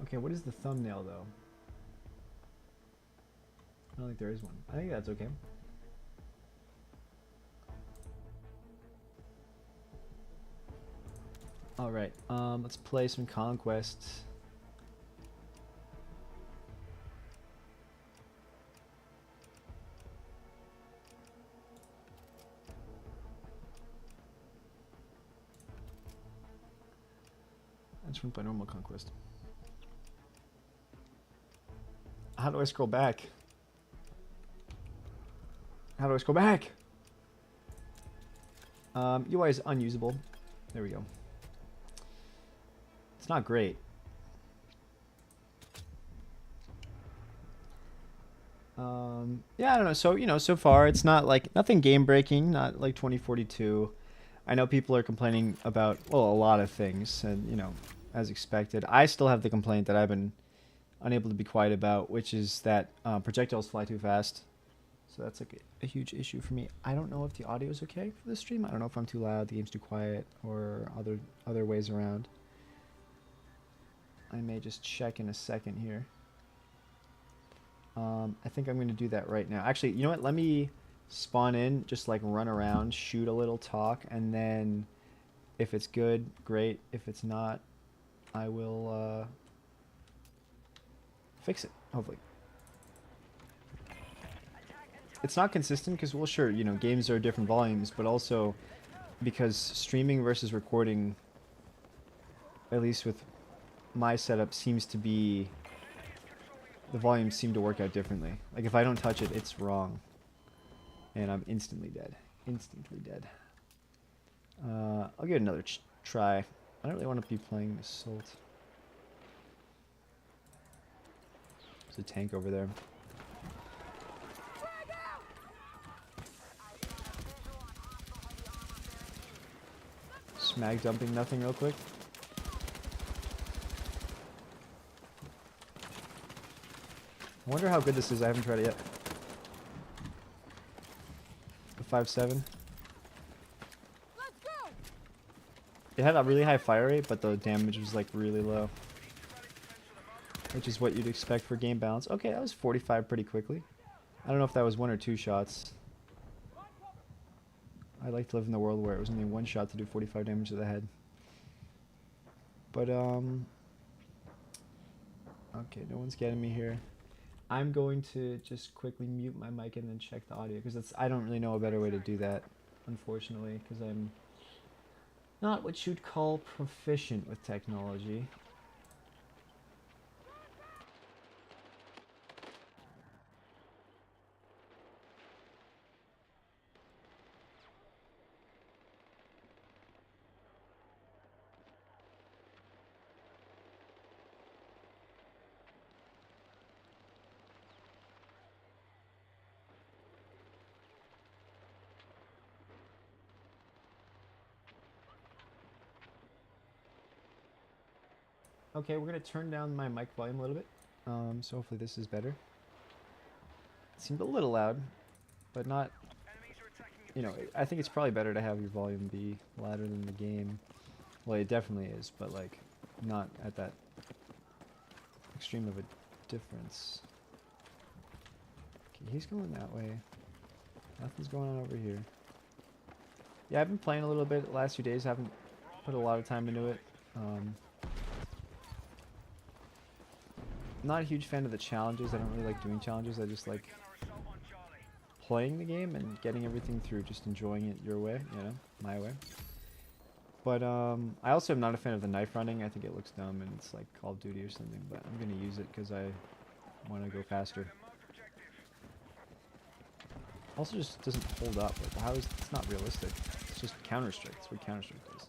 Okay, what is the thumbnail though? I don't think there is one. I think that's okay. All right, let's play some conquests. I just want to play normal conquest. How do I scroll back? How do I scroll back? UI is unusable. There we go. It's not great. Yeah, I don't know. So, so far it's not like nothing game breaking, not like 2042. I know people are complaining about, well, a lot of things, and, as expected. I still have the complaint that I've been unable to be quiet about, which is that projectiles fly too fast. So that's like a huge issue for me. I don't know if the audio is okay for this stream. I don't know if I'm too loud, the game's too quiet, or other ways around. I may just check in a second here. I think I'm going to do that right now. Actually, you know what? Let me spawn in, just like run around, shoot a little, talk, and then if it's good, great. If it's not, I will fix it, hopefully. It's not consistent because, well, sure, games are different volumes, but also because streaming versus recording, at least with my setup, seems to be, the volumes seem to work out differently. Like if I don't touch it, it's wrong. And I'm instantly dead. Instantly dead. I'll give it another try. I don't really want to be playing Assault. There's a tank over there. Smag dumping nothing real quick. I wonder how good this is. I haven't tried it yet. The 5.7. It had a really high fire rate, but the damage was like really low. Which is what you'd expect for game balance. Okay, that was 45 pretty quickly. I don't know if that was 1 or 2 shots. I'd like to live in the world where it was only 1 shot to do 45 damage to the head. But, okay, no one's getting me here. I'm going to just quickly mute my mic and then check the audio, because I don't really know a better way to do that, unfortunately, because I'm not what you'd call proficient with technology. Okay, we're going to turn down my mic volume a little bit, so hopefully this is better. It seemed a little loud, but not, I think it's probably better to have your volume be louder than the game. Well, it definitely is, but like, not at that extreme of a difference. Okay, he's going that way. Nothing's going on over here. Yeah, I've been playing a little bit the last few days. I haven't put a lot of time into it. Not a huge fan of the challenges. I don't really like doing challenges. I just like playing the game and getting everything through, just enjoying it your way, my way. But I also am not a fan of the knife running. I think it looks dumb and it's like Call of Duty or something, but I'm going to use it because I want to go faster. Also just doesn't hold up. Like, how is it's not realistic. It's just Counter-Strike. That's what Counter-Strike does.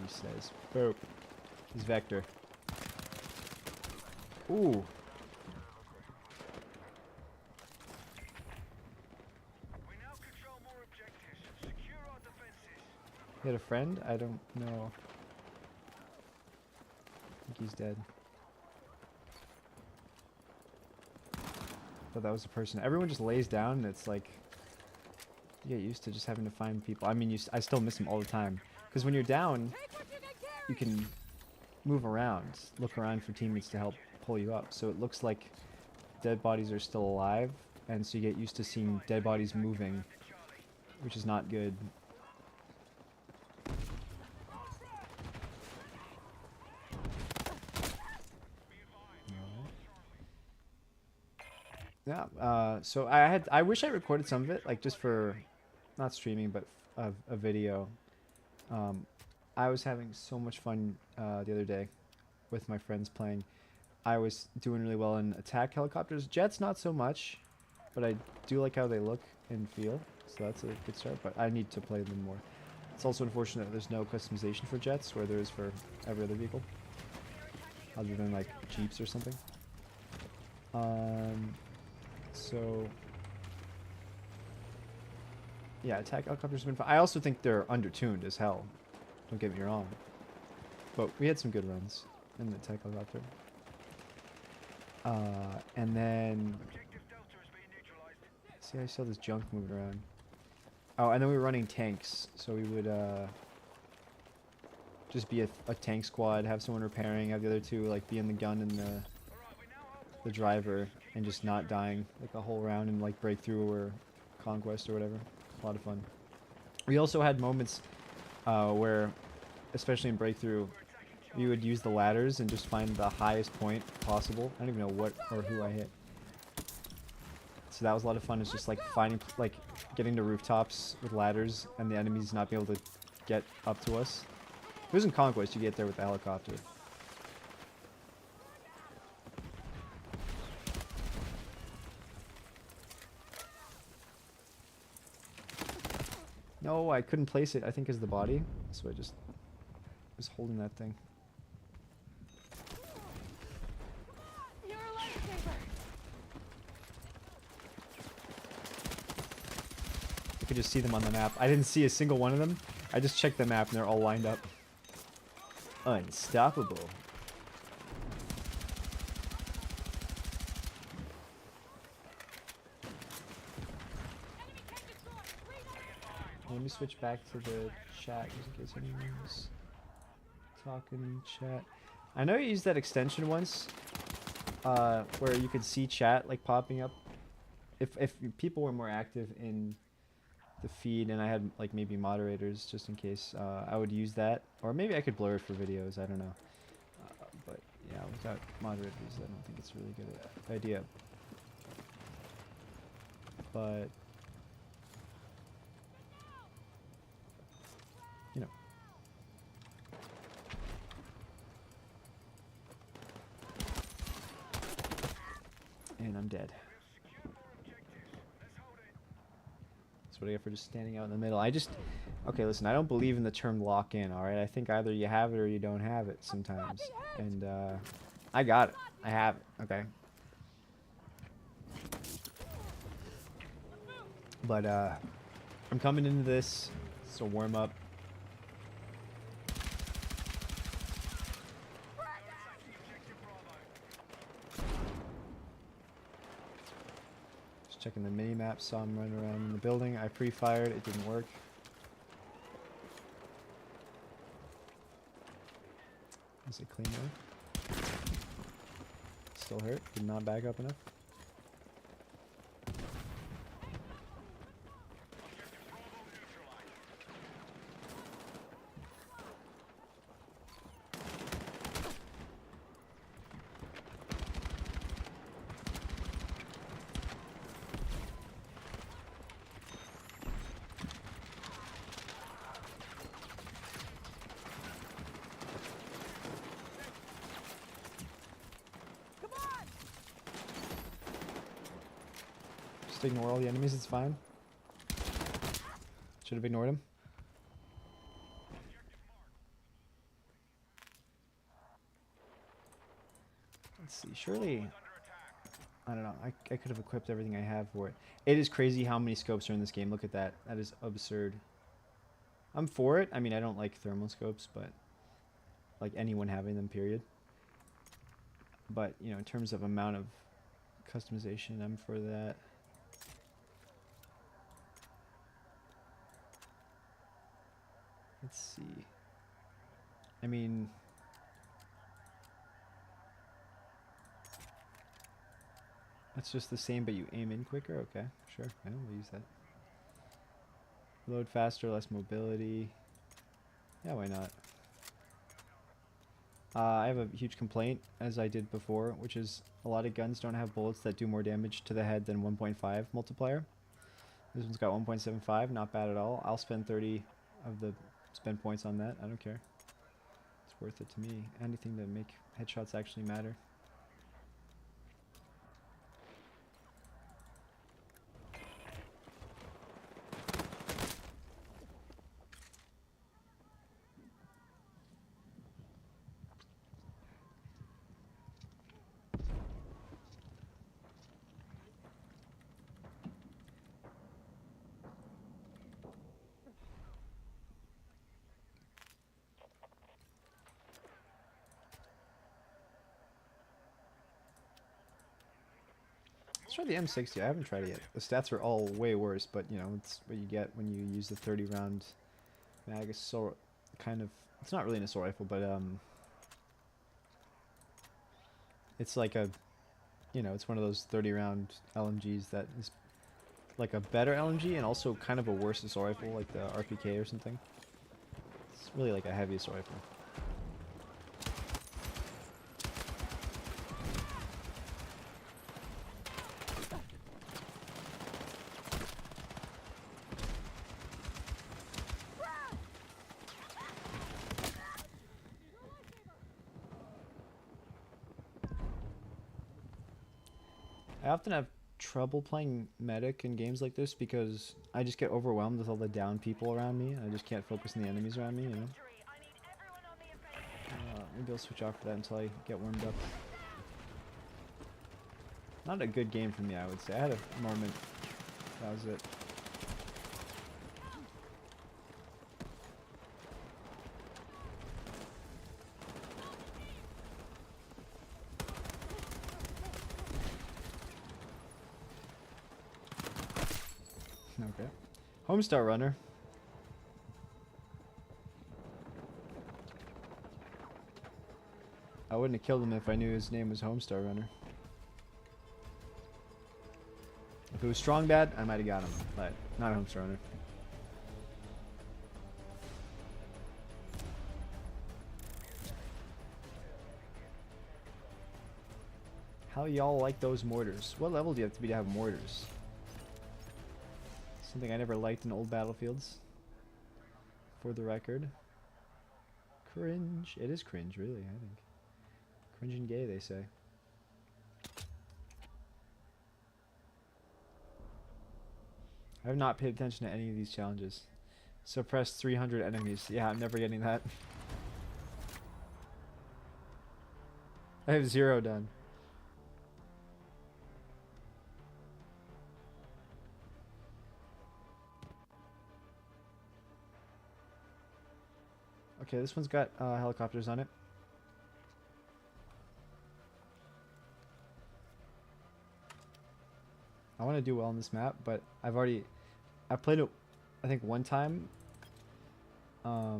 He says, boop. He's Vector. Ooh. He had a friend? I don't know. I think he's dead. But that was the person. Everyone just lays down and it's like, You get used to just having to find people. I mean, I still miss them all the time. Because when you're down, you can move around, look around for teammates to help pull you up. So it looks like dead bodies are still alive, and so you get used to seeing dead bodies moving, which is not good. Yeah, so I wish I recorded some of it, like just for, not streaming, but a video. I was having so much fun the other day with my friends playing. I was doing really well in attack helicopters. Jets, not so much, but I do like how they look and feel, so that's a good start, but I need to play them more. It's also unfortunate that there's no customization for jets, where there is for every other vehicle, other than like Jeeps or something. So yeah, attack helicopters have been fun. I also think they're undertuned as hell. Don't get me wrong. But we had some good runs in the attack helicopter. And then... See, I saw this junk moving around. Oh, and then we were running tanks. So we would just be a tank squad, have someone repairing, have the other two like be in the gun and the driver, and just not dying like a whole round and like breakthrough or conquest or whatever. A lot of fun. We also had moments where, especially in breakthrough, we would use the ladders and just find the highest point possible. I don't even know what or who I hit. So that was a lot of fun. It's just like finding, like getting to rooftops with ladders and the enemies not be able to get up to us. If it was in Conquest, you get there with the helicopter. No, I couldn't place it, I think, as the body. So I just was holding that thing. I could just see them on the map. I didn't see a single one of them. I just checked the map and they're all lined up. Unstoppable. Let me switch back to the chat just in case anyone's talking in chat. I know you used that extension once, where you could see chat like popping up. If people were more active in the feed and I had like maybe moderators just in case, I would use that. Or maybe I could blur it for videos, I don't know. But yeah, without moderators, I don't think it's a really good idea. But you know. And I'm dead. That's what I get for just standing out in the middle. Okay, listen, I don't believe in the term lock in, alright? I think either you have it or you don't have it sometimes. And, I got it. I have it, okay? But, I'm coming into this. It's a warm-up. Just checking the mini-map, saw him running around in the building. I pre-fired, it didn't work. Is it clean though? Still hurt, did not back up enough. Just ignore all the enemies, it's fine. Should have ignored him. Let's see, surely... I don't know, I could have equipped everything I have for it. It is crazy how many scopes are in this game, look at that. That is absurd. I'm for it, I mean I don't like thermal scopes, but... like anyone having them, period. But, you know, in terms of amount of customization, I'm for that. Let's see. I mean, that's just the same, but you aim in quicker. Okay, sure. I know we'll use that. Load faster, less mobility. Yeah, why not? I have a huge complaint, as I did before, which is a lot of guns don't have bullets that do more damage to the head than 1.5 multiplier. This one's got 1.75, not bad at all. I'll spend 30 of the spend points on that. I don't care. It's worth it to me. Anything to make headshots actually matter. Let's try the M60. I haven't tried it yet. The stats are all way worse, but you know, it's what you get when you use the 30 round mag. So kind of, it's not really an assault rifle, but it's like a, you know, it's one of those 30 round LMGs that is like a better LMG and also kind of a worse assault rifle, like the RPK or something. It's really like a heavy assault rifle. I often have trouble playing medic in games like this because I just get overwhelmed with all the down people around me. I just can't focus on the enemies around me, you know? Maybe I'll switch off for that until I get warmed up. Not a good game for me, I would say. I had a moment. That was it. Okay. Homestar Runner. I wouldn't have killed him if I knew his name was Homestar Runner. If it was Strong Bad, I might have got him, but not Homestar Runner. How y'all like those mortars? What level do you have to be to have mortars? Something I never liked in old Battlefields. For the record. Cringe. It is cringe, really, I think. Cringe and gay, they say. I have not paid attention to any of these challenges. Suppress 300 enemies. Yeah, I'm never getting that. I have 0 done. Okay, this one's got helicopters on it. I want to do well on this map, but I played it, I think, one time. I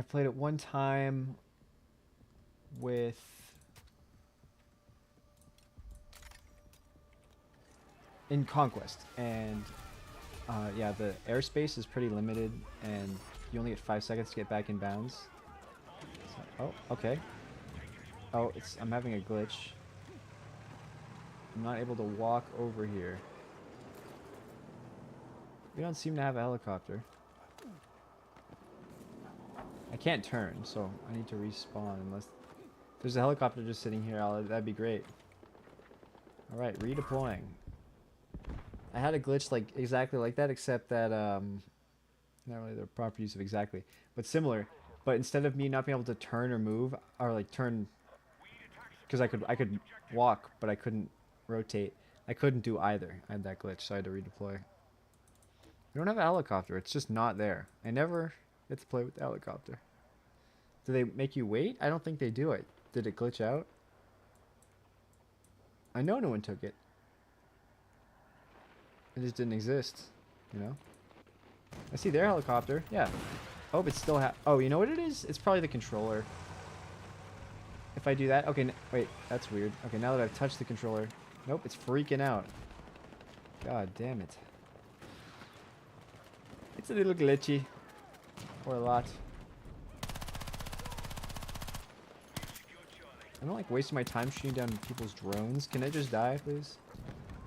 played it one time with in Conquest, and yeah, the airspace is pretty limited, and you only get 5 seconds to get back in bounds. So, oh, okay. Oh, I'm having a glitch. I'm not able to walk over here. We don't seem to have a helicopter. I can't turn, so I need to respawn unless there's a helicopter just sitting here. That'd be great. All right, redeploying. I had a glitch like exactly like that, except that not really the proper use of exactly, but similar. But instead of me not being able to turn or move, or like turn, because I could walk, but I couldn't rotate. I couldn't do either. I had that glitch, so I had to redeploy. We don't have a helicopter. It's just not there. I never get to play with the helicopter. Do they make you wait? I don't think they do it. Did it glitch out? I know no one took it. It just didn't exist, you know? I see their helicopter. Yeah. Oh, it's still oh, you know what it is? It's probably the controller. If I do that... Okay, wait. That's weird. Okay, now that I've touched the controller... Nope, it's freaking out. God damn it. It's a little glitchy. Or a lot. I don't like wasting my time shooting down people's drones. Can I just die, please?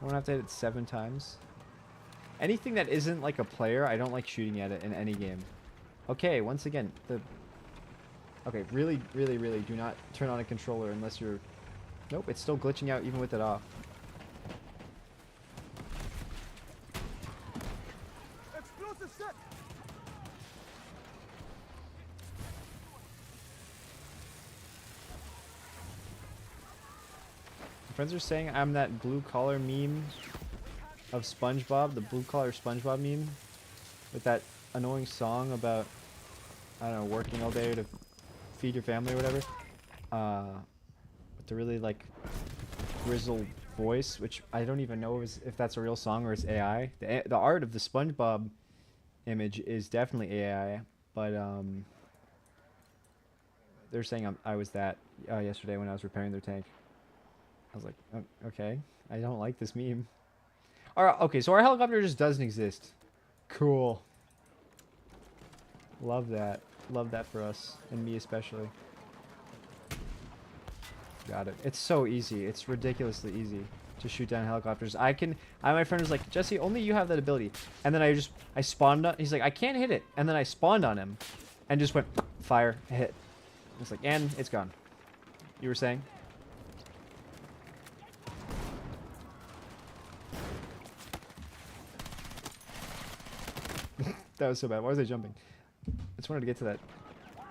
I don't have to hit it 7 times. Anything that isn't like a player, I don't like shooting at it in any game. Okay, once again, Okay, really, really, really do not turn on a controller unless you're... Nope, it's still glitching out even with it off. Friends are saying I'm that blue collar meme of SpongeBob, the blue collar SpongeBob meme, with that annoying song about, I don't know, working all day to feed your family or whatever. With the really like grizzled voice, which I don't even know if that's a real song or it's AI. The art of the SpongeBob image is definitely AI, but they're saying I was that yesterday when I was repairing their tank. I was like, oh, okay, I don't like this meme. Alright, okay, so our helicopter just doesn't exist. Cool. Love that. Love that for us, and me especially. Got it. It's so easy. It's ridiculously easy to shoot down helicopters. My friend was like, Jesse, only you have that ability. And then I spawned on, he's like, I can't hit it. And then I spawned on him and just went, fire, hit. It's like, and it's gone. You were saying? That was so bad. Why was I jumping? I just wanted to get to that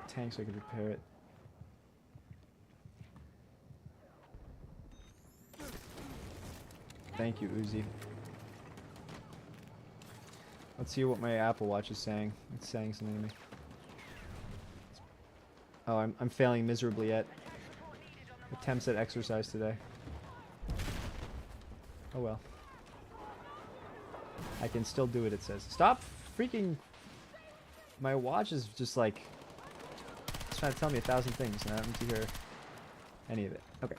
tank so I could repair it. Thank you, Uzi. Let's see what my Apple Watch is saying. It's saying something to me. Oh, I'm failing miserably at attempts at exercise today. Oh well. I can still do it, it says. Stop freaking... My watch is just like... It's trying to tell me 1,000 things and I don't need to hear any of it. Okay.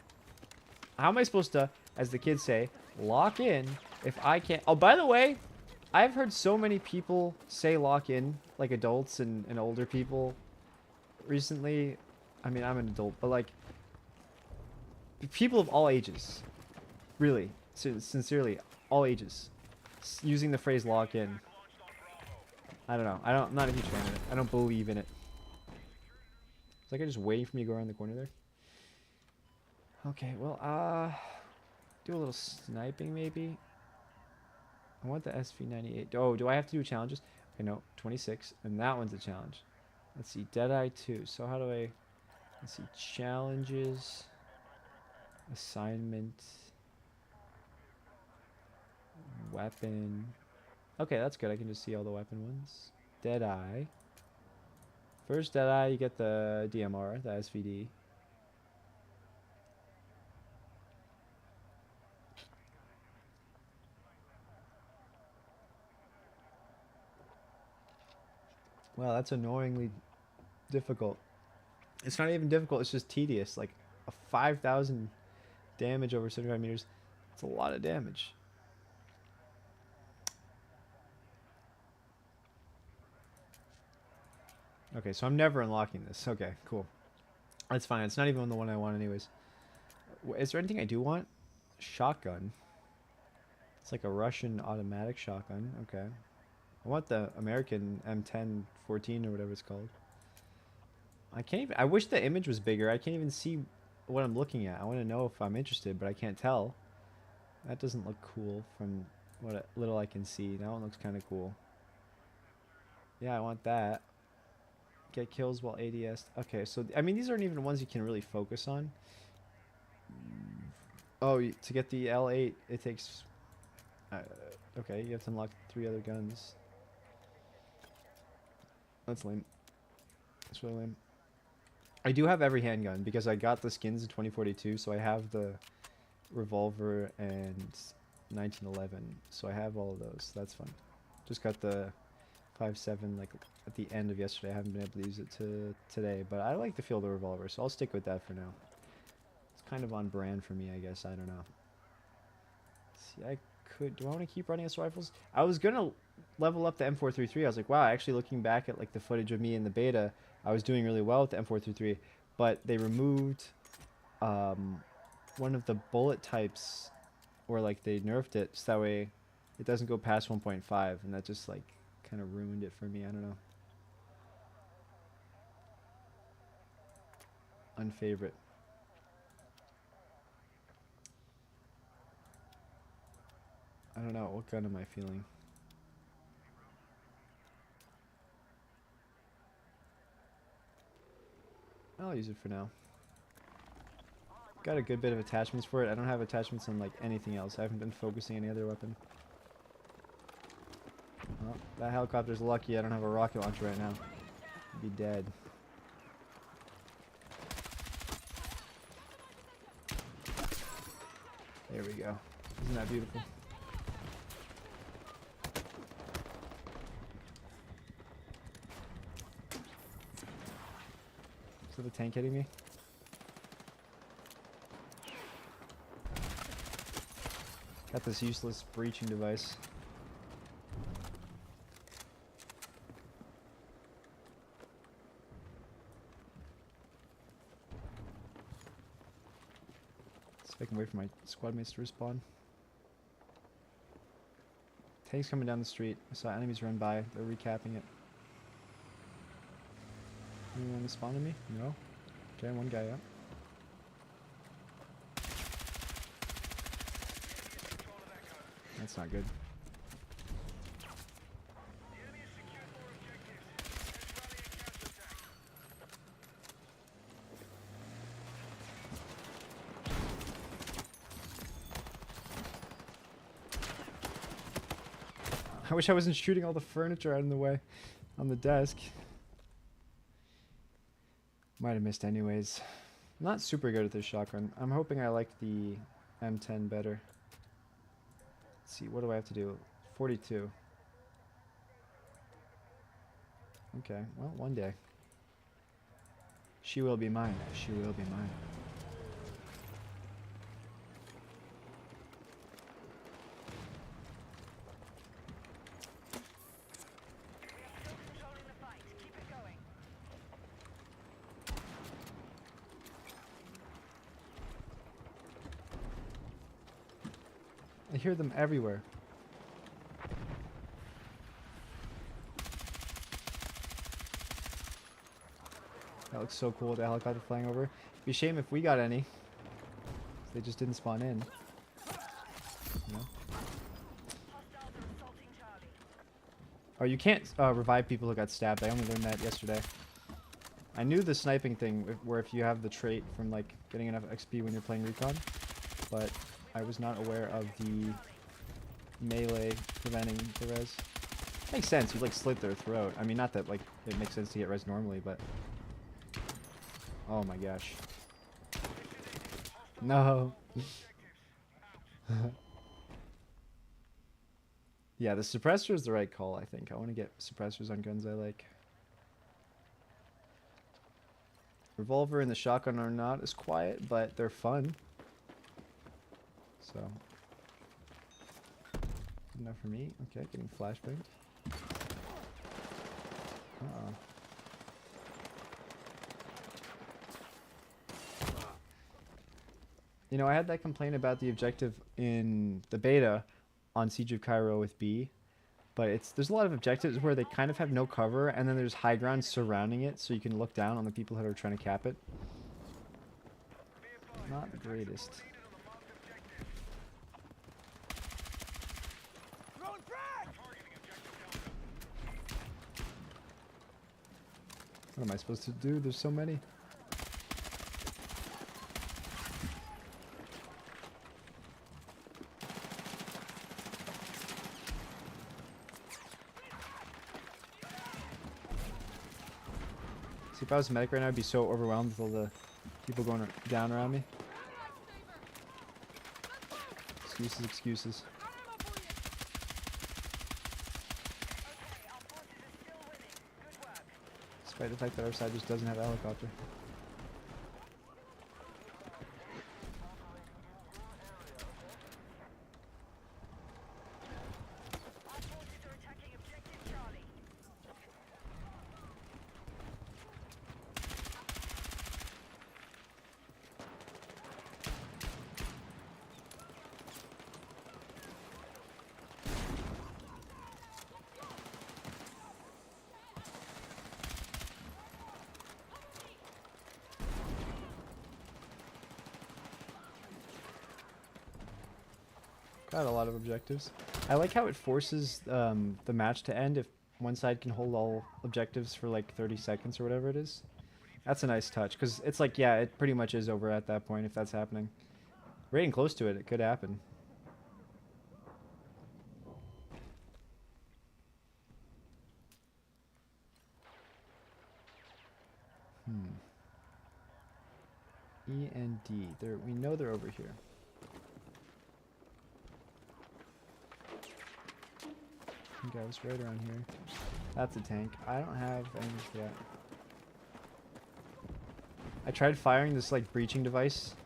How am I supposed to, as the kids say, lock in if I can't... Oh, by the way, I've heard so many people say lock in, like adults and older people recently. I mean, I'm an adult, but like... People of all ages. Really. Sincerely, all ages. Using the phrase lock in. I don't know. I'm not a huge fan of it. I don't believe in it. It's like I'm just waiting for me to go around the corner there. Okay, well, do a little sniping maybe. I want the SV98. Oh, do I have to do challenges? Okay, no, 26, and that one's a challenge. Let's see, Deadeye 2. So how do I... Let's see, challenges, assignment, weapon. Okay, that's good. I can just see all the weapon ones. Deadeye. First Deadeye, you get the DMR, the SVD. Wow, that's annoyingly difficult. It's not even difficult, it's just tedious. Like, a 5,000 damage over 75 meters. It's a lot of damage. Okay, so I'm never unlocking this. Okay, cool. That's fine. It's not even the one I want anyways. Is there anything I do want? Shotgun. It's like a Russian automatic shotgun. Okay. I want the American M1014 or whatever it's called. I can't even... I wish the image was bigger. I can't even see what I'm looking at. I want to know if I'm interested, but I can't tell. That doesn't look cool from what little I can see. That one looks kind of cool. Yeah, I want that. Get kills while ADS. Okay, so, I mean, these aren't even ones you can really focus on. Oh, to get the L8, it takes... okay, you have to unlock 3 other guns. That's lame. That's really lame. I do have every handgun because I got the skins in 2042, so I have the revolver and 1911, so I have all of those. That's fun. Just got the 5.7 like at the end of yesterday. I haven't been able to use it today, but I like the field revolver, so I'll stick with that for now. It's kind of on brand for me, I guess. I don't know. See, I could. Do I want to keep running assault rifles? I was gonna level up the M433. I was like, wow. Actually, looking back at like the footage of me in the beta, I was doing really well with the M433, but they removed one of the bullet types, or like they nerfed it so that way it doesn't go past 1.5, and that just like kind of ruined it for me. I don't know. Unfavorite. I don't know. What gun am I feeling? I'll use it for now. Got a good bit of attachments for it. I don't have attachments on like anything else. I haven't been focusing any other weapon. Well, that helicopter's lucky I don't have a rocket launcher right now. I'd be dead. There we go. Isn't that beautiful? Is that a tank hitting me? Got this useless breaching device. See if I can wait for my squad mates to respawn. Tank's coming down the street. I saw enemies run by. They're recapping it. Anyone responding to me? No? Okay, one guy up. That's not good. I wish I wasn't shooting all the furniture out in the way on the desk. Might have missed anyways. I'm not super good at this shotgun. I'm hoping I like the M10 better. Let's see, what do I have to do? 42. Okay, well, one day. She will be mine. She will be mine. I hear them everywhere. That looks so cool, the helicopter flying over. It'd be a shame if we got any. They just didn't spawn in. You know? Oh, you can't revive people who got stabbed. I only learned that yesterday. I knew the sniping thing, where if you have the trait from like getting enough XP when you're playing recon, but I was not aware of the melee preventing the res. Makes sense, you like slit their throat. I mean, not that like it makes sense to get res normally, but oh my gosh. No. Yeah, the suppressor is the right call, I think. I want to get suppressors on guns I like. Revolver and the shotgun are not as quiet, but they're fun. So. Enough for me. Okay, getting flashbanged. Uh-oh. You know, I had that complaint about the objective in the beta on Siege of Cairo with B, but there's a lot of objectives where they kind of have no cover, and then there's high ground surrounding it, so you can look down on the people that are trying to cap it. Not the greatest. What am I supposed to do? There's so many. See, if I was a medic right now, I'd be so overwhelmed with all the people going down around me. Excuses, excuses. Despite the fact that our side just doesn't have a helicopter. Got a lot of objectives. I like how it forces the match to end if one side can hold all objectives for like 30 seconds or whatever it is. That's a nice touch, because it's like, yeah, it pretty much is over at that point if that's happening. We're getting close to it. It could happen. E and D. We know they're over here. I think I was right around here. That's a tank. I don't have anything for that. I tried firing this like breaching device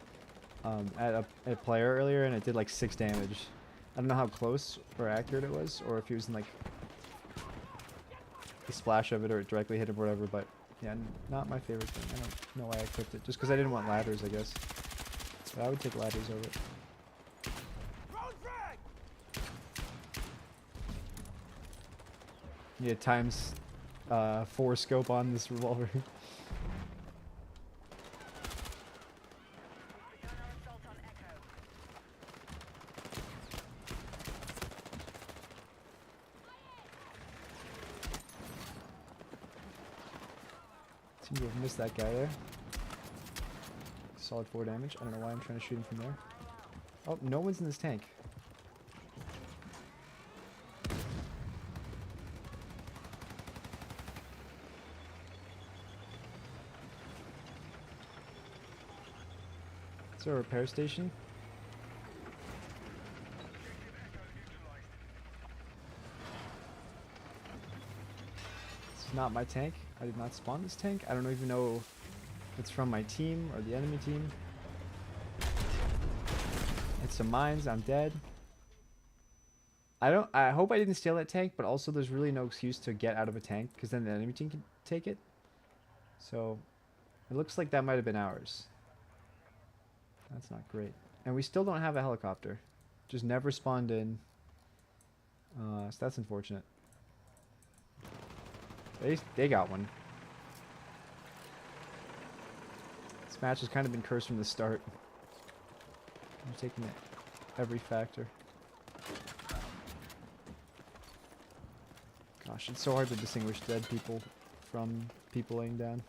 at a player earlier, and it did like 6 damage. I don't know how close or accurate it was, or if he was in like the splash of it, or it directly hit him or whatever, but yeah, not my favorite thing. I don't know why I equipped it. Just because I didn't want ladders, I guess. But I would take ladders over it. Yeah, times 4 scope on this revolver. Seem to have missed that guy there. Solid 4 damage. I don't know why I'm trying to shoot him from there. Oh, no one's in this tank. Is there a repair station? This is not my tank. I did not spawn this tank. I don't even know if it's from my team or the enemy team. It's some mines. I'm dead. I hope I didn't steal that tank, but also there's really no excuse to get out of a tank, because then the enemy team can take it. So it looks like that might have been ours. That's not great. And we still don't have a helicopter. Just never spawned in. So that's unfortunate. They got one. This match has kind of been cursed from the start. I'm taking it every factor. Gosh, it's so hard to distinguish dead people from people laying down.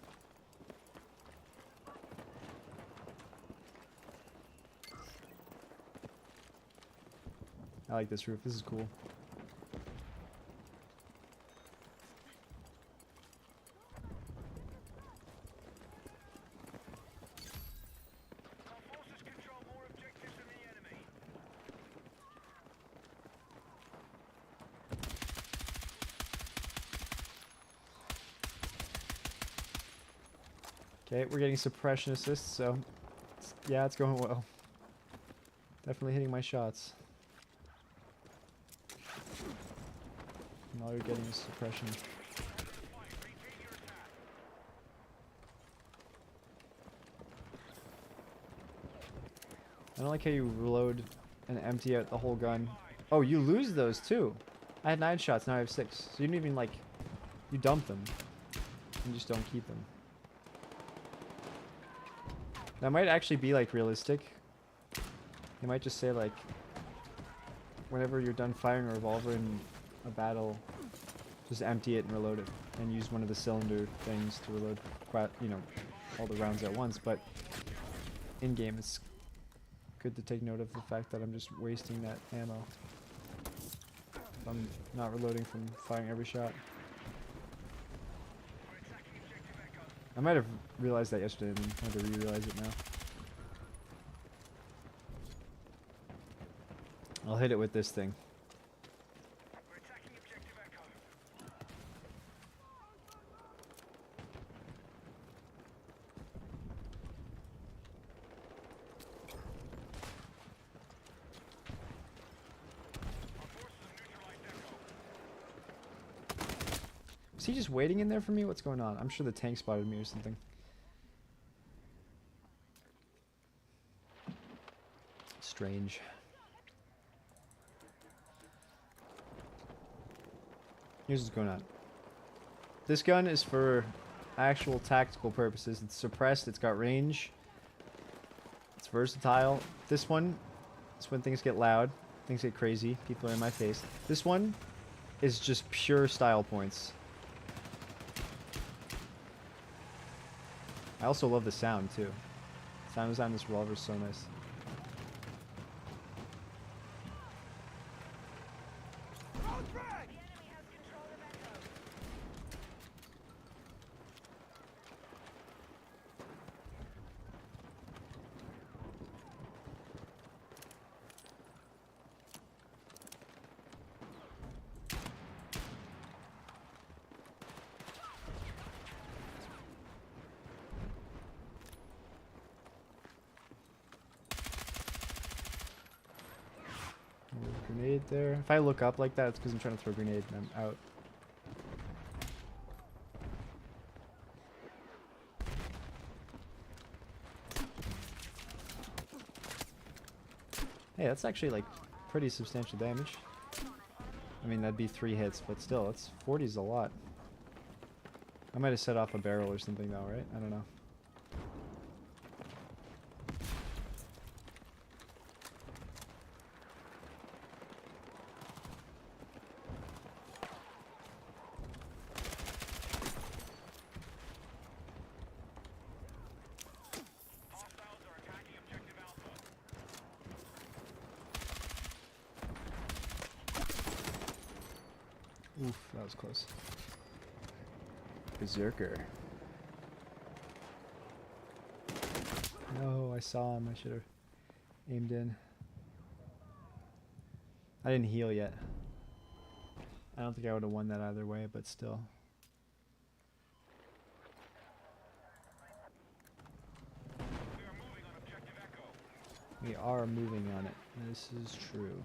I like this roof. This is cool. Okay, we're getting suppression assists, so yeah, it's going well. Definitely hitting my shots. And all you're getting is suppression. I don't like how you reload and empty out the whole gun. Oh, you lose those too. I had 9 shots, now I have 6. So you didn't even like, you dump them. You just don't keep them. That might actually be like realistic. You might just say like, whenever you're done firing a revolver in a battle, just empty it and reload it, and use one of the cylinder things to reload, you know, all the rounds at once. But in game, it's good to take note of the fact that I'm just wasting that ammo. I'm not reloading from firing every shot. I might have realized that yesterday and had to re-realize it now. I'll hit it with this thing. Is he just waiting in there for me? What's going on? I'm sure the tank spotted me or something. Strange. Here's what's going on. This gun is for actual tactical purposes. It's suppressed, it's got range. It's versatile. This one is when things get loud, things get crazy, people are in my face. This one is just pure style points. I also love the sound too. The sound design on this revolver is so nice. Grenade there. If I look up like that, it's because I'm trying to throw a grenade and I'm out. Hey, that's actually like pretty substantial damage. I mean, that'd be 3 hits, but still, it's 40 is a lot. I might have set off a barrel or something though, right? I don't know. Oof, that was close. Berserker. No, I saw him. I should have aimed in. I didn't heal yet. I don't think I would have won that either way, but still. We are moving on it. This is true.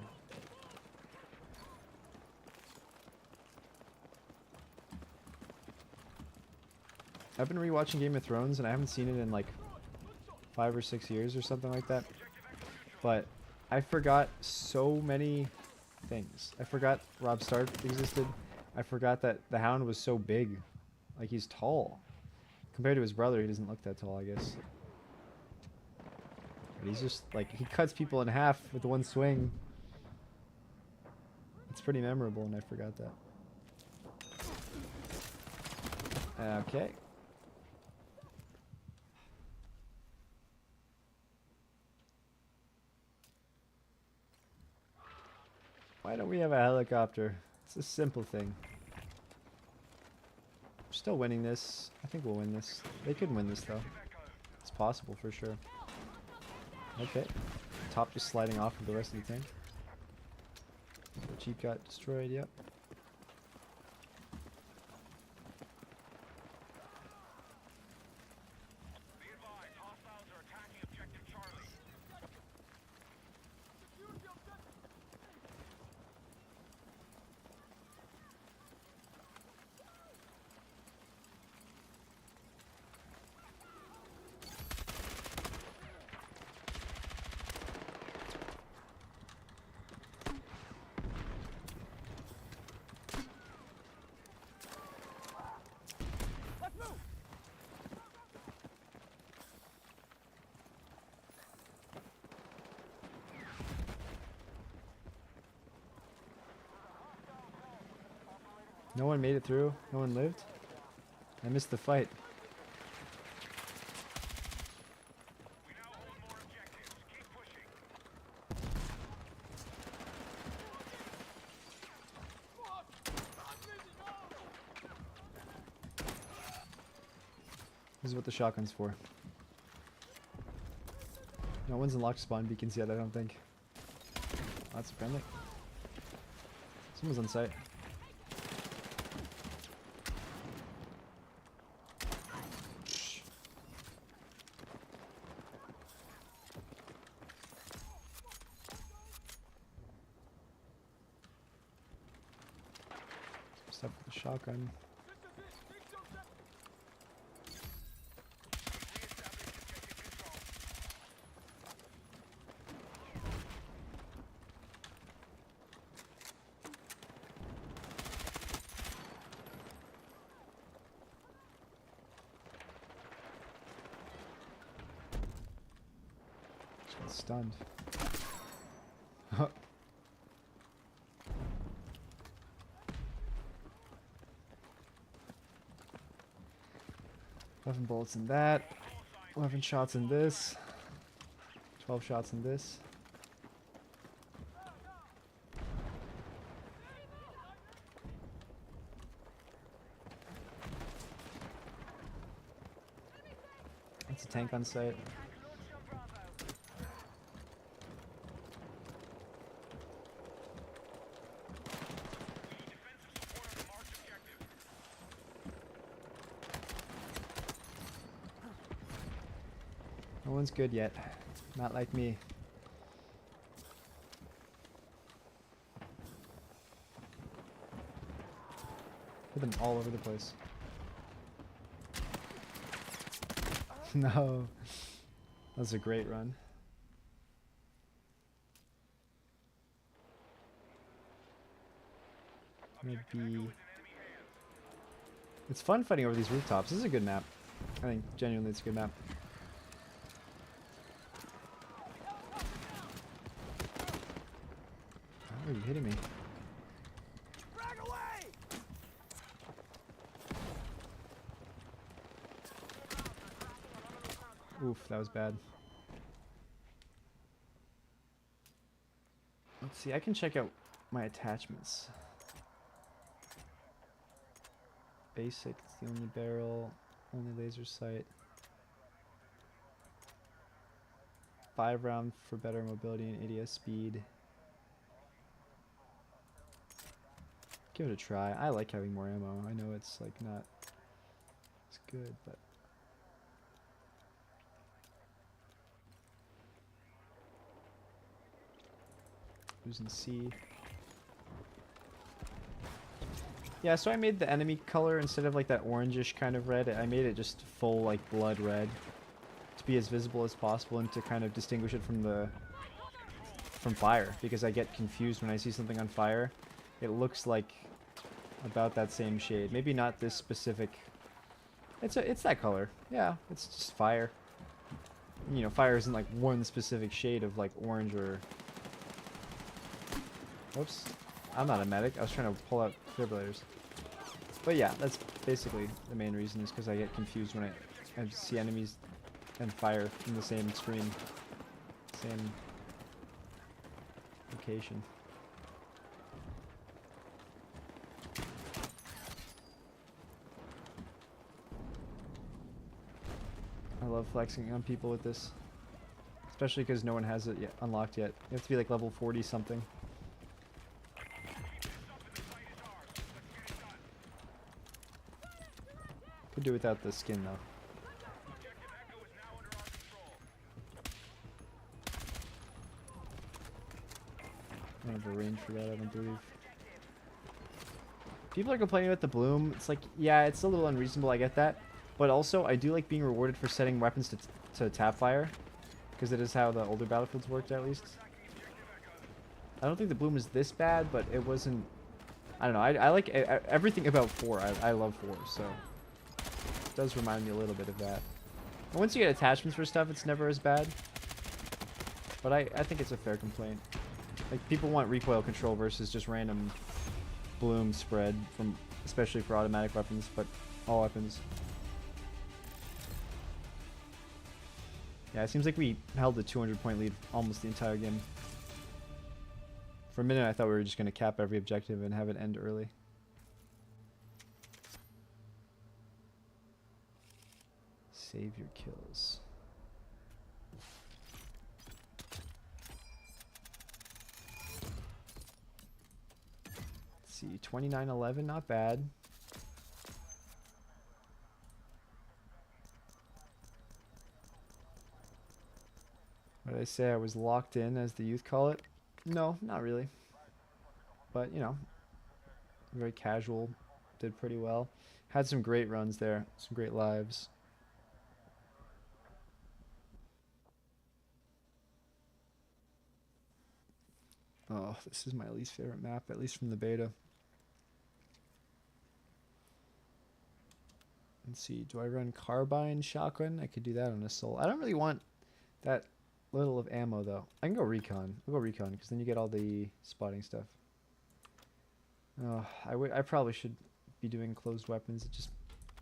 I've been rewatching Game of Thrones and I haven't seen it in like 5 or 6 years or something like that. But I forgot so many things. I forgot Robb Stark existed. I forgot that the Hound was so big. Like, he's tall. Compared to his brother, he doesn't look that tall, I guess. But he's just, like, he cuts people in half with one swing. It's pretty memorable, and I forgot that. Okay. Why don't we have a helicopter? It's a simple thing. We're still winning this. I think we'll win this. They could win this, though. It's possible, for sure. Okay. Top just sliding off with the rest of the tank. The Jeep got destroyed, yep. No one made it through? No one lived? I missed the fight. We now hold more objectives. Keep pushing. This is what the shotgun's for. No one's in locked spawn beacons yet, I don't think. Oh, that's friendly. Someone's on site. Step with the shotgun. Stunned. Eleven bullets in that. 11 shots in this. 12 shots in this. That's a tank on site. No one's good yet. Not like me. Put them all over the place. No. That was a great run. Maybe. It's fun fighting over these rooftops. This is a good map. I think genuinely it's a good map. Oh, are you hitting me? Oof, that was bad. Let's see, I can check out my attachments. Basic, it's the only barrel, only laser sight. 5 round for better mobility and ADS speed. Give it a try. I like having more ammo. I know it's like not as good, but losing C. Yeah, so I made the enemy color instead of like that orangish kind of red. I made it just full like blood red to be as visible as possible and to kind of distinguish it from fire, because I get confused when I see something on fire. It looks like about that same shade. Maybe not this specific. It's that color. Yeah, it's just fire. You know, fire isn't like one specific shade of like orange or. Whoops. I'm not a medic. I was trying to pull out defibrillators. But yeah, that's basically the main reason, is because I get confused when I see enemies and fire in the same screen. Same location. I love flexing on people with this. Especially because no one has it yet unlocked yet. You have to be like level 40 something. Could do without the skin though. I don't have a range for that, I don't believe. People are complaining about the bloom. It's like, yeah, it's a little unreasonable, I get that. But also, I do like being rewarded for setting weapons to tap fire. Because it is how the older Battlefields worked, at least. I don't think the bloom is this bad, but it wasn't... I don't know, I like everything about 4. I love 4, so... It does remind me a little bit of that. And once you get attachments for stuff, it's never as bad. But I think it's a fair complaint. Like, people want recoil control versus just random bloom spread, from especially for automatic weapons, but all weapons. Yeah, it seems like we held the 200-point lead almost the entire game. For a minute, I thought we were just going to cap every objective and have it end early. Save your kills. Let's see, 29-11, not bad. What did I say? I was locked in, as the youth call it? No, not really. But, you know, very casual. Did pretty well. Had some great runs there. Some great lives. Oh, this is my least favorite map, at least from the beta. Let's see. Do I run carbine shotgun? I could do that on assault. I don't really want that little of ammo though. I can go recon. I'll go recon because then you get all the spotting stuff. Oh, I probably should be doing closed weapons. It just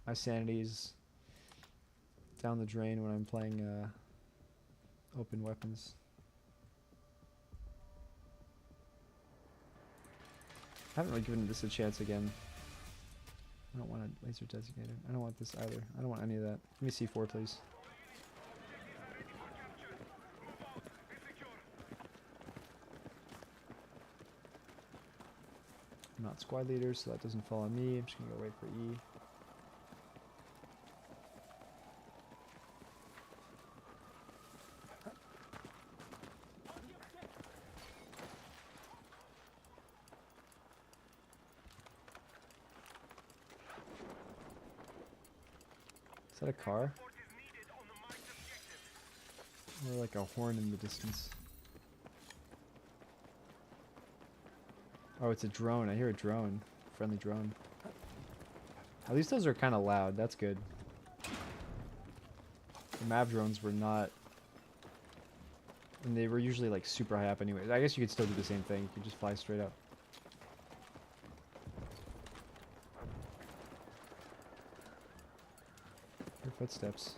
my sanity is down the drain when I'm playing open weapons. I haven't really given this a chance again. I don't want a laser designator. I don't want this either. I don't want any of that. Give me C4, please. I'm not squad leader, so that doesn't fall on me. I'm just gonna go wait for E. Is that a car? Or like a horn in the distance? Oh, it's a drone. I hear a drone. Friendly drone. At least those are kind of loud. That's good. The MAV drones were not... And they were usually like super high up anyways. I guess you could still do the same thing. You could just fly straight up. Your footsteps.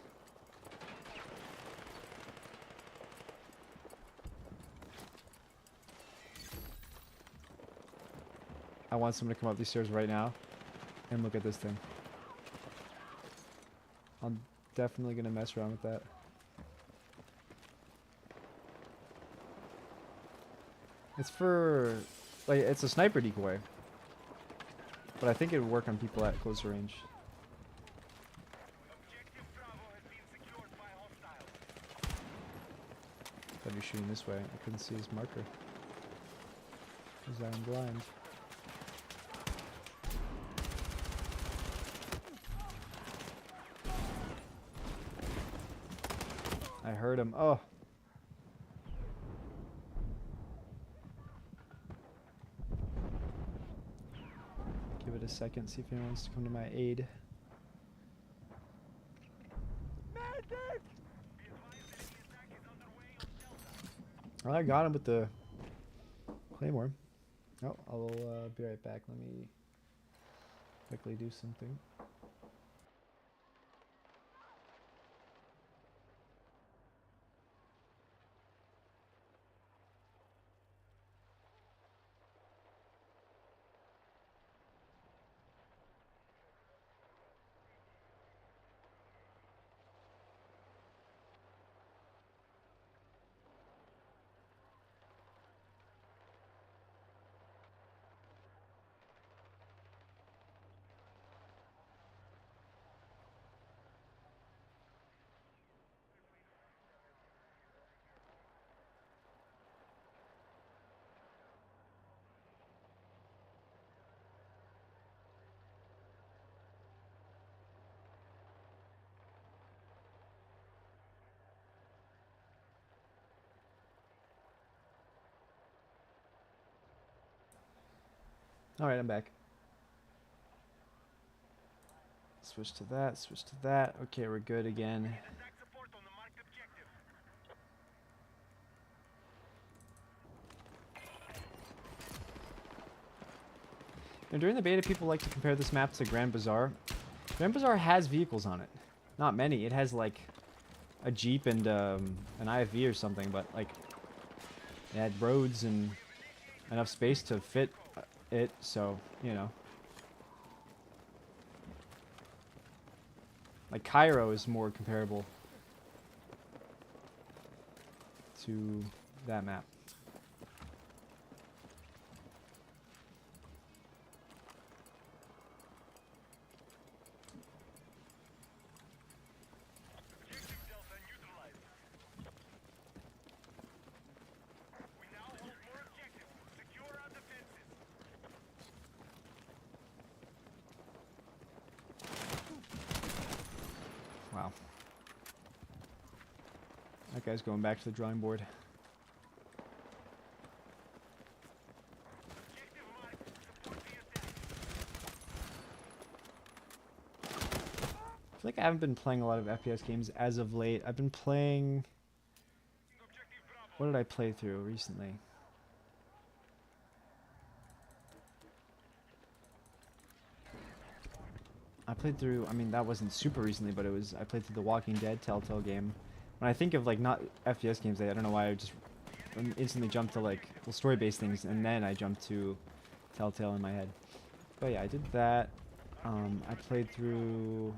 I want someone to come up these stairs right now and look at this thing. I'm definitely going to mess around with that. It's for... like, it's a sniper decoy. But I think it would work on people at closer range. Thought he was shooting this way. I couldn't see his marker. Because I'm blind. I heard him. Oh! Give it a second, see if anyone wants to come to my aid. Well, I got him with the claymore. Oh, I'll be right back. Let me quickly do something. Alright, I'm back. Switch to that, switch to that. Okay, we're good again. And during the beta, people like to compare this map to Grand Bazaar. Grand Bazaar has vehicles on it. Not many. It has like a Jeep and an IFV or something, but like it had roads and enough space to fit it, so, you know. Like Cairo is more comparable to that map. Wow. That guy's going back to the drawing board. I feel like I haven't been playing a lot of FPS games as of late. I've been playing What did I play through recently? I played through, I mean, that wasn't super recently, but I played through the Walking Dead Telltale game. When I think of, like, not FPS games, I don't know why I just instantly jumped to, like, well, story-based things, and then I jumped to Telltale in my head. But yeah, I did that. I played through...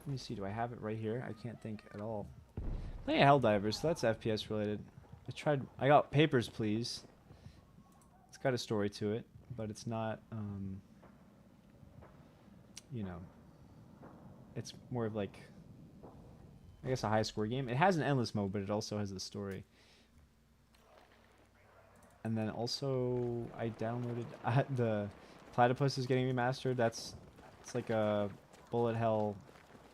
Let me see, do I have it right here? I can't think at all. Playing Helldivers, so that's FPS related. I got Papers, Please. It's got a story to it, but it's not, you know, it's more of like, I guess, a high score game. It has an endless mode, but it also has a story. And then also, I downloaded the Platypus is getting remastered. It's like a bullet hell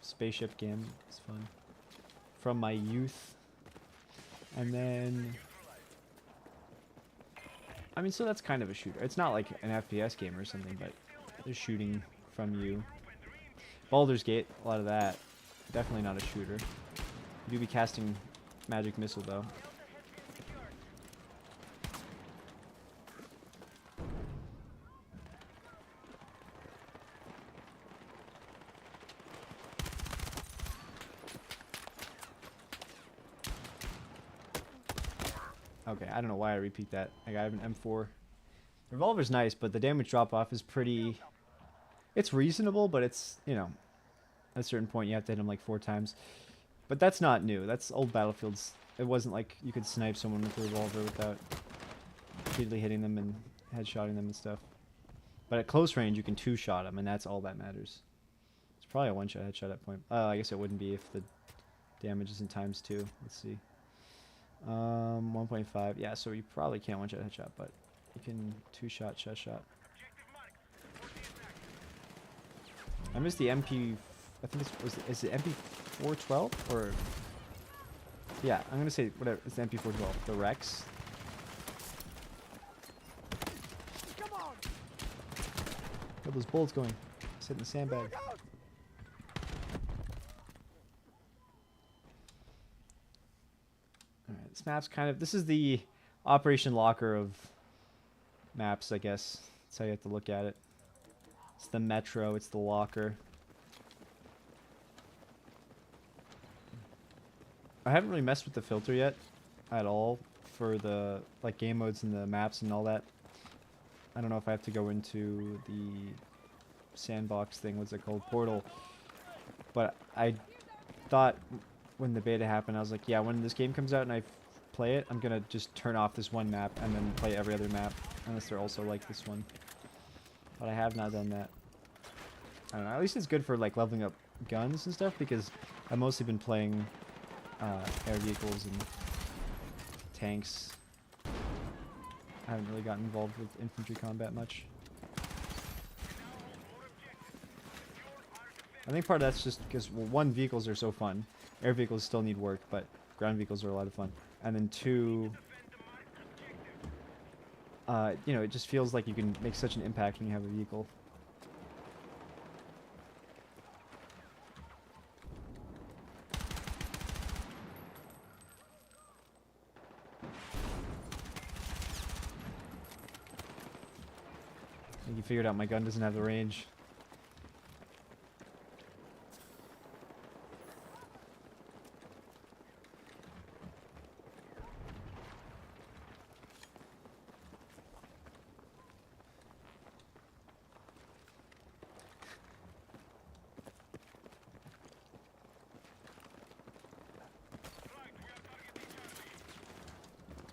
spaceship game. It's fun. From my youth. And then, I mean, so that's kind of a shooter. It's not like an FPS game or something, but they're shooting from you. Baldur's Gate, a lot of that. Definitely not a shooter. You do be casting magic missile though. Okay, I don't know why I repeat that. Like, I have an M4. The revolver's nice, but the damage drop-off is pretty... It's reasonable, but it's, you know, at a certain point you have to hit him like 4 times. But that's not new. That's old Battlefields. It wasn't like you could snipe someone with a revolver without repeatedly hitting them and headshotting them and stuff. But at close range, you can 2-shot them, and that's all that matters. It's probably a 1-shot headshot at point. I guess it wouldn't be if the damage isn't times 2. Let's see. 1.5. Yeah, so you probably can't 1-shot headshot, but you can 2-shot chest shot. I missed the MP. I think is it MP412 or? Yeah, I'm gonna say whatever. It's the MP412. The Rex. Come on! Got those bullets going. Sit in the sandbag. Alright, this map's kind of... This is the Operation Locker of maps, I guess. That's how you have to look at it. It's the Metro, it's the Locker. I haven't really messed with the filter yet at all for the like game modes and the maps and all that. I don't know if I have to go into the sandbox thing, what's it called? Portal. But I thought when the beta happened, I was like, yeah, when this game comes out and I play it, I'm gonna just turn off this one map and then play every other map, unless they're also like this one. But I have not done that. I don't know, at least it's good for like leveling up guns and stuff, because I've mostly been playing air vehicles and tanks. I haven't really gotten involved with infantry combat much. I think part of that's just because, well, one, vehicles are so fun. Air vehicles still need work, but ground vehicles are a lot of fun. And then two, you know, it just feels like you can make such an impact when you have a vehicle. I think you figured out my gun doesn't have the range.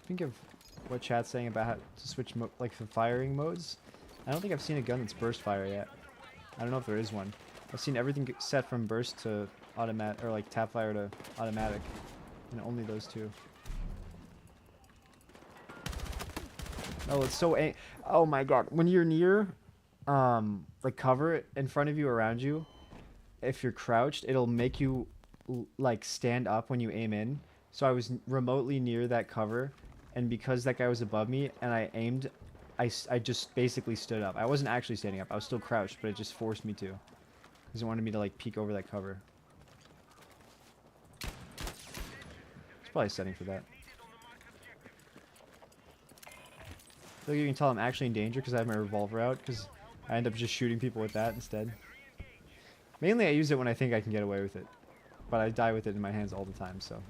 Think of what chat's saying about how to switch like the firing modes. I don't think I've seen a gun that's burst fire yet. I don't know if there is one. I've seen everything get set from burst to automatic, or like tap fire to automatic, and only those two. Oh, it's so oh my god! When you're near, like cover in front of you, around you, if you're crouched, it'll make you like stand up when you aim in. So I was remotely near that cover, and because that guy was above me and I aimed, I just basically stood up. I wasn't actually standing up. I was still crouched, but it just forced me to, because it wanted me to like peek over that cover. Probably setting for that. I feel like you can tell I'm actually in danger because I have my revolver out, because I end up just shooting people with that instead. Mainly I use it when I think I can get away with it. But I die with it in my hands all the time, so.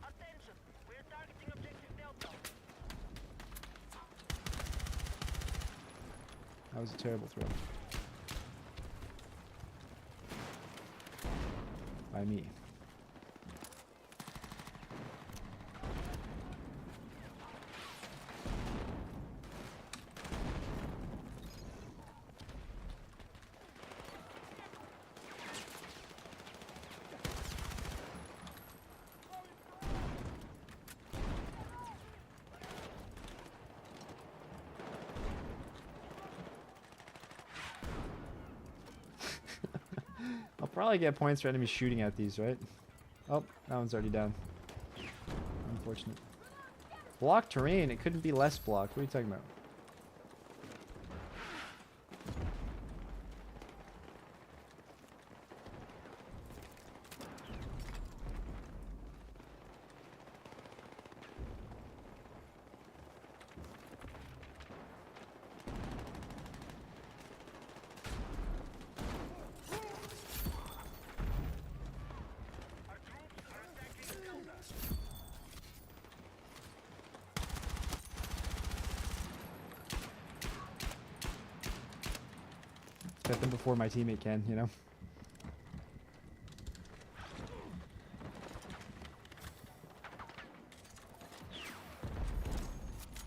Attention! We're targeting objective Delta. That was a terrible throw. By me. I'll probably get points for enemies shooting at these, right? Oh, that one's already down. Unfortunate. Block terrain? It couldn't be less blocked. What are you talking about? Our troops are attacking Delta. Get them before my teammate can, you know?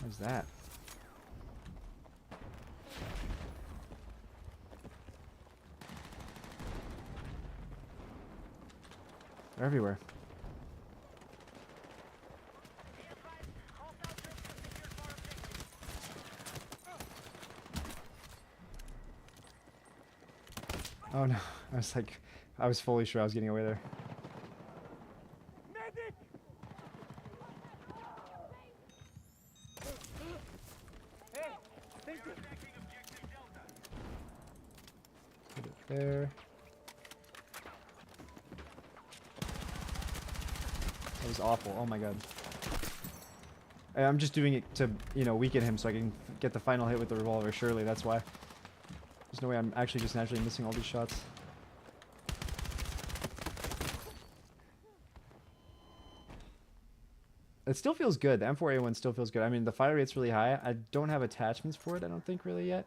What's that? They're everywhere. Be advised, hostile troops have secured more objectives. Oh no. I was like, I was fully sure I was getting away there. Medic! Hey, thank you. Attacking objective Delta. Put it there. That was awful. Oh my god. I'm just doing it to, you know, weaken him so I can get the final hit with the revolver. Surely that's why. There's no way I'm actually just naturally missing all these shots. It still feels good. The M4A1 still feels good. I mean, the fire rate's really high. I don't have attachments for it, I don't think, really yet.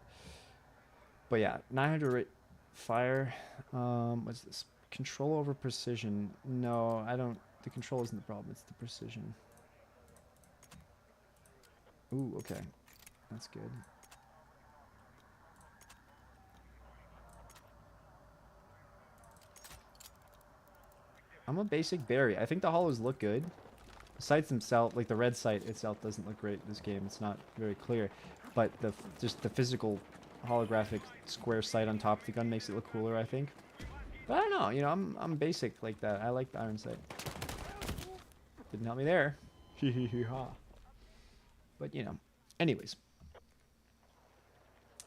But yeah, 900 rate fire. What's this? Control over precision. No, I don't. The control isn't the problem. It's the precision. Ooh, okay. That's good. I'm a basic berry. I think the hollows look good. The sights themselves, like the red sight itself, doesn't look great in this game. It's not very clear, but just the physical holographic square sight on top of the gun makes it look cooler, I think. But I don't know. You know, I'm basic like that. I like the iron sight. Didn't help me there. Ha. But you know, anyways.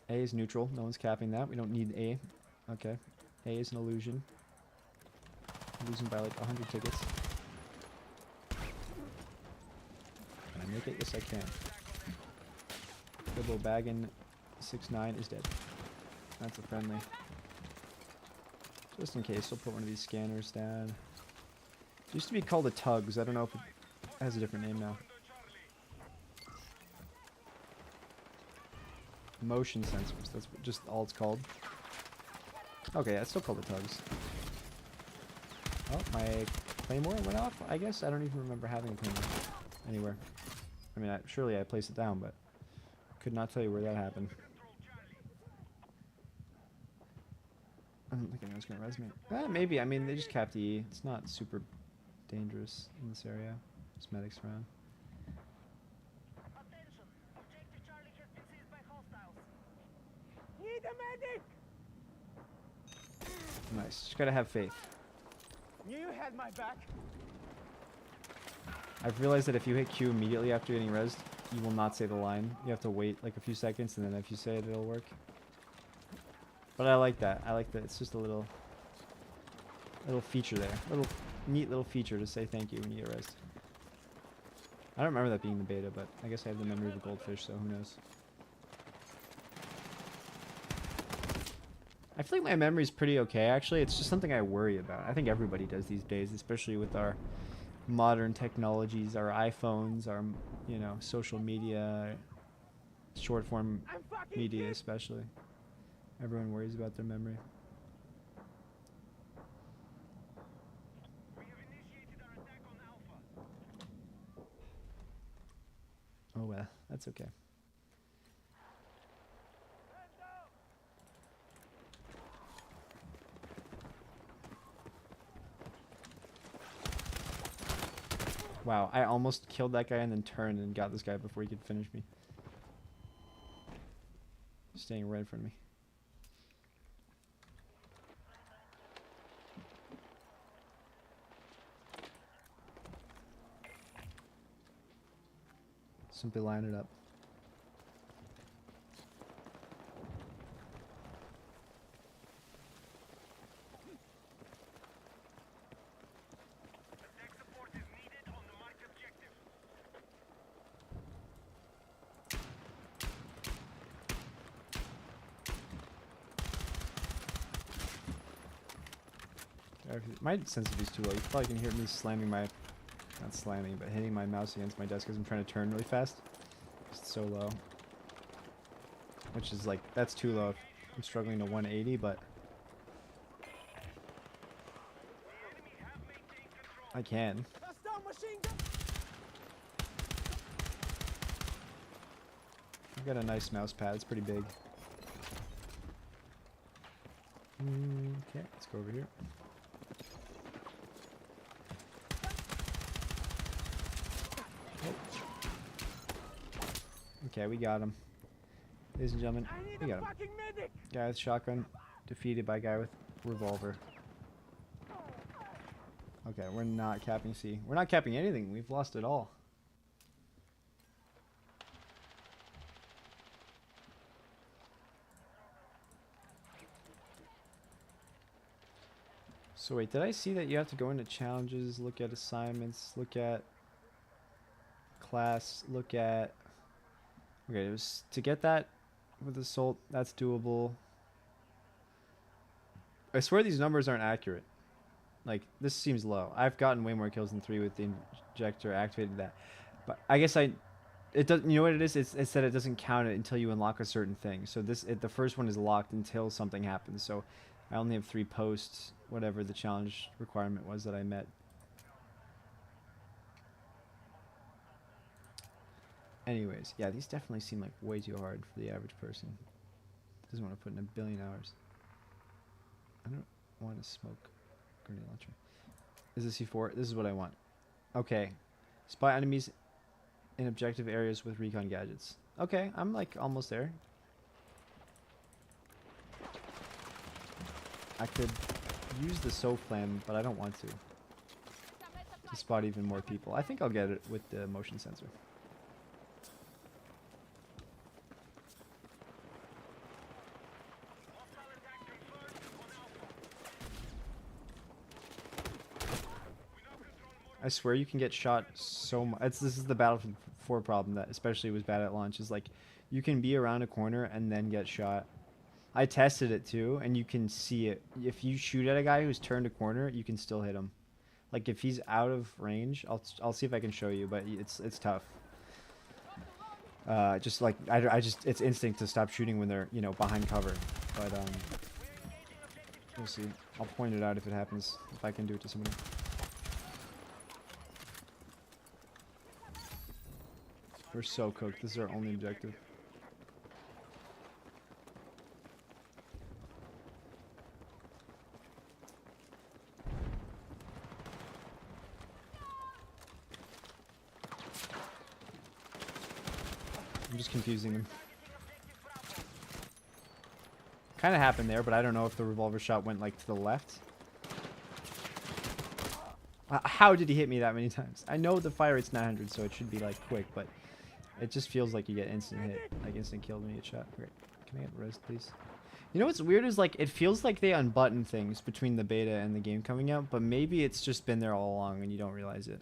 A is neutral. No one's capping that. We don't need A. Okay. A is an illusion. I'm losing by like 100 tickets. Can I make it? Yes, I can. Bilbo Baggin 6'9" is dead. That's a friendly. Just in case, we'll put one of these scanners down. It used to be called a Tugs. I don't know if it has a different name now. Motion sensors. That's just all it's called. Okay, yeah, it's still called the Tugs. Oh, my claymore went off, I guess? I don't even remember having a claymore anywhere. I mean, surely I placed it down, but could not tell you where that happened. I don't think anyone's going to res me. Maybe. I mean, they just capped E. It's not super dangerous in this area. Just medics around. Attention! Objective Charlie has been seized by hostiles. Need a medic! Nice. Just gotta have faith. You had my back. I've realized that if you hit Q immediately after getting rezzed, you will not say the line. You have to wait like a few seconds, and then if you say it, it'll work. But I like that. I like that. It's just a little feature there. Little neat little feature to say thank you when you get rezzed. I don't remember that being the beta, but I guess I have the memory of a goldfish, so who knows. I feel like my memory's pretty okay, actually. It's just something I worry about. I think everybody does these days, especially with our modern technologies, our iPhones, our, you know, social media, short form I'm fucking media hit. especially. Everyone worries about their memory. We have initiated our attack on Alpha. Oh well, that's okay. Man down. Wow, I almost killed that guy and then turned and got this guy before he could finish me. Staying right in front of me. Simply line it up. Attack support is needed on the marked objective. My sensitivity's too low. You probably can hear me slamming my, not slamming, but hitting my mouse against my desk because I'm trying to turn really fast. It's so low. Which is like, that's too low. I'm struggling to 180, but The enemy have maintained control. I can. Hostile machine gun. I've got a nice mouse pad. It's pretty big. Okay, let's go over here. Okay, we got him. Ladies and gentlemen, I need we a got him. fucking medic. Guy with shotgun defeated by guy with revolver. Okay, we're not capping C. We're not capping anything. We've lost it all. So wait, did I see that you have to go into challenges, look at assignments, look at class, look at... Okay, it was to get that with assault, that's doable. I swear these numbers aren't accurate. Like, this seems low. I've gotten way more kills than 3 with the injector activated that. But I guess it doesn't, you know what it is? It's that it doesn't count it until you unlock a certain thing. So the first one is locked until something happens. So I only have 3 posts, whatever the challenge requirement was that I met. Anyways, yeah, these definitely seem like way too hard for the average person. Doesn't want to put in a billion hours. I don't want to smoke grenade launcher. Is this C4? This is what I want. Okay. Spy enemies in objective areas with recon gadgets. Okay, I'm like almost there. I could use the SOF plan, but I don't want to spot even more people. I think I'll get it with the motion sensor. Hostile attack confirmed on Alpha. We now control more. I swear you can get shot so much. This is the Battlefield 4 problem that especially was bad at launch. Is like you can be around a corner and then get shot. I tested it too, and you can see it. If you shoot at a guy who's turned a corner, you can still hit him. Like if he's out of range, I'll see if I can show you, but it's tough. Just like I just it's instinct to stop shooting when they're behind cover. But we'll see. I'll point it out if it happens. If I can do it to somebody. We're so cooked. This is our only objective. I'm just confusing them. Kind of happened there, but I don't know if the revolver shot went like to the left. How did he hit me that many times? I know the fire rate's 900, so it should be like quick, but It just feels like you get instant hit, like instant kill when you get shot. Okay, can I get res, please? You know what's weird is like it feels like they unbutton things between the beta and the game coming out, but maybe it's just been there all along and you don't realize it.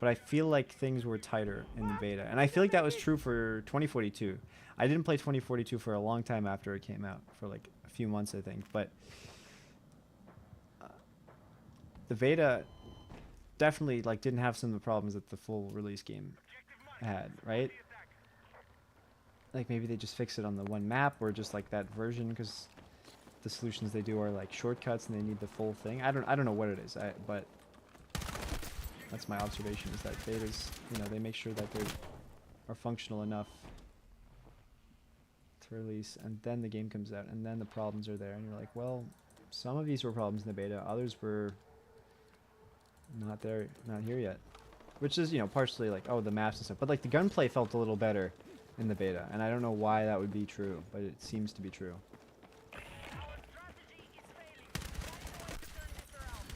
But I feel like things were tighter in the beta, and I feel like that was true for 2042. I didn't play 2042 for a long time after it came out, for like a few months I think, but the beta definitely like didn't have some of the problems that the full release game had, right? Like maybe they just fix it on the one map or just like that version because the solutions they do are like shortcuts and they need the full thing. I don't know what it is, but that's my observation is that betas, you know, they make sure that they are functional enough to release, and then the game comes out, and then the problems are there, and you're like, well, some of these were problems in the beta, others were not there, not here yet. Which is, you know, partially like, oh, the maps and stuff, but like the gunplay felt a little better in the beta, and I don't know why that would be true, but it seems to be true. Our strategy is failing. Find a way to turn this around.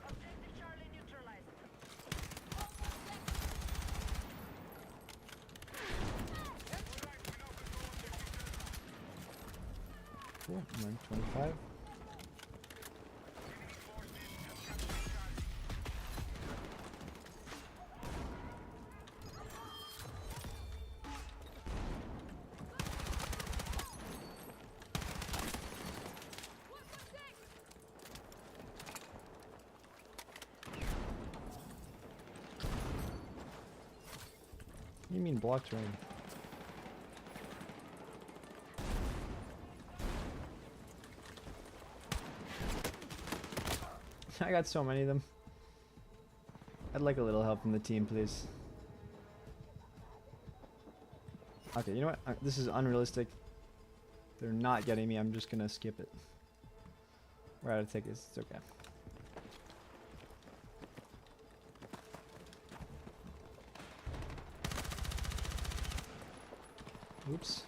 Objective Charlie neutralized. Cool, rank 25. What do you mean block terrain? I got so many of them. I'd like a little help from the team, please. Okay, you know what? This is unrealistic. They're not getting me. I'm just gonna skip it. We're out of tickets. It's okay. Oops.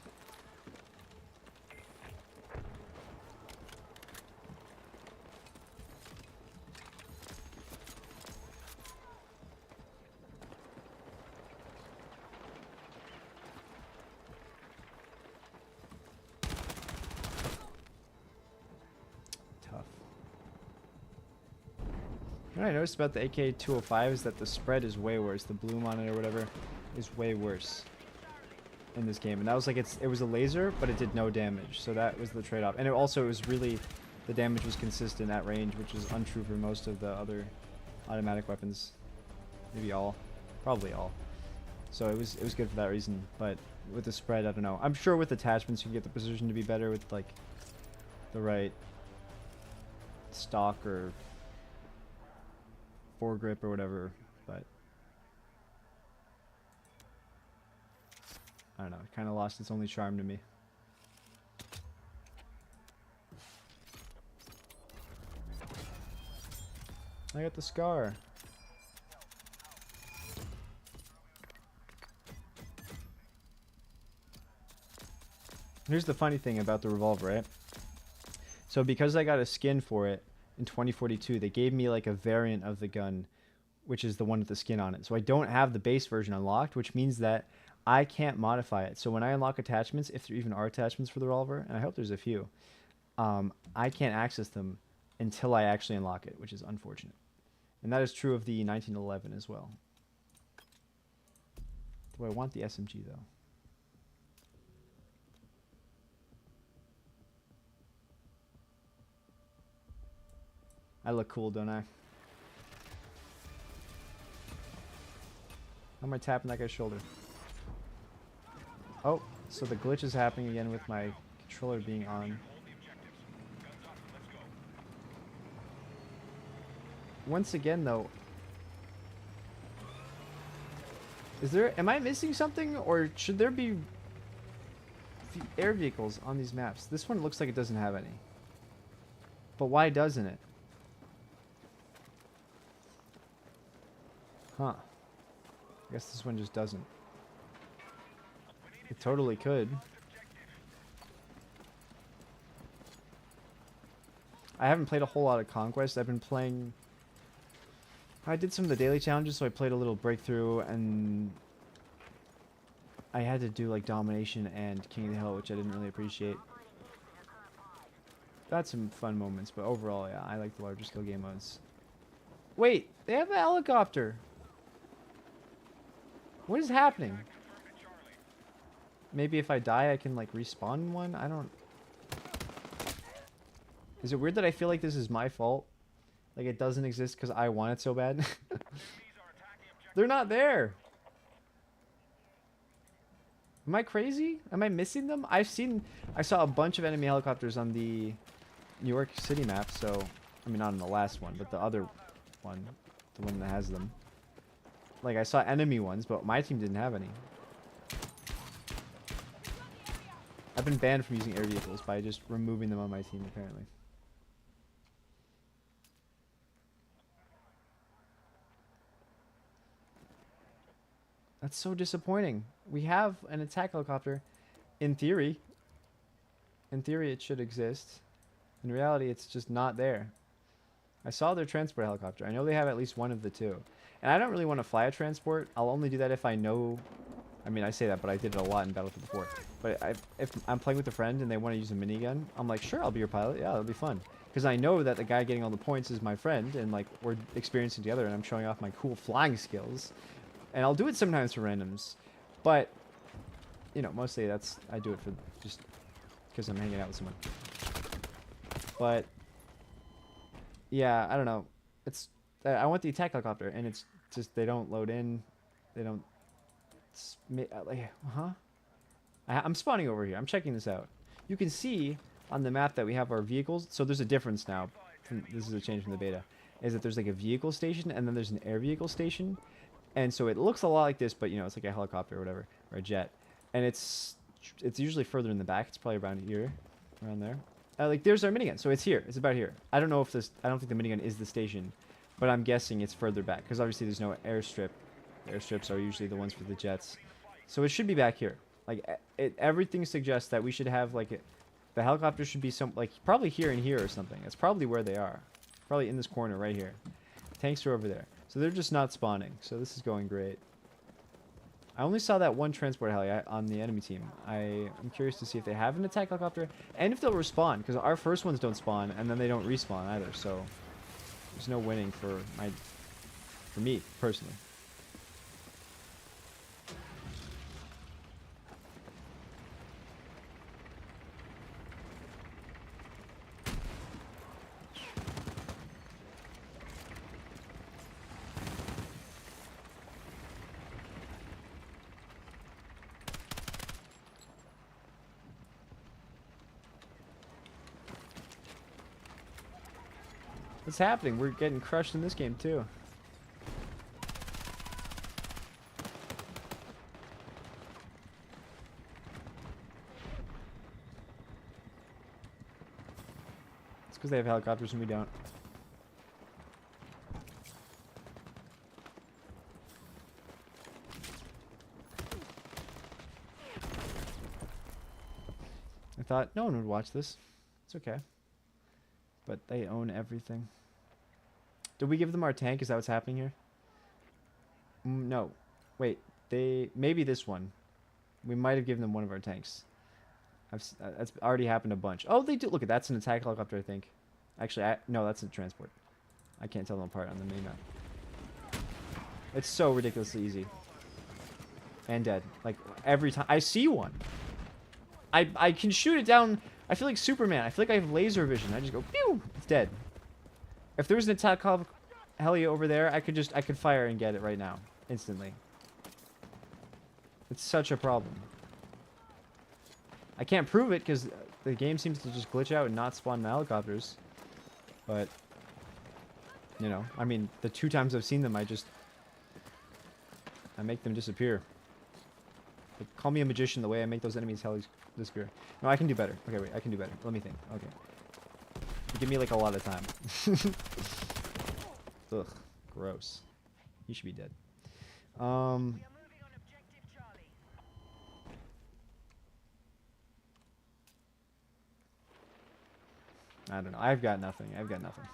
Tough. What I noticed about the AK-205 is that the spread is way worse. The bloom on it or whatever is way worse in this game, and that was like it was a laser, but it did no damage, so that was the trade-off. And it also was really, the damage was consistent at range, which is untrue for most of the other automatic weapons. Maybe all, probably all. So it was good for that reason. But with the spread, I don't know. I'm sure with attachments you can get the precision to be better with like the right stock or foregrip or whatever, but I don't know, it kind of lost its only charm to me. I got the scar. Here's the funny thing about the revolver, right? So because I got a skin for it in 2042, they gave me like a variant of the gun, which is the one with the skin on it. So I don't have the base version unlocked, which means that I can't modify it. So when I unlock attachments, if there even are attachments for the revolver, and I hope there's a few, I can't access them until I actually unlock it, which is unfortunate. And that is true of the 1911 as well. Do I want the SMG though? I look cool, don't I? How am I tapping that guy's shoulder? Oh, so the glitch is happening again with my controller being on. Once again, though, am I missing something, or should there be air vehicles on these maps? This one looks like it doesn't have any. But why doesn't it? Huh. I guess this one just doesn't. It totally could. I haven't played a whole lot of Conquest. I've been playing... I did some of the daily challenges, so I played a little Breakthrough, and I had to do like Domination and King of the Hill, which I didn't really appreciate. That's some fun moments, but overall, yeah, I like the larger scale game modes. Wait, they have a helicopter. What is happening? Maybe if I die, I can like respawn one? I don't... Is it weird that I feel like this is my fault? Like it doesn't exist because I want it so bad? They're not there! Am I crazy? Am I missing them? I saw a bunch of enemy helicopters on the New York City map, so... I mean, not on the last one, but the other one. The one that has them. Like, I saw enemy ones, but my team didn't have any. I've been banned from using air vehicles by just removing them on my team, apparently. That's so disappointing. We have an attack helicopter. In theory. In theory, it should exist. In reality, it's just not there. I saw their transport helicopter. I know they have at least one of the two. And I don't really want to fly a transport. I'll only do that if I know... I mean, I say that, but I did it a lot in Battlefield before. But if I'm playing with a friend and they want to use a minigun, I'm like, sure, I'll be your pilot. Yeah, it'll be fun. Because I know that the guy getting all the points is my friend, and like we're experiencing together, and I'm showing off my cool flying skills. And I'll do it sometimes for randoms. But, you know, mostly I do it for just because I'm hanging out with someone. But, yeah, I don't know. I want the attack helicopter, and it's just, they don't load in. They don't... like, huh? I'm spawning over here. I'm checking this out. You can see on the map that we have our vehicles. So there's a difference now. This is a change from the beta. Is that there's like a vehicle station, and then there's an air vehicle station. And so it looks a lot like this, but you know, it's like a helicopter or whatever, or a jet. And it's usually further in the back. It's probably around here, around there. Like there's our minigun. So it's here. It's about here. I don't know if this. I don't think the minigun is the station, but I'm guessing it's further back because obviously there's no airstrip. Airstrips are usually the ones for the jets, so it should be back here. Like everything suggests that we should have like the helicopter should be probably here and here or something. That's probably where they are. Probably in this corner right here. Tanks are over there. So they're just not spawning. So this is going great. I only saw that one transport heli on the enemy team. I'm curious to see if they have an attack helicopter and if they'll respawn, because our first ones don't spawn and then they don't respawn either. So there's no winning for me personally. What's happening? We're getting crushed in this game too. It's because they have helicopters and we don't. I thought no one would watch this. It's okay. But they own everything. Did we give them our tank? Is that what's happening here? No. Wait. Maybe this one. We might have given them one of our tanks. That's already happened a bunch. Oh, they do. Look, that's an attack helicopter, I think. Actually, no, that's a transport. I can't tell them apart on the mini-map. It's so ridiculously easy. And dead. Like, every time. I see one. I can shoot it down. I feel like Superman. I feel like I have laser vision. I just go, pew! It's dead. If there was an attack heli over there, I could fire and get it right now. Instantly. It's such a problem. I can't prove it because the game seems to just glitch out and not spawn my helicopters. But, you know, I mean, the 2 times I've seen them, I make them disappear. Like, call me a magician the way I make those enemies helis disappear. No, I can do better. Okay, wait, I can do better. Let me think. Okay. Give me, like, a lot of time. Ugh, gross. You should be dead. I don't know. I've got nothing. I've got nothing.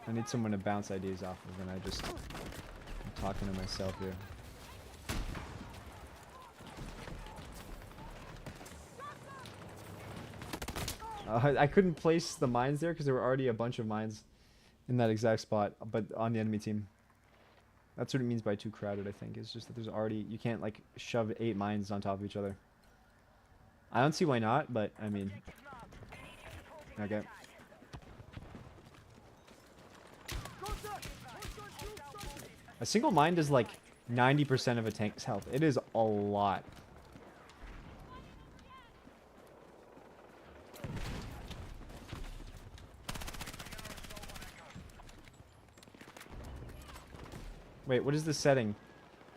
I need someone to bounce ideas off of, and I'm talking to myself here. I couldn't place the mines there because there were already a bunch of mines in that exact spot, but on the enemy team. That's what it means by too crowded, I think. It's just that there's already... You can't, like, shove 8 mines on top of each other. I don't see why not, but, I mean... Okay. A single mine does, like, 90% of a tank's health. It is a lot. Wait, what is the setting?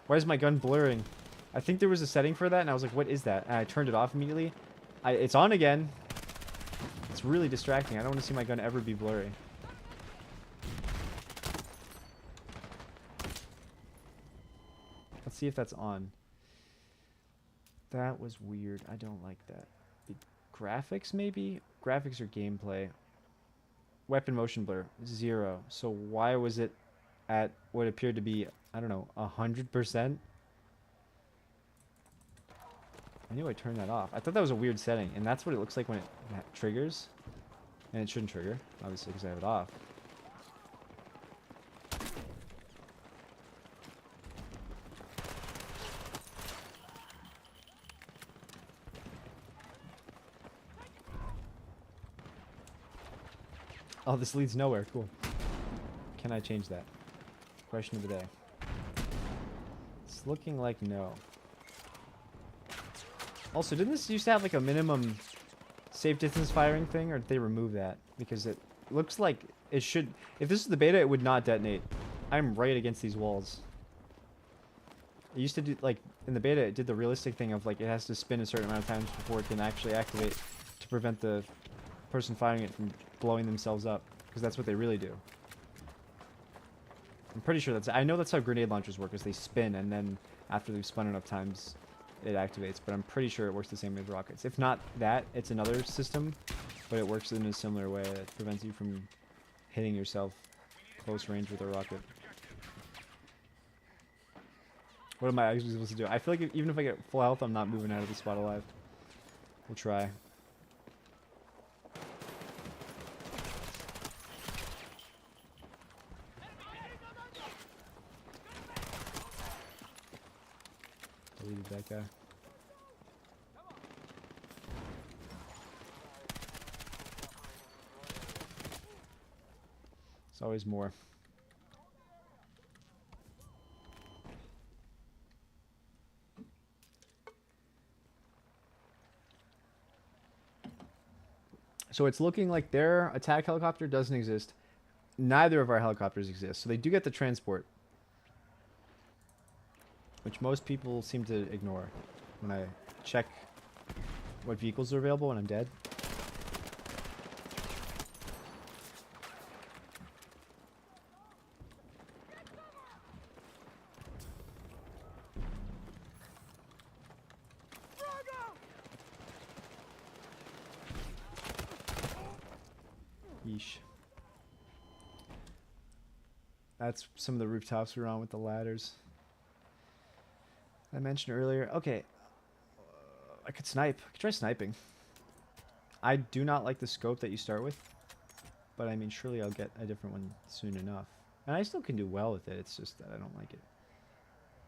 Why is my gun blurring? I think there was a setting for that, and I was like, what is that? And I turned it off immediately. It's on again. It's really distracting. I don't want to see my gun ever be blurry. Let's see if that's on. That was weird. I don't like that. Graphics, maybe? Graphics or gameplay? Weapon motion blur. 0. So why was it at what appeared to be, I don't know, 100%? I knew I turned that off. I thought that was a weird setting, and that's what it looks like when it triggers. And it shouldn't trigger, obviously, because I have it off. Oh, this leads nowhere. Cool. Can I change that? Question of the day. It's looking like no. Also, didn't this used to have like a minimum safe distance firing thing, or did they remove that? Because it looks like it should... If this is the beta, it would not detonate. I'm right against these walls. It used to do, like, in the beta, it did the realistic thing of, like, it has to spin a certain amount of times before it can actually activate to prevent the person firing it from blowing themselves up. Because that's what they really do. I'm pretty sure that's... I know that's how grenade launchers work, is they spin, and then after they've spun enough times, it activates. But I'm pretty sure it works the same way with rockets. If not that, it's another system, but it works in a similar way that prevents you from hitting yourself close range with a rocket. What am I actually supposed to do? I feel like even if I get full health, I'm not moving out of the spot alive. We'll try. Deleted that guy. There's always more. So it's looking like their attack helicopter doesn't exist. Neither of our helicopters exist. So they do get the transport, which most people seem to ignore when I check what vehicles are available when I'm dead. Yeesh. That's some of the rooftops we were on with the ladders I mentioned earlier. Okay. I could snipe. I could try sniping. I do not like the scope that you start with, but I mean, surely I'll get a different one soon enough. And I still can do well with it. It's just that I don't like it.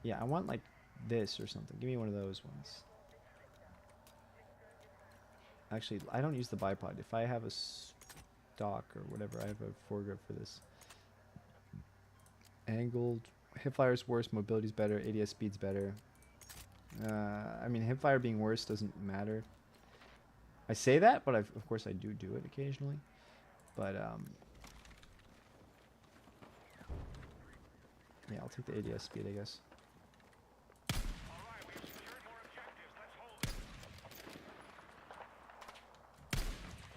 Yeah, I want like this or something. Give me one of those ones. Actually, I don't use the bipod. If I have a stock or whatever, I have a foregrip for this. Angled. Hipfire's worse, mobility's better, ADS speed's better. I mean, hipfire being worse doesn't matter. I say that, but of course I do it occasionally. But, yeah, I'll take the ADS speed, I guess.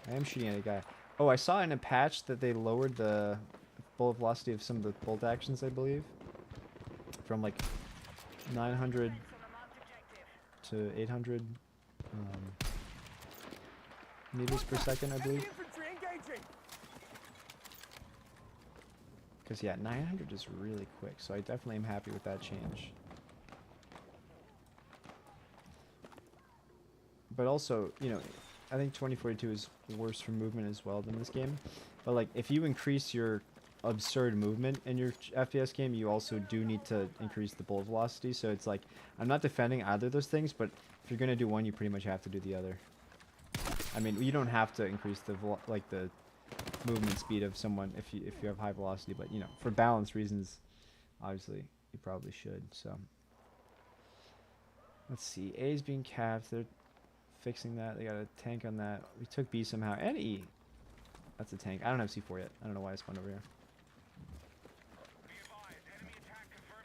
I am shooting at a guy. Oh, I saw in a patch that they lowered the bullet velocity of some of the bolt actions, I believe. From like 900 to 800. meters per second, I Enemy believe. infantry engaging. Because yeah, 900 is really quick, so I definitely am happy with that change. But also, you know, I think 2042 is worse for movement as well than this game. But like, if you increase your absurd movement in your FPS game, you also do need to increase the bullet velocity. So it's like, I'm not defending either of those things, but if you're gonna do one, you pretty much have to do the other. I mean, you don't have to increase the the movement speed of someone if you have high velocity, but you know, for balance reasons, obviously you probably should. So let's see, A is being capped. They're fixing that. They got a tank on that. We took B somehow, and E. That's a tank. I don't have C4 yet. I don't know why I spawned over here.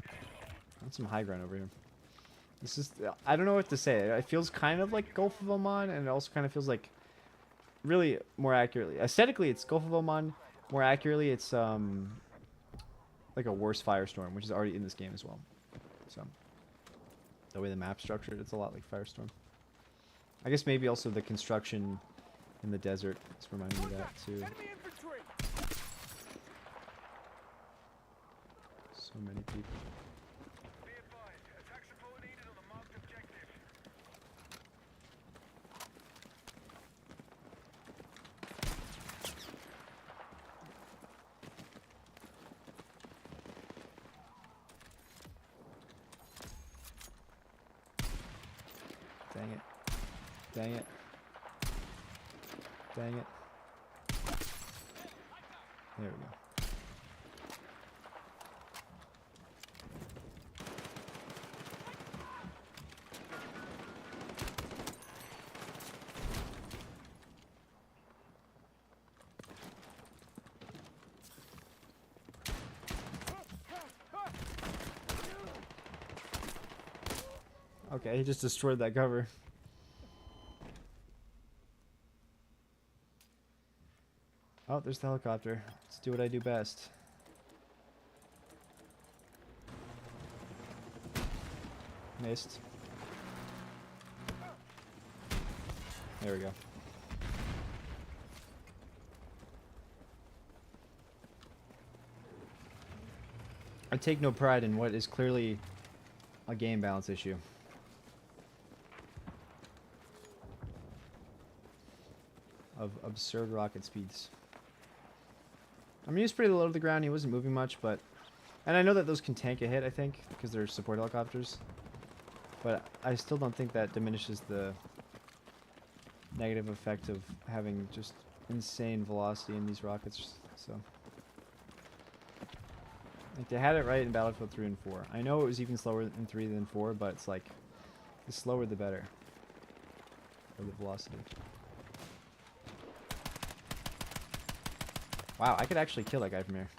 I want some high ground over here. This is, I don't know what to say. It feels kind of like Gulf of Oman, and it also kind of feels like, really more accurately, aesthetically it's Gulf of Oman. More accurately, it's like a worse Firestorm, which is already in this game as well. So the way the map's structured, it's a lot like Firestorm. I guess maybe also the construction in the desert is reminding me of that too. Enemy infantry. So many people. Be advised, attack support needed on the marked objective. Dang it. Dang it. Dang it. There we go. Okay, he just destroyed that cover. Oh, there's the helicopter. Let's do what I do best. Missed. There we go. I take no pride in what is clearly a game balance issue. Of absurd rocket speeds. I mean, he was pretty low to the ground. He wasn't moving much, but... And I know that those can tank a hit, I think, because they're support helicopters. But I still don't think that diminishes the negative effect of having just insane velocity in these rockets, so... Like, they had it right in Battlefield 3 and 4. I know it was even slower in 3 than 4, but it's like... The slower the better. For the velocity. Wow, I could actually kill that guy from here.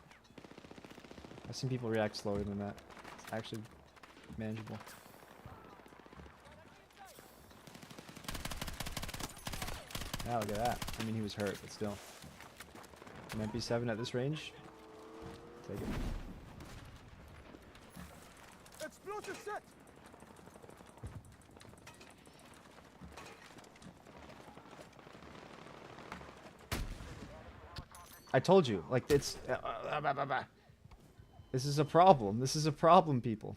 I've seen people react slower than that. It's actually manageable. Yeah, look at that. I mean, he was hurt, but still. An MP7 at this range? Take it. Explosive set. I told you, like, it's... This is a problem. This is a problem, people.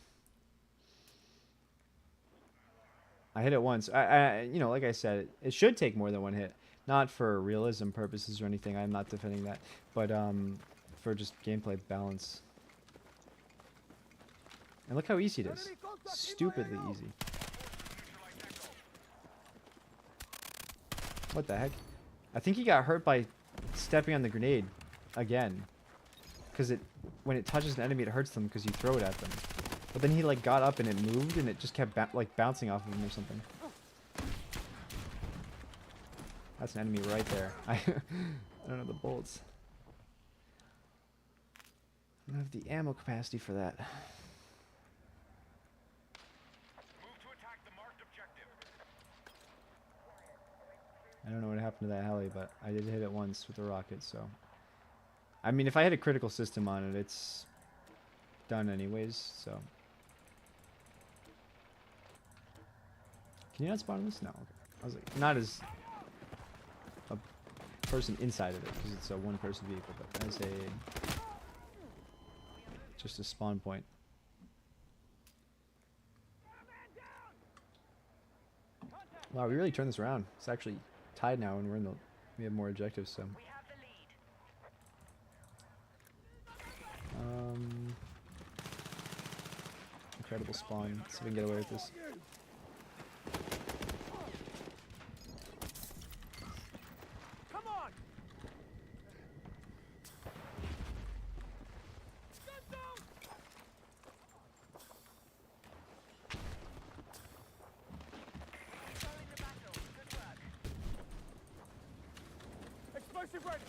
I hit it once. You know, like I said, it should take more than one hit. Not for realism purposes or anything. I'm not defending that. But, for just gameplay balance. And look how easy it is. Stupidly easy. What the heck? I think he got hurt by stepping on the grenade again. Because when it touches an enemy, it hurts them because you throw it at them. But then he like got up and it moved and it just kept like bouncing off of him or something. That's an enemy right there. I don't have the bullets. I don't have the ammo capacity for that. Move to attack the marked objective. I don't know what happened to that heli, but I did hit it once with a rocket, so... I mean, if I hit a critical system on it, it's done anyways, so... Can you not spawn on this? No. Okay. I was like, not as... person inside of it because it's a one-person vehicle, but as a just a spawn point. Wow, we really turned this around. It's actually tied now, and we have more objectives. So, We have the lead. incredible spawn. Let's see if we can get away with this. Come on. Starting the battle. Good work. Explosive ready.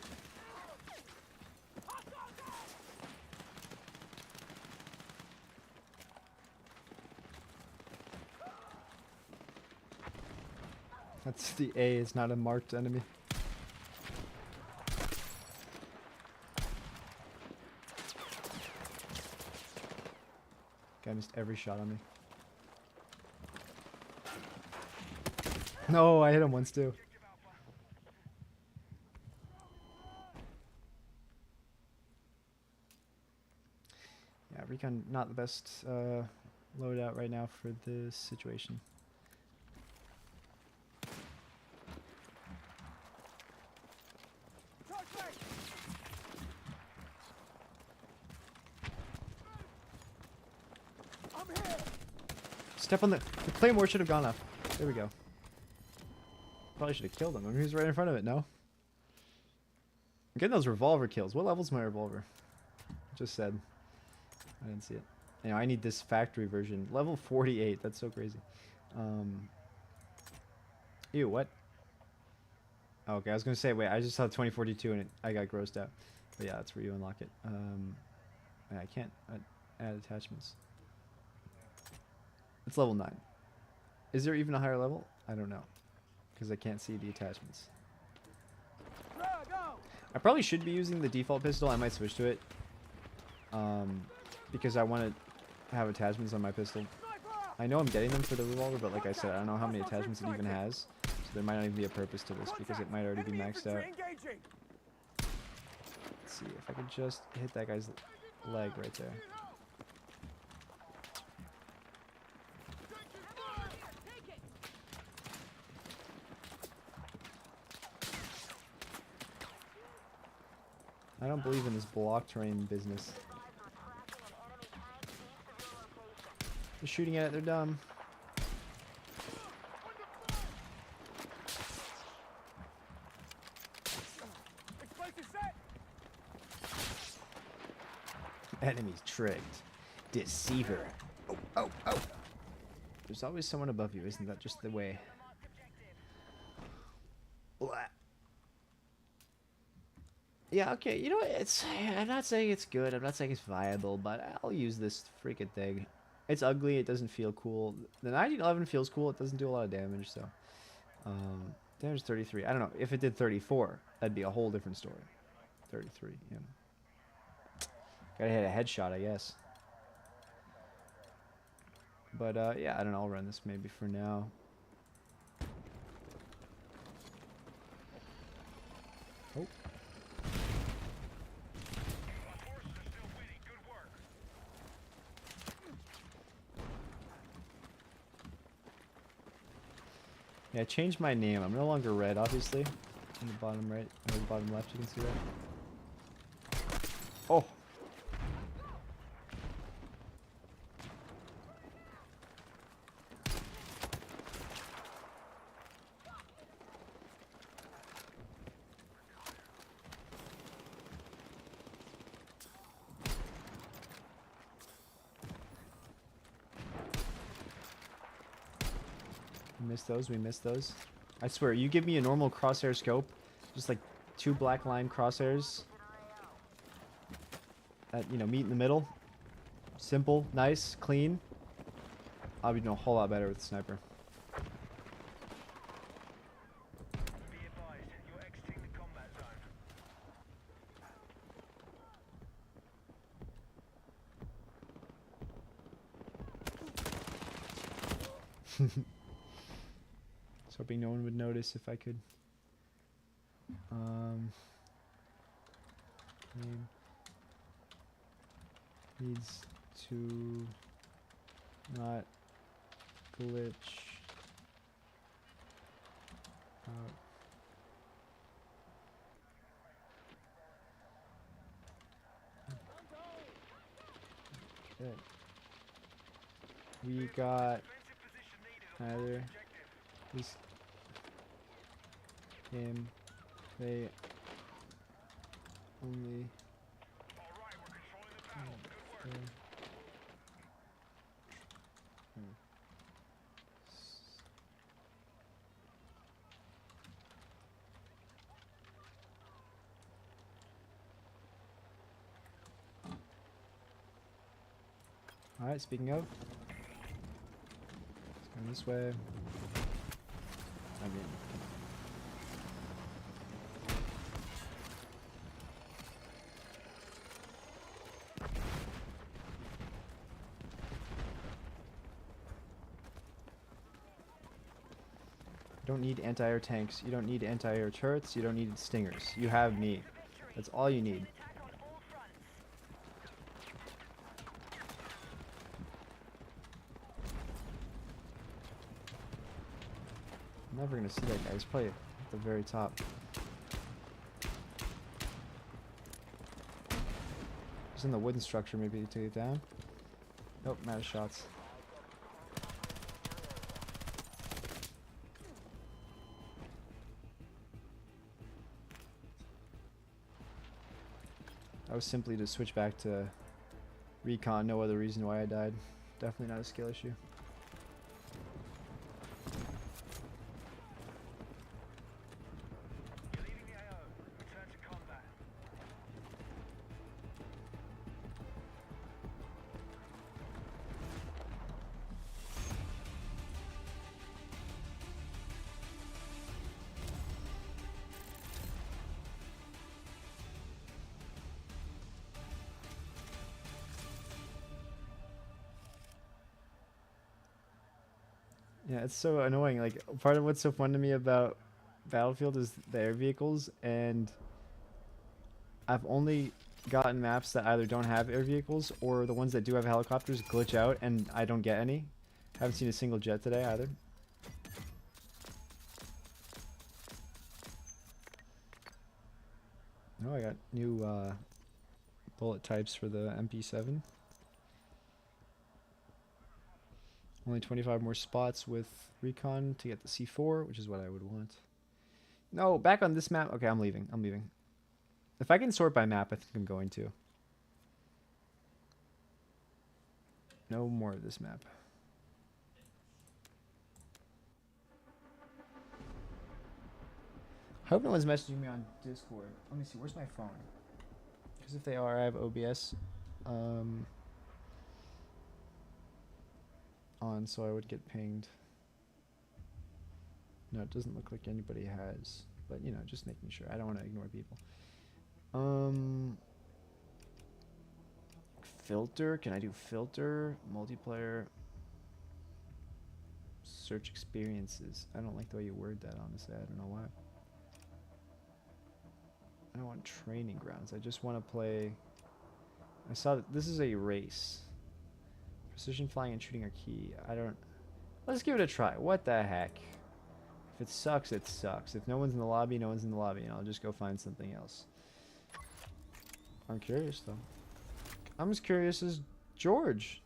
That's the A. It's not a marked enemy. Guy missed every shot on me. No, I hit him once too. Yeah, recon not the best loadout right now for this situation. I'm here. Step on the claymore should have gone up. There we go. Probably should have killed him. I mean, he was right in front of it. No. I'm getting those revolver kills. What level's my revolver? Just said. I didn't see it. You know, I need this factory version. Level 48. That's so crazy. Ew, what? Oh, okay, I was gonna say, wait, I just saw 2042 and I got grossed out. But yeah, that's where you unlock it. I can't add attachments. It's level 9. Is there even a higher level? I don't know. Because I can't see the attachments. I probably should be using the default pistol. I might switch to it. Because I want to have attachments on my pistol. I know I'm getting them for the revolver, but like I said, I don't know how many attachments it even has. So there might not even be a purpose to this because it might already be maxed out. Let's see if I could just hit that guy's leg right there. I don't believe in this block terrain business. They're shooting at it, they're dumb. Enemies tricked. Deceiver. Oh, oh, oh. There's always someone above you, isn't that just the way? Blah. Yeah, okay, you know what, I'm not saying it's good, I'm not saying it's viable, but I'll use this freaking thing. It's ugly, it doesn't feel cool. The 1911 feels cool, it doesn't do a lot of damage, so. Damage 33. I don't know, if it did 34, that'd be a whole different story. 33, yeah. Gotta hit a headshot, I guess. But, yeah, I don't know, I'll run this maybe for now. Oh. Yeah, I changed my name. I'm no longer red, obviously. In the bottom right, or the bottom left, you can see that. Oh! We missed those, we missed those. I swear, you give me a normal crosshair scope, just like 2 black line crosshairs that, you know, meet in the middle. Simple, nice, clean. I'll be doing a whole lot better with the sniper. Be advised, you're exiting the combat zone. Hoping no one would notice if I could Um, game needs to not glitch out. Okay. We got either this game play only. Alright, speaking of, it's going this way. I mean, you don't need anti-air tanks, you don't need anti-air turrets, you don't need stingers. You have me. That's all you need. Attack on all fronts. I'm never gonna see that guy. He's probably at the very top. He's in the wooden structure, maybe to take it down. Nope, I'm out of shots. That was simply to switch back to recon, no other reason why I died. Definitely not a skill issue. You're leaving the AO. Return to combat. Yeah, it's so annoying. Like, part of what's so fun to me about Battlefield is the air vehicles, and I've only gotten maps that either don't have air vehicles or the ones that do have helicopters glitch out and I don't get any. Haven't seen a single jet today either. Oh, I got new bullet types for the MP7. Only 25 more spots with recon to get the C4, which is what I would want. No, back on this map. Okay, I'm leaving. I'm leaving. If I can sort by map, I think I'm going to. No more of this map. I hope no one's messaging me on Discord. Let me see. Where's my phone? Because if they are, I have OBS on, so I would get pinged. No, it doesn't look like anybody has. But, you know, just making sure. I don't want to ignore people. Filter. Can I do filter? Multiplayer. Search experiences. I don't like the way you word that, honestly. I don't know why. I don't want training grounds. I just want to play. I saw that this is a race. Precision flying and shooting are key. I don't. Let's give it a try. What the heck? If it sucks, it sucks. If no one's in the lobby, no one's in the lobby, and I'll just go find something else. I'm curious though. I'm as curious as George.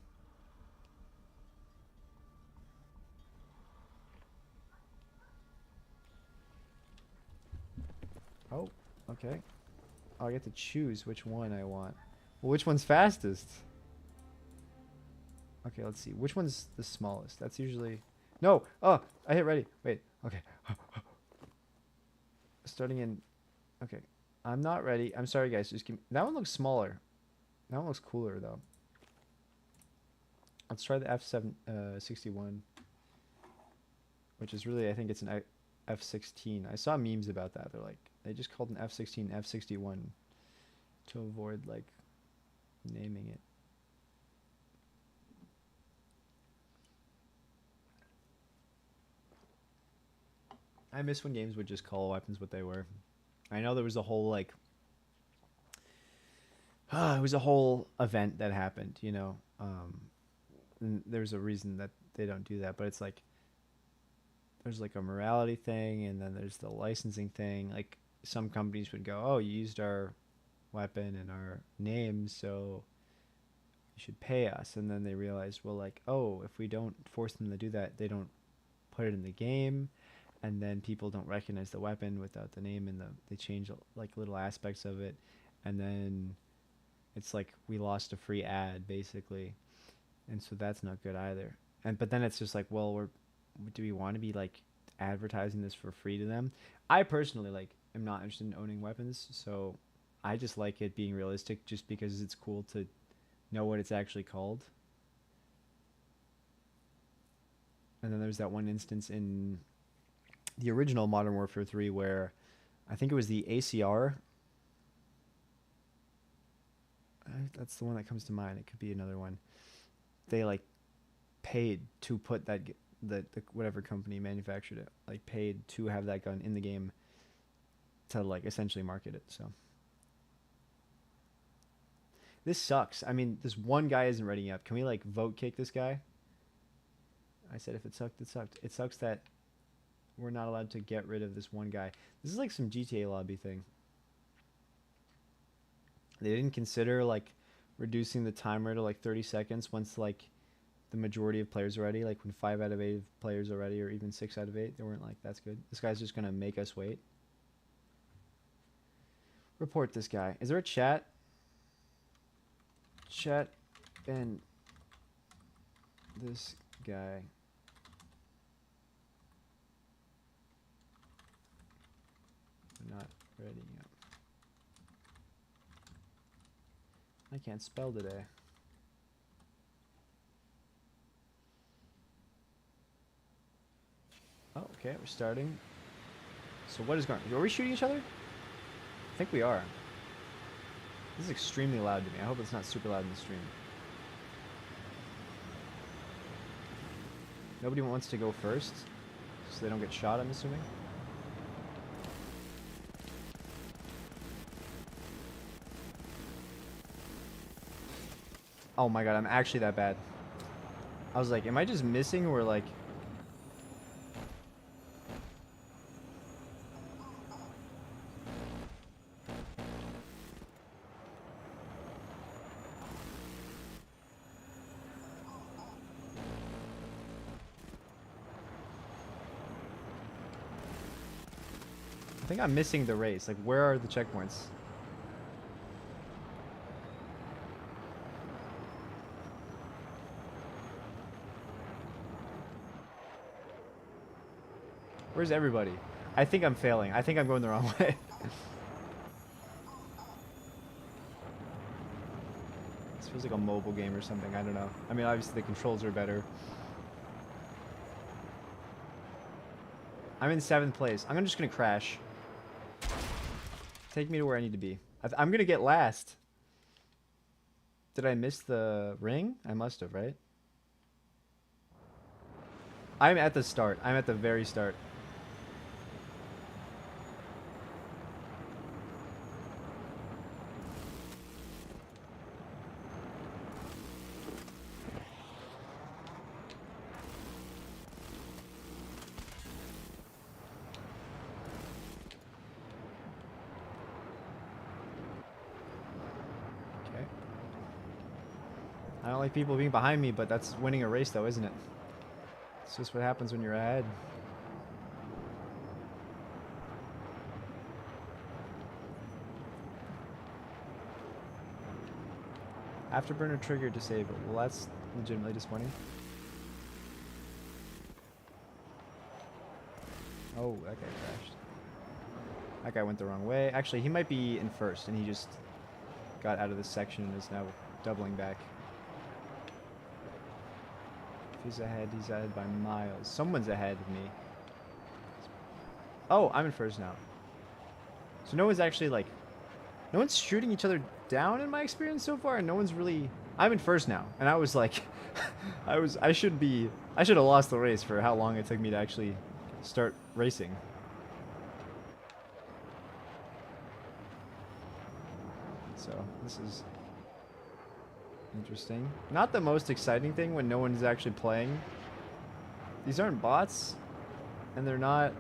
Oh, okay. Oh, I get to choose which one I want. Well, which one's fastest? Okay, let's see. Which one's the smallest? That's usually... No! Oh! I hit ready. Wait. Okay. Starting in... Okay. I'm not ready. I'm sorry, guys. Just give me... That one looks smaller. That one looks cooler, though. Let's try the F61. Which is really... I think it's an F16. I saw memes about that. They're like... They just called an F16 F61 to avoid, like, naming it. I miss when games would just call weapons what they were. I know there was a whole like it was a whole event that happened, you know. And there's a reason that they don't do that, but it's like there's like a morality thing, and then there's the licensing thing. Like some companies would go, "Oh, you used our weapon and our name, so you should pay us." And then they realized, well, like, oh, if we don't force them to do that, they don't put it in the game, and then people don't recognize the weapon without the name, and they change like little aspects of it, and then it's like we lost a free ad basically, and so that's not good either. And but then it's just like, well, do we want to be like advertising this for free to them? I personally like am not interested in owning weapons, so I just like it being realistic, just because it's cool to know what it's actually called. And then there's that one instance in the original Modern Warfare 3 where I think it was the ACR. That's the one that comes to mind. It could be another one. They like paid to put the whatever company manufactured it, like paid to have that gun in the game to like essentially market it. So this sucks. I mean, this one guy isn't ready up. Can we like vote kick this guy? I said if it sucked, it sucked. It sucks that we're not allowed to get rid of this one guy. This is like some GTA lobby thing. They didn't consider like reducing the timer to like 30 seconds once like the majority of players are ready. Like when 5 out of 8 players are ready, or even 6 out of 8, they weren't like, that's good. This guy's just gonna make us wait. Report this guy. Is there a chat? Chat and this guy. Not ready yet. I can't spell today. Oh, okay, we're starting. So what is going on? Are we shooting each other? I think we are. This is extremely loud to me. I hope it's not super loud in the stream. Nobody wants to go first, so they don't get shot, I'm assuming. Oh my god, I'm actually that bad. I was like, am I just missing, or like... I think I'm missing the race. Like, where are the checkpoints? Where's everybody? I think I'm failing. I think I'm going the wrong way. This feels like a mobile game or something. I don't know. I mean, obviously the controls are better. I'm in 7th place. I'm just gonna crash. Take me to where I need to be. I'm gonna get last. Did I miss the ring? I must have, right? I'm at the start. I'm at the very start. Okay. I don't like people being behind me, but that's winning a race though, isn't it? It's just what happens when you're ahead. Afterburner trigger disabled. Well, that's legitimately disappointing. Oh, that guy crashed. That guy went the wrong way. Actually, he might be in first, and he just got out of this section and is now doubling back. If he's ahead by miles. Someone's ahead of me. Oh, I'm in first now. So no one's actually, like... No one's shooting each other down in my experience so far, and no one's really... I'm in first now, and I was like... I should have lost the race for how long it took me to actually start racing. So this is interesting. Not the most exciting thing when no one's actually playing. These aren't bots, and they're not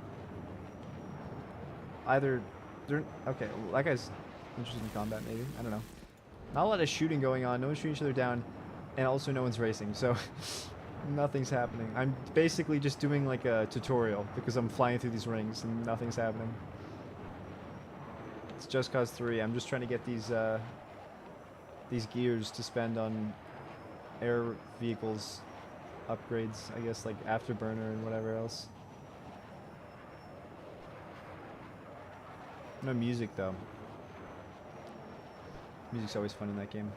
either. They're okay. Well, that guy's interested in combat, maybe. I don't know. Not a lot of shooting going on. No one's shooting each other down, and also no one's racing. So nothing's happening. I'm basically just doing like a tutorial because I'm flying through these rings and nothing's happening. It's Just Cause 3. I'm just trying to get these gears to spend on air vehicles upgrades, I guess, like Afterburner and whatever else. No music though. Music's always fun in that game.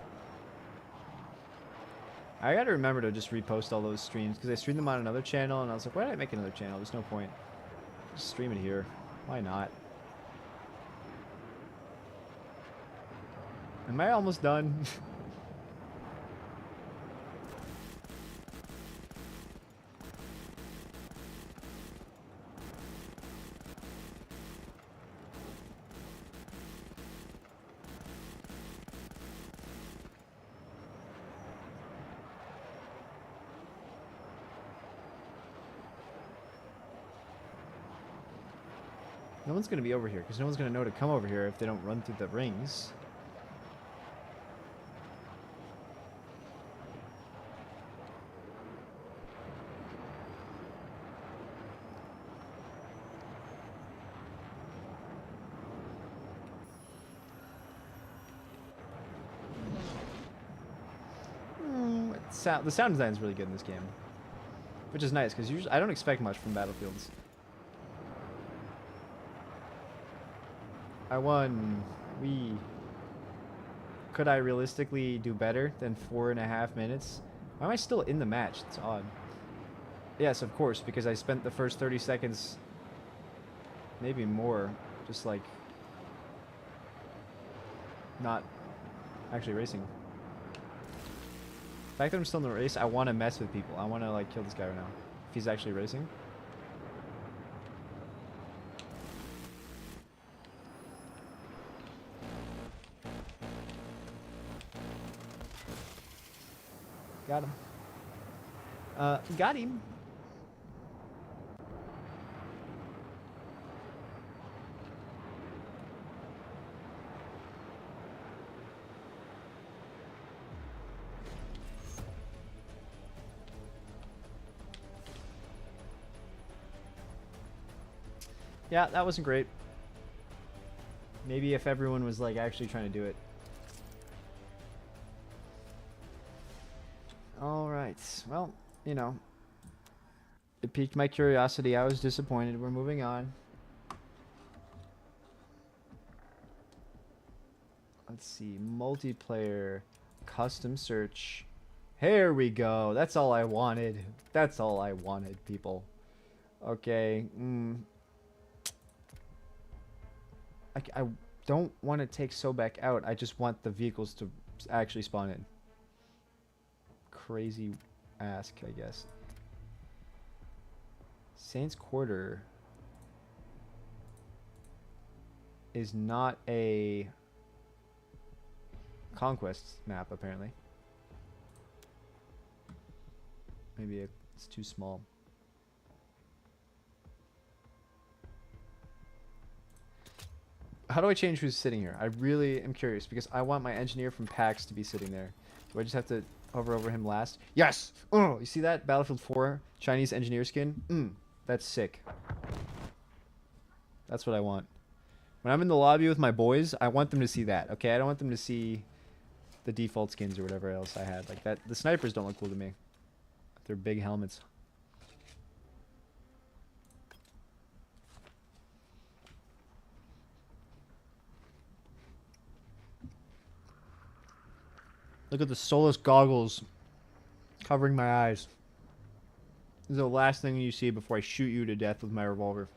I gotta remember to just repost all those streams because I streamed them on another channel and I was like, why did I make another channel? There's no point. Just stream it here. Why not? Am I almost done? No one's going to be over here because no one's going to know to come over here if they don't run through the rings. The sound design is really good in this game, which is nice because usually I don't expect much from Battlefields. I won. Could I realistically do better than 4.5 minutes? Why am I still in the match? It's odd. Yes, of course, because I spent the first 30 seconds, maybe more, just like not actually racing. The fact that I'm still in the race, I want to mess with people. I want to like kill this guy right now. If he's actually racing. Got him. Got him. Yeah, that wasn't great. Maybe if everyone was like actually trying to do it. Alright, well, you know. It piqued my curiosity. I was disappointed. We're moving on. Let's see. Multiplayer. Custom search. Here we go. That's all I wanted. That's all I wanted, people. Okay. I don't want to take Sobek out. I just want the vehicles to actually spawn in. Crazy ask, I guess. Saints Quarter is not a conquest map, apparently. Maybe it's too small. How do I change who's sitting here? I really am curious because I want my engineer from PAX to be sitting there. Do I just have to hover over him last? Yes! Oh, you see that? Battlefield 4 Chinese engineer skin? That's sick. That's what I want. When I'm in the lobby with my boys, I want them to see that, okay? I don't want them to see the default skins or whatever else I had. Like that. The snipers don't look cool to me. They're big helmets. Look at the soulless goggles covering my eyes. This is the last thing you see before I shoot you to death with my revolver.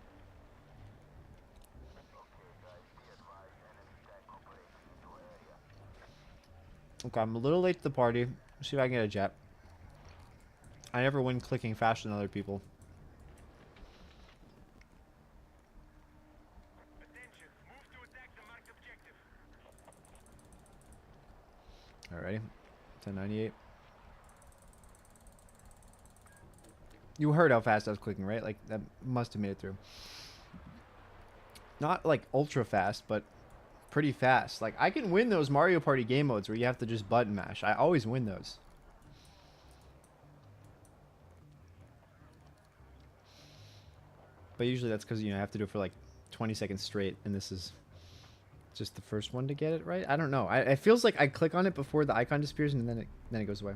Okay, I'm a little late to the party. Let's see if I can get a jet. I never win clicking faster than other people. Attention, move to attack the marked objective. Alrighty. 1098. You heard how fast I was clicking, right? Like, that must have made it through. Not, like, ultra fast, but pretty fast. Like, I can win those Mario Party game modes where you have to just button mash. I always win those. But usually that's because, you know, I have to do it for, like, 20 seconds straight, and this is just the first one to get it right. I don't know. It feels like I click on it before the icon disappears, and then it goes away.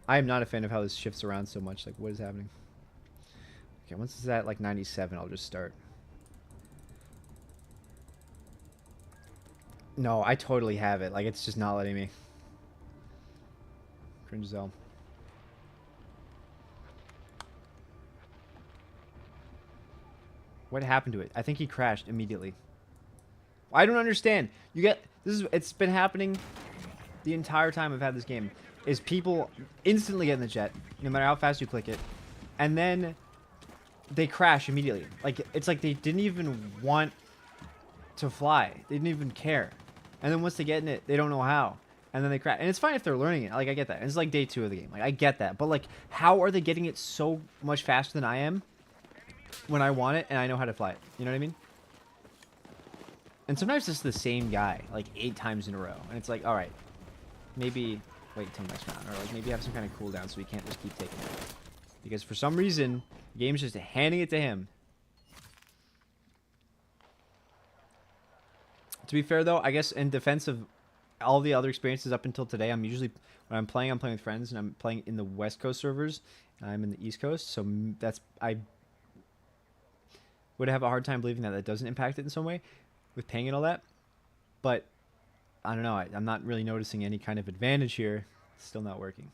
I am not a fan of how this shifts around so much. Like, what is happening? Okay, once it's at, like, 97, I'll just start. No, I totally have it. Like, it's just not letting me. Cringe zone. What happened to it? I think he crashed immediately. I don't understand. You get this is it's been happening the entire time I've had this game. Is people instantly get in the jet, no matter how fast you click it, and then they crash immediately. Like, it's like they didn't even want to fly. They didn't even care. And then once they get in it, they don't know how. And then they crash. And it's fine if they're learning it. Like, I get that. And it's like day 2 of the game. Like, I get that. But, like, how are they getting it so much faster than I am when I want it and I know how to fly it? You know what I mean? And sometimes it's the same guy, like, 8 times in a row. And it's like, all right, maybe wait till next round. Or, like, maybe have some kind of cooldown so we can't just keep taking it. Because for some reason, the game's just handing it to him. To be fair, though, I guess in defense of all the other experiences up until today, I'm usually, when I'm playing with friends, and I'm playing in the West Coast servers, and I'm in the East Coast, so I would have a hard time believing that doesn't impact it in some way, with ping and all that. But, I don't know, I'm not really noticing any kind of advantage here. It's still not working.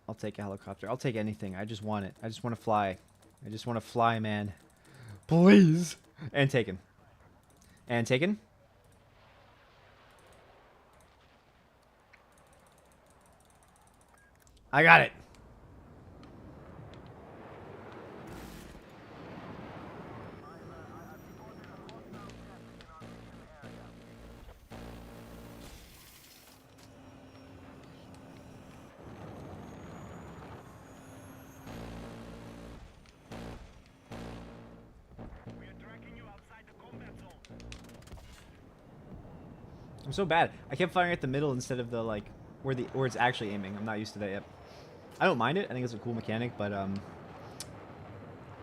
I'll take a helicopter. I'll take anything. I just want it. I just want to fly. I just want to fly, man. Please. And taken. And taken. I got it. I'm so bad. I kept firing at the middle instead of the, like, where it's actually aiming. I'm not used to that yet. I don't mind it. I think it's a cool mechanic, but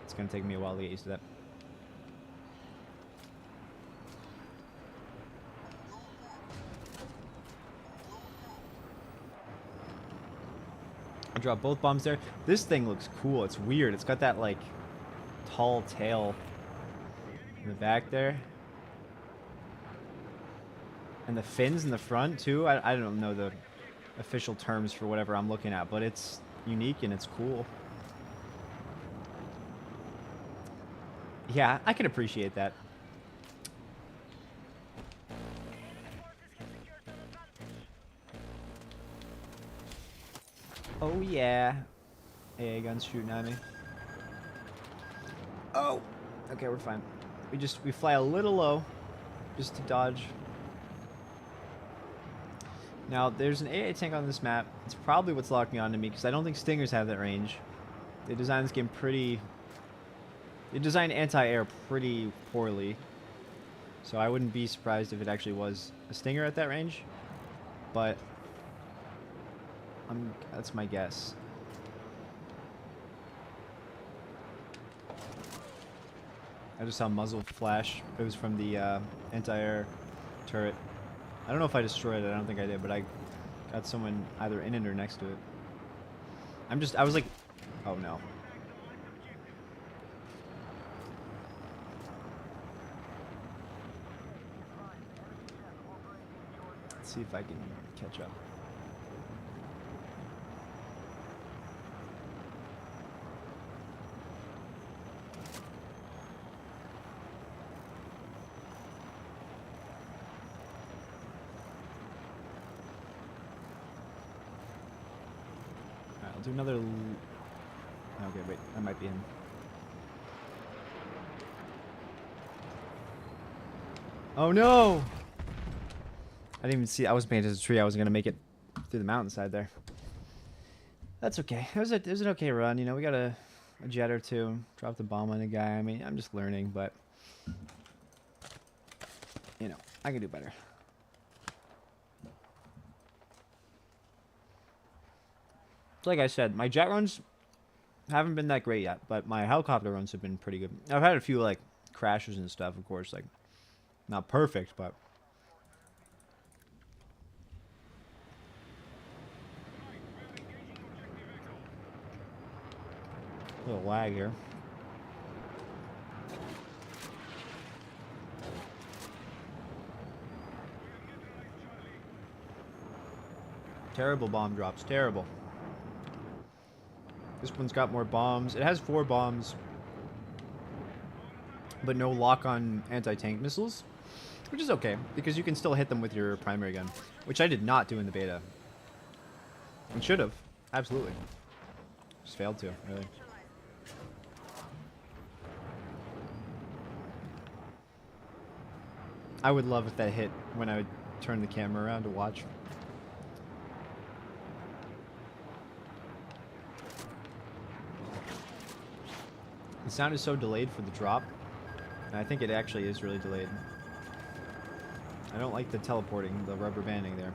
it's gonna take me a while to get used to that. I dropped both bombs there. This thing looks cool. It's weird. It's got that, like, tall tail in the back there. And the fins in the front, too. I don't know the official terms for whatever I'm looking at, but it's unique and it's cool. Yeah, I can appreciate that. Oh, yeah. AA guns shooting at me. Oh! Okay, we're fine. We fly a little low just to dodge. Now, there's an AA tank on this map. It's probably what's locking onto me, because I don't think Stingers have that range. They designed this game pretty... They designed anti-air pretty poorly. So I wouldn't be surprised if it actually was a Stinger at that range. But... that's my guess. I just saw muzzle flash. It was from the anti-air turret. I don't know if I destroyed it. I don't think I did, but I got someone either in it or next to it. I was like, oh no. Let's see if I can catch up. I'll do another... Okay, wait. That might be him. Oh, no! I didn't even see. I wasn't paying attention to the tree. I was gonna make it through the mountainside there. That's okay. It was an okay run. You know, we got a jet or two. Dropped a bomb on a guy. I mean, I'm just learning, but you know, I can do better. Like I said, my jet runs haven't been that great yet, but my helicopter runs have been pretty good. I've had a few like crashes and stuff, of course, like not perfect, but a little lag here. Terrible bomb drops, terrible. This one's got more bombs. It has 4 bombs, but no lock-on anti-tank missiles, which is okay, because you can still hit them with your primary gun, which I did not do in the beta. And should have. Absolutely. Just failed to, really. I would love if that hit when I would turn the camera around to watch. The sound is so delayed for the drop, and I think it actually is really delayed. I don't like the teleporting, the rubber banding there.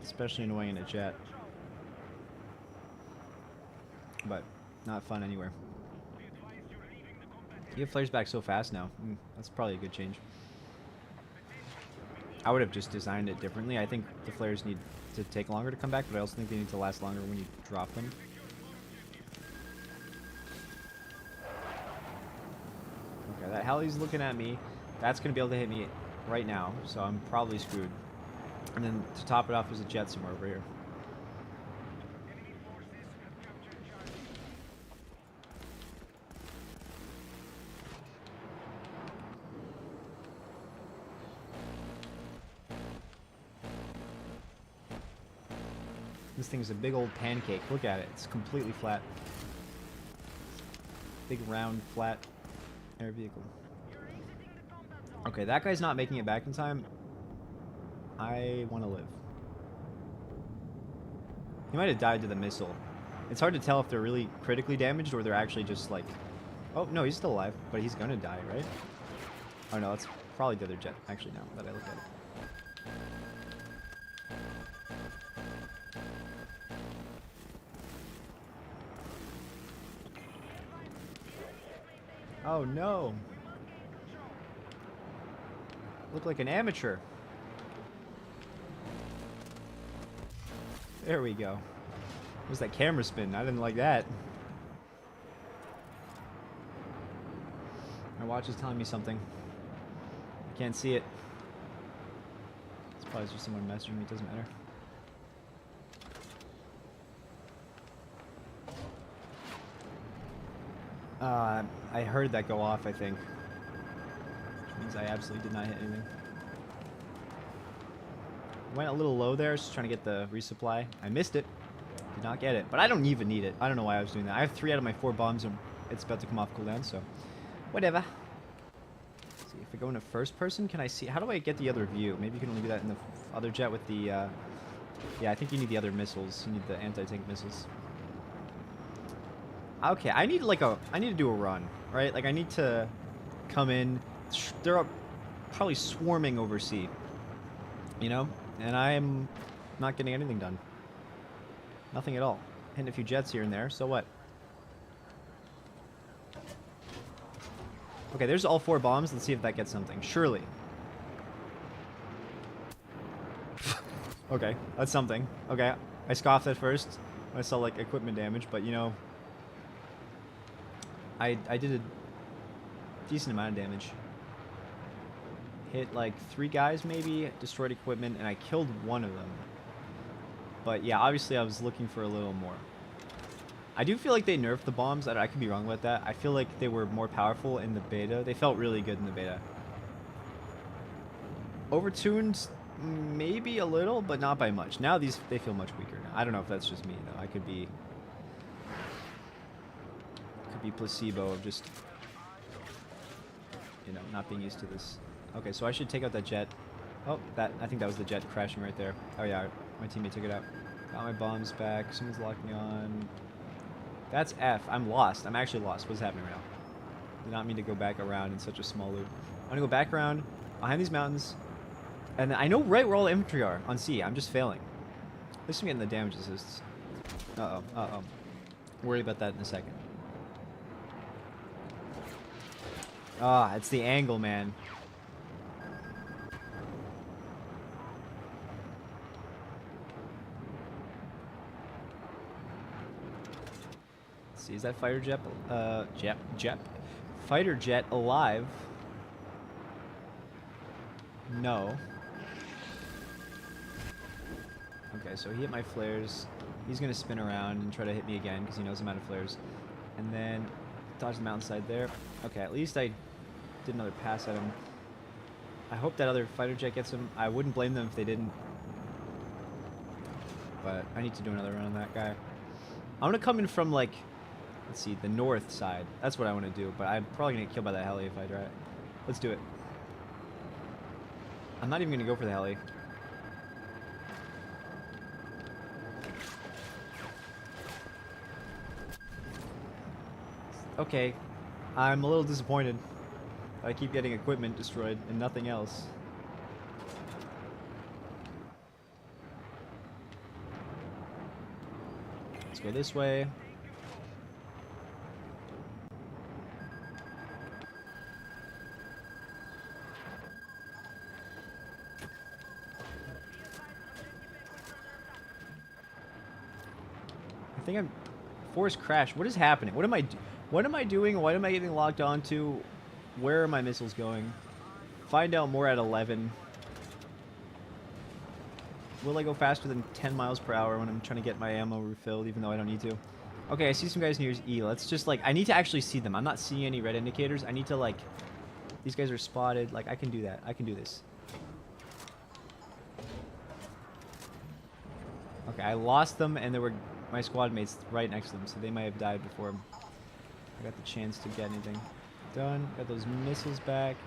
Especially annoying in a jet. But not fun anywhere. You get flares back so fast now. That's probably a good change. I would have just designed it differently. I think the flares need to take longer to come back, but I also think they need to last longer when you drop them. Okay, that heli's looking at me. That's going to be able to hit me right now, so I'm probably screwed. And then to top it off, there's a jet somewhere over here. This thing's a big old pancake. Look at it. It's completely flat. Big, round, flat air vehicle. Okay, that guy's not making it back in time. I want to live. He might have died to the missile. It's hard to tell if they're really critically damaged or they're actually just like... Oh, no, he's still alive, but he's gonna die, right? Oh, no, that's probably the other jet, actually, now that I look at it. Oh, no. Look like an amateur. There we go. What was that camera spin? I didn't like that. My watch is telling me something. I can't see it. It's probably just someone messaging me. It doesn't matter. I heard that go off, I think. Which means I absolutely did not hit anything. Went a little low there, just trying to get the resupply. I missed it. Did not get it. But I don't even need it. I don't know why I was doing that. I have 3 out of my 4 bombs and it's about to come off cooldown, so whatever. Let's see, if I go into first person, can I see? How do I get the other view? Maybe you can only do that in the other jet with the... yeah, I think you need the other missiles. You need the anti-tank missiles. Okay, I need to do a run, right? Like I need to come in. They're probably swarming over C, you know, and I'm not getting anything done. Nothing at all. Hitting a few jets here and there. So what? Okay, there's all 4 bombs. Let's see if that gets something. Surely. Okay, that's something. Okay, I scoffed at first when I saw like equipment damage, but you know. I did a decent amount of damage. Hit like 3 guys maybe, destroyed equipment, and I killed 1 of them. But yeah, obviously I was looking for a little more. I do feel like they nerfed the bombs. I could be wrong about that. I feel like they were more powerful in the beta. They felt really good in the beta. Overtuned, maybe a little, but not by much. Now they feel much weaker. I don't know if that's just me though. I could be placebo of just, you know, not being used to this. Okay, so I should take out that jet. Oh, I think that was the jet crashing right there. Oh yeah, my teammate took it out. Got my bombs back. Someone's locking on. That's F. I'm lost. I'm actually lost. What's happening right now? Did not mean to go back around in such a small loop. I'm gonna go back around behind these mountains. And I know right where all the infantry are on C. I'm just failing. At least I'm getting the damage assists. Uh-oh. Uh-oh. Worry about that in a second. Ah, it's the angle, man. Let's see, is that fighter jet? Jet. Fighter jet alive? No. Okay, so he hit my flares. He's gonna spin around and try to hit me again because he knows I'm out of flares. And then dodge the mountainside there. Okay, at least I did another pass at him. I hope that other fighter jet gets him. I wouldn't blame them if they didn't. But I need to do another run on that guy. I'm gonna come in from like, let's see, the north side. That's what I want to do. But I'm probably gonna get killed by that heli if I try it. Let's do it. I'm not even gonna go for the heli. Okay, I'm a little disappointed. I keep getting equipment destroyed and nothing else. Let's go this way. I think I'm forced crash. What is happening? What am I doing? What am I getting locked onto? Where are my missiles going? Find out more at 11. Will I go faster than 10 miles per hour when I'm trying to get my ammo refilled, even though I don't need to? Okay, I see some guys near E. Let's just, like, I need to actually see them. I'm not seeing any red indicators. I need to, like, these guys are spotted. Like, I can do that. I can do this. Okay, I lost them, and there were my squad mates right next to them, so they might have died before I got the chance to get anything done. Got those missiles back.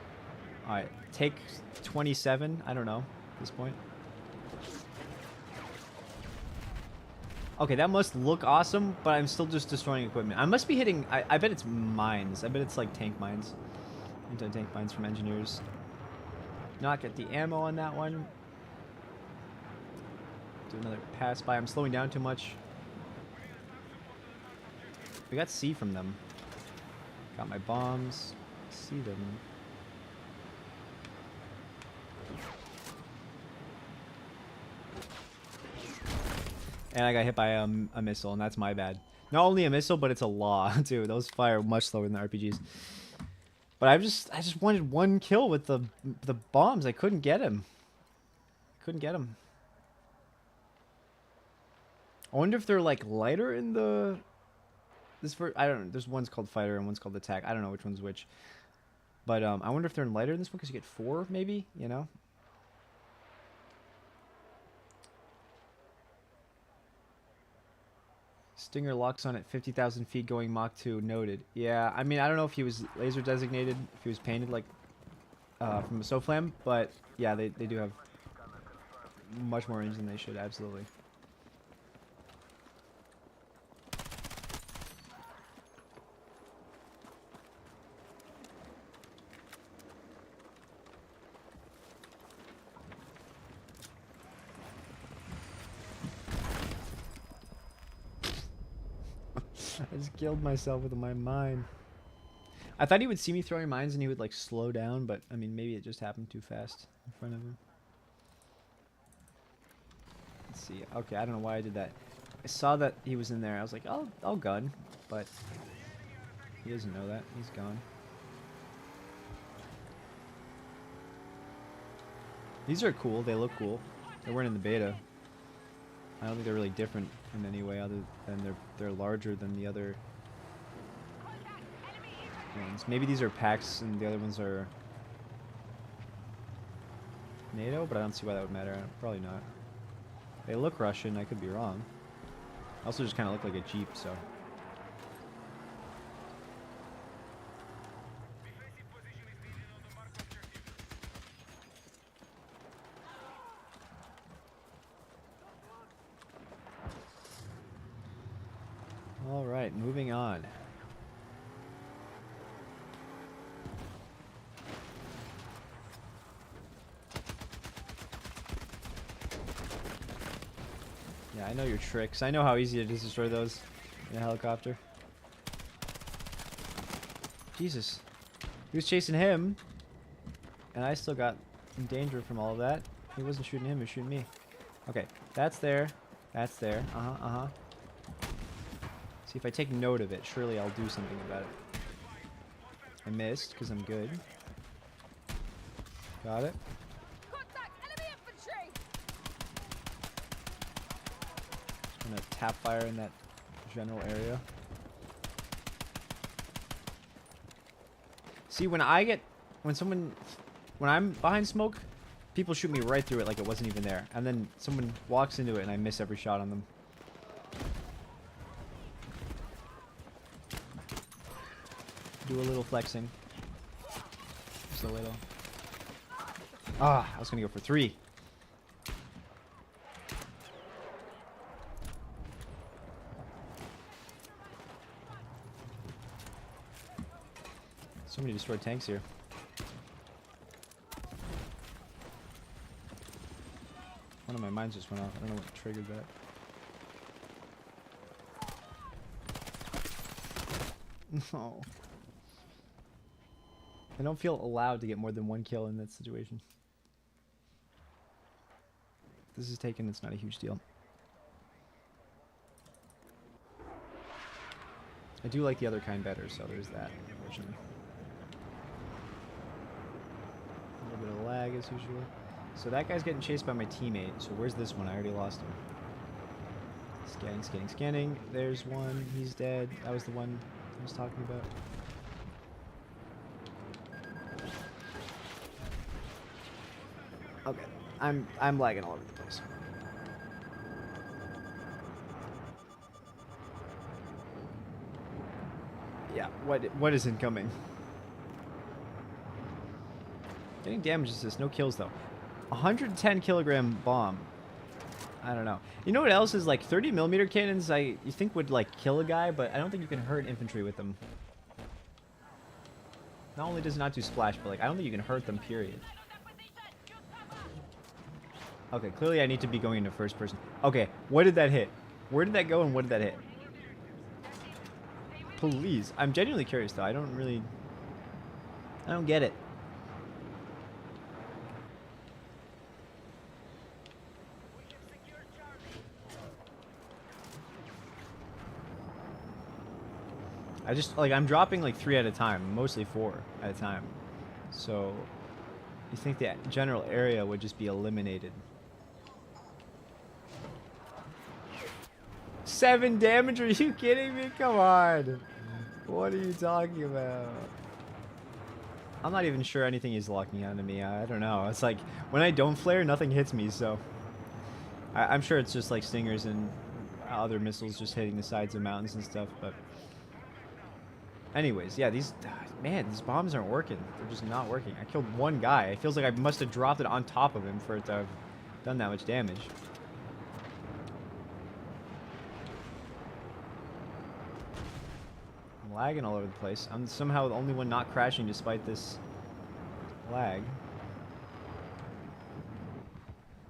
Alright, take 27. I don't know at this point. Okay, that must look awesome, but I'm still just destroying equipment. I must be hitting... I bet it's mines. I bet it's like tank mines. Anti-tank mines from engineers. Not get the ammo on that one. Do another pass by. I'm slowing down too much. We got C from them. Got my bombs. See them. And I got hit by a missile, and that's my bad. Not only a missile, but it's a law too. Those fire much slower than the RPGs. But I just wanted one kill with the bombs. I couldn't get him. Couldn't get him. I wonder if they're like lighter in the I don't know. There's one's called fighter and one's called attack. I don't know which one's which. But I wonder if they're lighter in this one because you get 4 maybe, you know? Stinger locks on at 50,000 feet going Mach 2 noted. Yeah, I mean, I don't know if he was laser designated, if he was painted like from a SOFLAM, but yeah, they do have much more range than they should, absolutely. I just killed myself with my mine. I thought he would see me throwing mines and he would like slow down, but I mean maybe it just happened too fast in front of him. Let's see. Okay, I don't know why I did that. I saw that he was in there. I was like, I'll gun, but he doesn't know that. He's gone. These are cool. They look cool. They weren't in the beta. I don't think they're really different in any way other than they're larger than the other ones. Maybe these are packs and the other ones are NATO, but I don't see why that would matter. Probably not. They look Russian. I could be wrong. Also just kind of look like a Jeep, so. Alright, moving on. Yeah, I know your tricks. I know how easy it is to destroy those in a helicopter. Jesus. He was chasing him. And I still got in danger from all of that. He wasn't shooting him, he was shooting me. Okay, that's there. That's there. Uh-huh, uh-huh. See, if I take note of it, surely I'll do something about it. I missed, because I'm good. Got it. Contact enemy infantry! I'm gonna tap fire in that general area. See, when I'm behind smoke, people shoot me right through it like it wasn't even there. And then someone walks into it and I miss every shot on them. Do a little flexing. Just a little. Ah, I was gonna go for 3. So many destroyed tanks here. One of my mines just went off. I don't know what triggered that. No. I don't feel allowed to get more than 1 kill in that situation. If this is taken, it's not a huge deal. I do like the other kind better, so there's that, unfortunately. A little bit of lag as usual. So that guy's getting chased by my teammate. So where's this one? I already lost him. Scanning, scanning, scanning. There's one. He's dead. That was the one I was talking about. Okay. I'm lagging all over the place. Yeah, what is incoming? Getting damage assist, no kills though. 110 kilogram bomb. I don't know. You know what else is like 30mm cannons? You think would like kill a guy, but I don't think you can hurt infantry with them. Not only does it not do splash, but like I don't think you can hurt them. Period. Okay, clearly I need to be going into first person. Okay, what did that hit? Where did that go and what did that hit? Please, I'm genuinely curious though. I don't get it. I'm dropping like 3 at a time, mostly 4 at a time. So, you think the general area would just be eliminated. 7 damage? Are you kidding me? Come on. What are you talking about? I'm not even sure anything is locking onto me. I don't know. It's like, when I don't flare, nothing hits me, so... I'm sure it's just like stingers and other missiles just hitting the sides of mountains and stuff, but... Anyways, yeah, these bombs aren't working. They're just not working. I killed 1 guy. It feels like I must have dropped it on top of him for it to have done that much damage. I'm lagging all over the place. I'm somehow the only one not crashing despite this lag.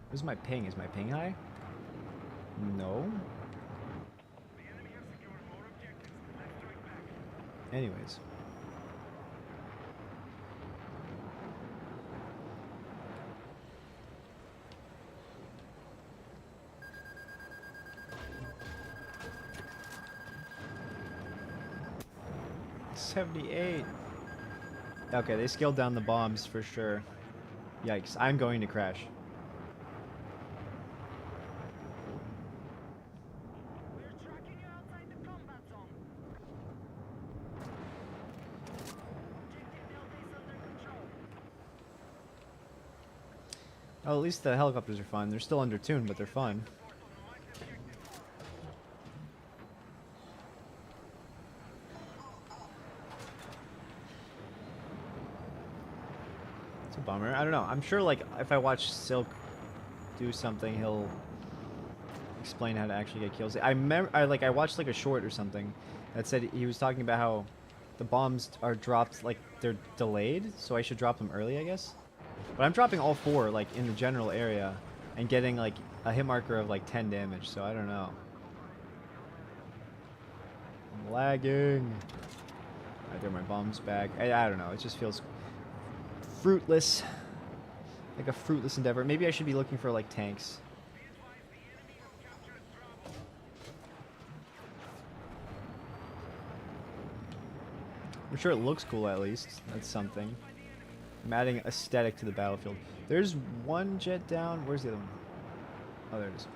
Where's my ping? Is my ping high? No. Anyways. $78. Okay, they scaled down the bombs for sure. Yikes, I'm going to crash. We're tracking you outside the combat zone. Objective Delta is under control. Oh, at least the helicopters are fun. They're still under tune, but they're fun. It's a bummer. I don't know. I'm sure, like, if I watch Silk do something, he'll explain how to actually get kills. I watched like a short or something, that said he was talking about how the bombs are dropped like they're delayed, so I should drop them early, I guess. But I'm dropping all 4 like in the general area and getting like a hit marker of like 10 damage, so I don't know. I'm lagging. I throw my bombs back. I don't know. It just feels fruitless. Like a fruitless endeavor. Maybe I should be looking for like tanks. I'm sure it looks cool at least. That's something. I'm adding aesthetic to the battlefield. There's one jet down. Where's the other one? Oh, there it is.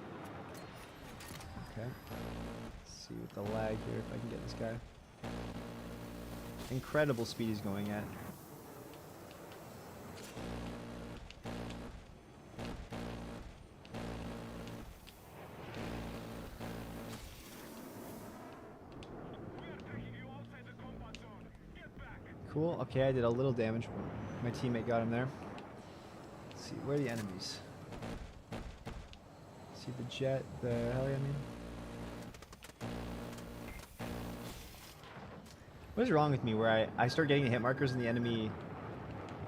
Okay. Let's see with the lag here if I can get this guy. Incredible speed he's going at. Cool. Okay, I did a little damage. My teammate got him there. Let's see, where are the enemies? See the jet, the heli, I mean. What is wrong with me where I start getting the hit markers in the enemy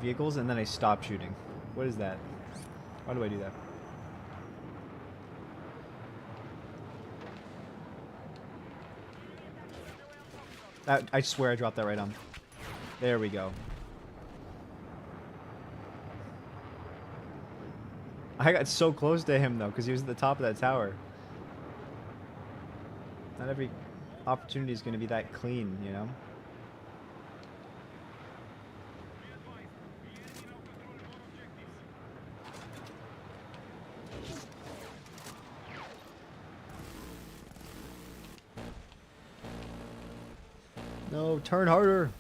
vehicles and then I stop shooting? What is that? Why do I do that? I swear I dropped that right on. There we go. I got so close to him though because he was at the top of that tower. Not every opportunity is going to be that clean, you know? No, turn harder.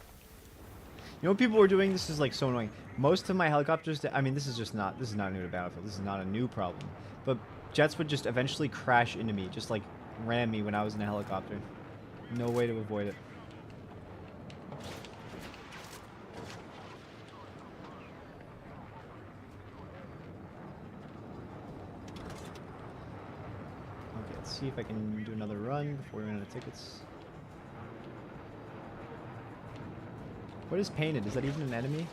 You know what people were doing? This is like so annoying. Most of my helicopters, I mean, this is not new to Battlefield. This is not a new problem. But jets would just eventually crash into me, just like ram me when I was in a helicopter. No way to avoid it. Okay, let's see if I can do another run before we run out of tickets. What is painted? Is that even an enemy?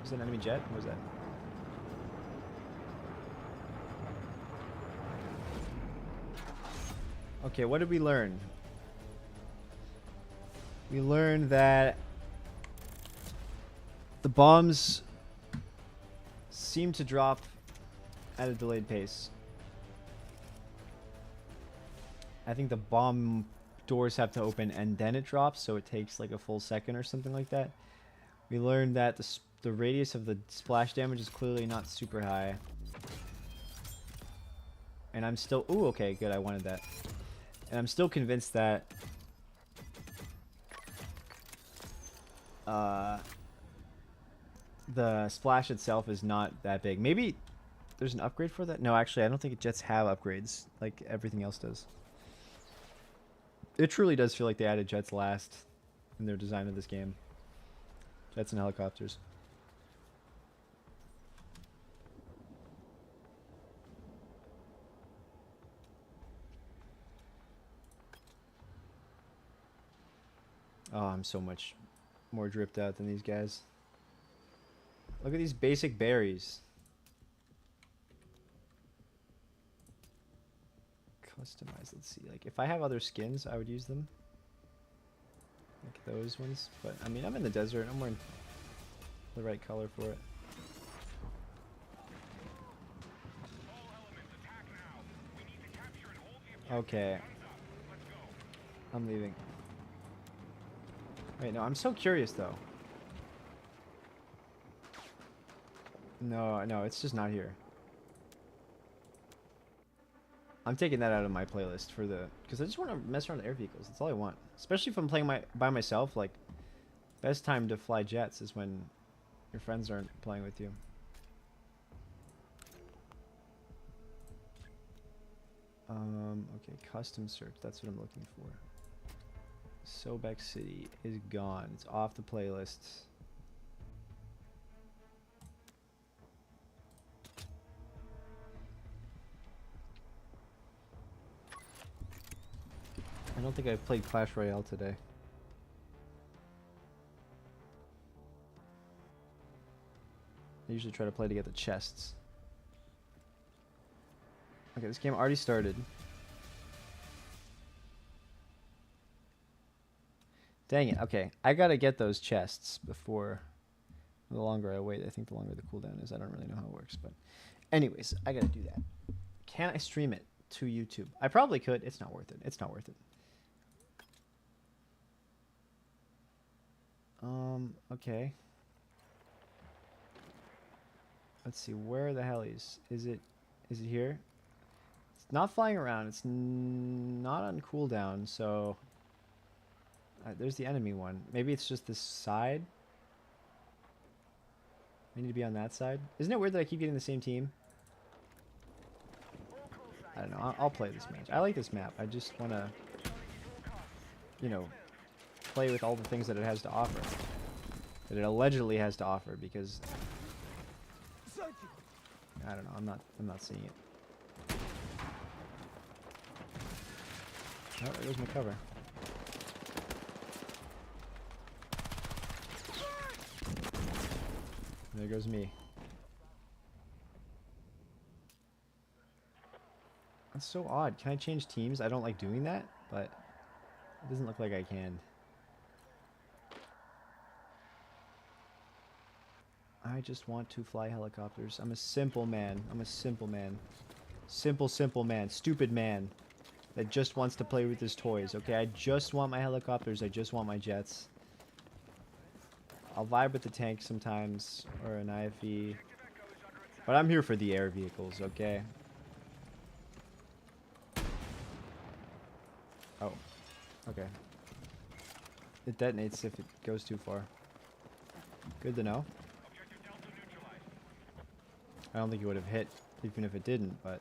Is that an enemy jet? What was that? Okay, what did we learn? We learned that the bombs seem to drop at a delayed pace. I think the bomb doors have to open and then it drops, so it takes like a full second or something like that. We learned that the radius of the splash damage is clearly not super high. And I'm still... Ooh, okay, good, I wanted that. And I'm still convinced that... the splash itself is not that big. Maybe there's an upgrade for that? No, actually, I don't think jets have upgrades like everything else does. It truly does feel like they added jets last in their design of this game. Jets and helicopters. Oh, I'm so much more dripped out than these guys. Look at these basic berries. Customize, let's see. Like, if I have other skins, I would use them. Like those ones. But, I mean, I'm in the desert. I'm wearing the right color for it. Okay. I'm leaving. Wait, no, I'm so curious, though. No, it's just not here. I'm taking that out of my playlist for the... Because I just want to mess around with air vehicles. That's all I want. Especially if I'm playing by myself. Like, best time to fly jets is when your friends aren't playing with you. Okay, custom search. That's what I'm looking for. Sobek City is gone. It's off the playlists. don't think I've played Clash Royale today. I usually try to play to get the chests. Okay, this game already started. Dang it. Okay, I gotta get those chests before... The longer I wait, I think the longer the cooldown is. I don't really know how it works, but... Anyways, I gotta do that. Can I stream it to YouTube? I probably could. It's not worth it. It's not worth it. Okay. Let's see, where the hell is it here? It's not flying around. It's not on cooldown, so... there's the enemy one. Maybe it's just this side? I need to be on that side. Isn't it weird that I keep getting the same team? I don't know. I'll play this match. I like this map. I just want to, you know, play with all the things that it has to offer. That it allegedly has to offer, because... I don't know. I'm not seeing it. Oh, there goes my cover. There goes me. That's so odd. Can I change teams? I don't like doing that, but it doesn't look like I can. I just want to fly helicopters. I'm a simple man. I'm a simple man. Simple man. Stupid man. That just wants to play with his toys, okay? I just want my helicopters. I just want my jets. I'll vibe with the tank sometimes, or an IFE. But I'm here for the air vehicles, okay? Oh. Okay. It detonates if it goes too far. Good to know. I don't think it would have hit, even if it didn't, but...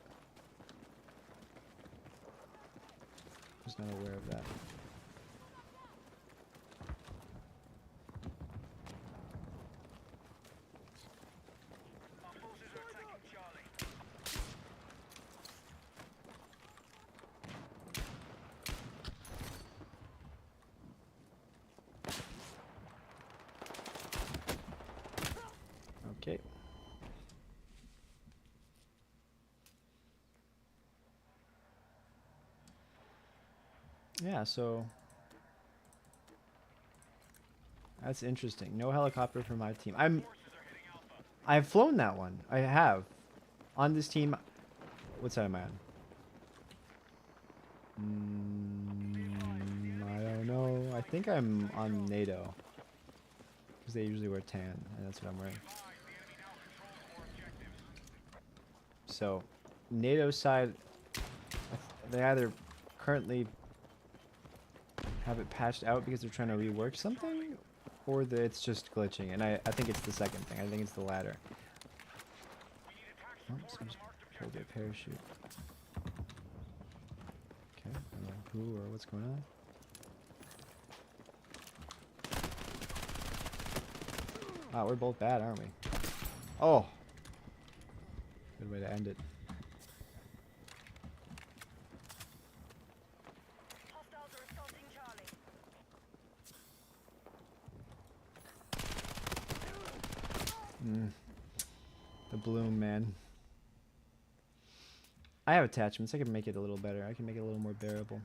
I was not aware of that. Okay. Yeah, so that's interesting. No helicopter for my team. I've flown that one. I have. On this team, what side am I on? I don't know. I think I'm on NATO. Because they usually wear tan, and that's what I'm wearing. So, NATO side, they either currently have it patched out because they're trying to rework something, or that it's just glitching. And I think it's the second thing. I think it's the latter. Oh, someone's pulled their parachute. Okay, I don't know who or what's going on. Wow, we're both bad, aren't we? Oh! Good way to end it. Hostiles are assaulting Charlie. The bloom, man. I have attachments. I can make it a little better. I can make it a little more bearable.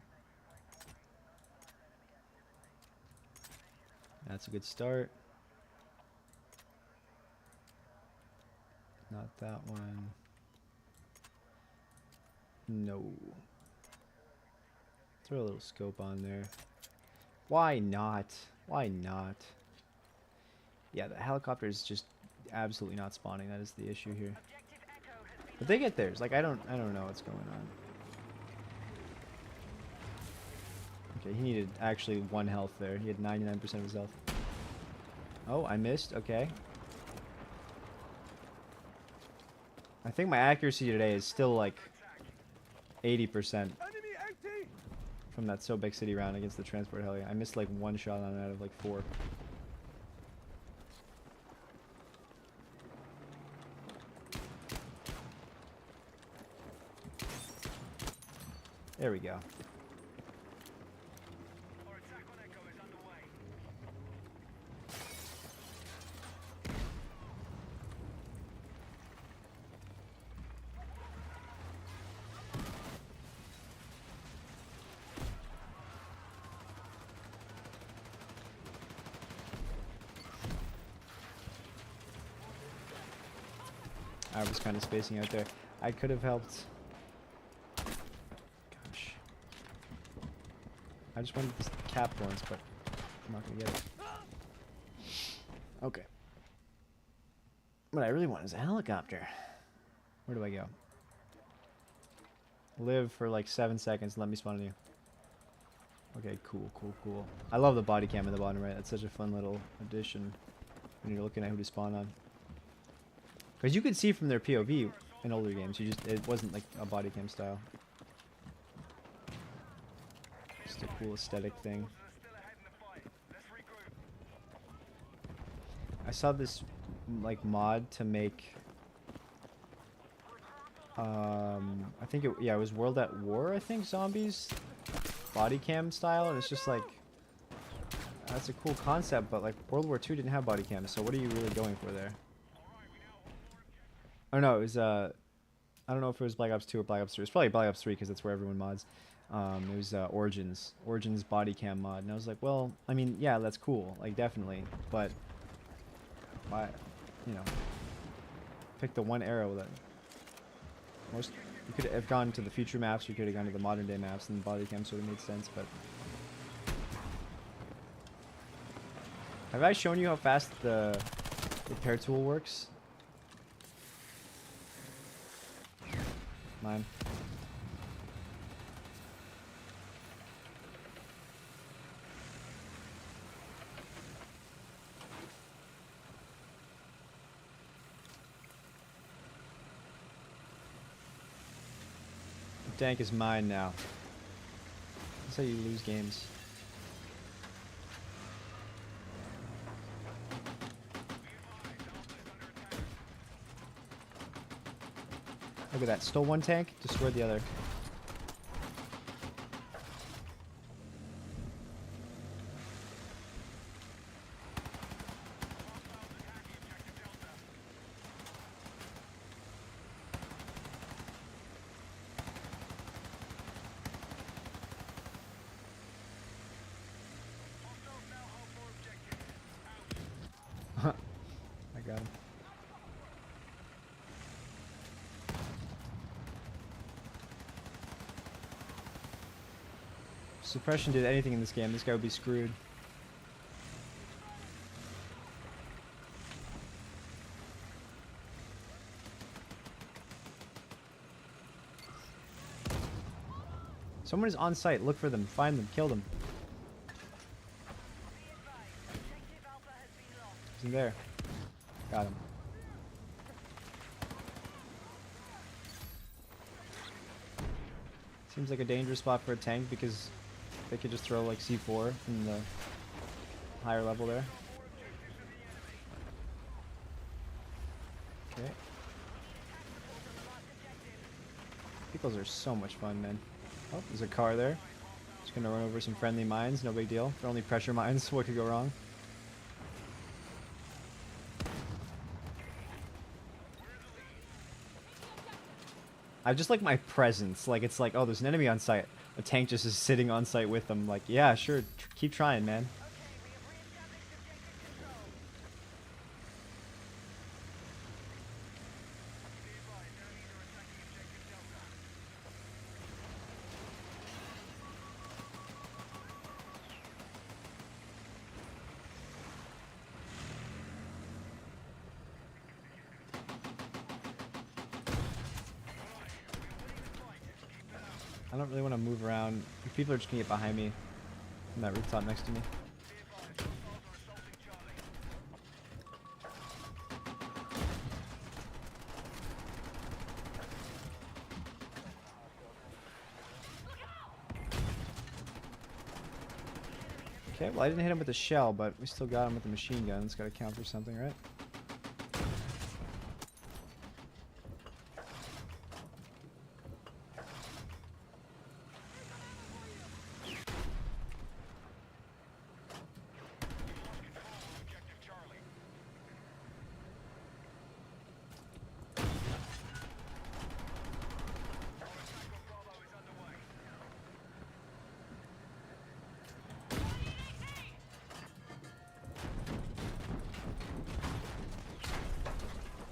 That's a good start. Not that one. No. Throw a little scope on there. Why not? Why not? Yeah, the helicopter is just absolutely not spawning. That is the issue here. But they get theirs. Like I don't know what's going on. Okay, he needed actually 1 health there. He had 99% of his health. Oh, I missed. Okay. I think my accuracy today is still like 80% from that Sobek City round against the transport heli. I missed like 1 shot on it out of like 4. There we go. I was kind of spacing out there. I could have helped. Gosh. I just wanted this cap once, but I'm not gonna get it. Okay. What I really want is a helicopter. Where do I go? Live for like 7 seconds. Let me spawn on you. Okay, cool, cool, cool. I love the body cam in the bottom right. That's such a fun little addition when you're looking at who to spawn on. Because you could see from their POV in older games. It wasn't like a body cam style. Just a cool aesthetic thing. I saw this like mod to make I think it was World at War, I think, zombies body cam style, and it's just like that's a cool concept, but like World War II didn't have body cams, so what are you really going for there? Oh no, it was I don't know if it was Black Ops 2 or Black Ops 3. It's probably Black Ops 3 because that's where everyone mods. It was Origins body cam mod, and I was like, well, I mean, yeah, that's cool, like definitely, but why, you know, pick the one arrow that most you could have gone to the future maps, you could have gone to the modern day maps, and the body cam sort of made sense, but have I shown you how fast the repair tool works? Mine. The tank is mine now. That's how you lose games. Look at that. Stole one tank, destroyed the other. I got him. Suppression did anything in this game, this guy would be screwed. Someone is on site, look for them, find them, kill them. He's in there. Got him. Seems like a dangerous spot for a tank because they could just throw like C4 from the higher level there. Okay. Vehicles are so much fun, man. Oh, there's a car there. Just gonna run over some friendly mines, no big deal. They're only pressure mines, what could go wrong? I just like my presence. Like, it's like, oh, there's an enemy on site. A tank just is sitting on site with them. Like, yeah, sure, keep trying, man. I don't really want to move around. People are just gonna get behind me on that rooftop next to me. Okay, well I didn't hit him with the shell, but we still got him with the machine gun. It's gotta count for something, right?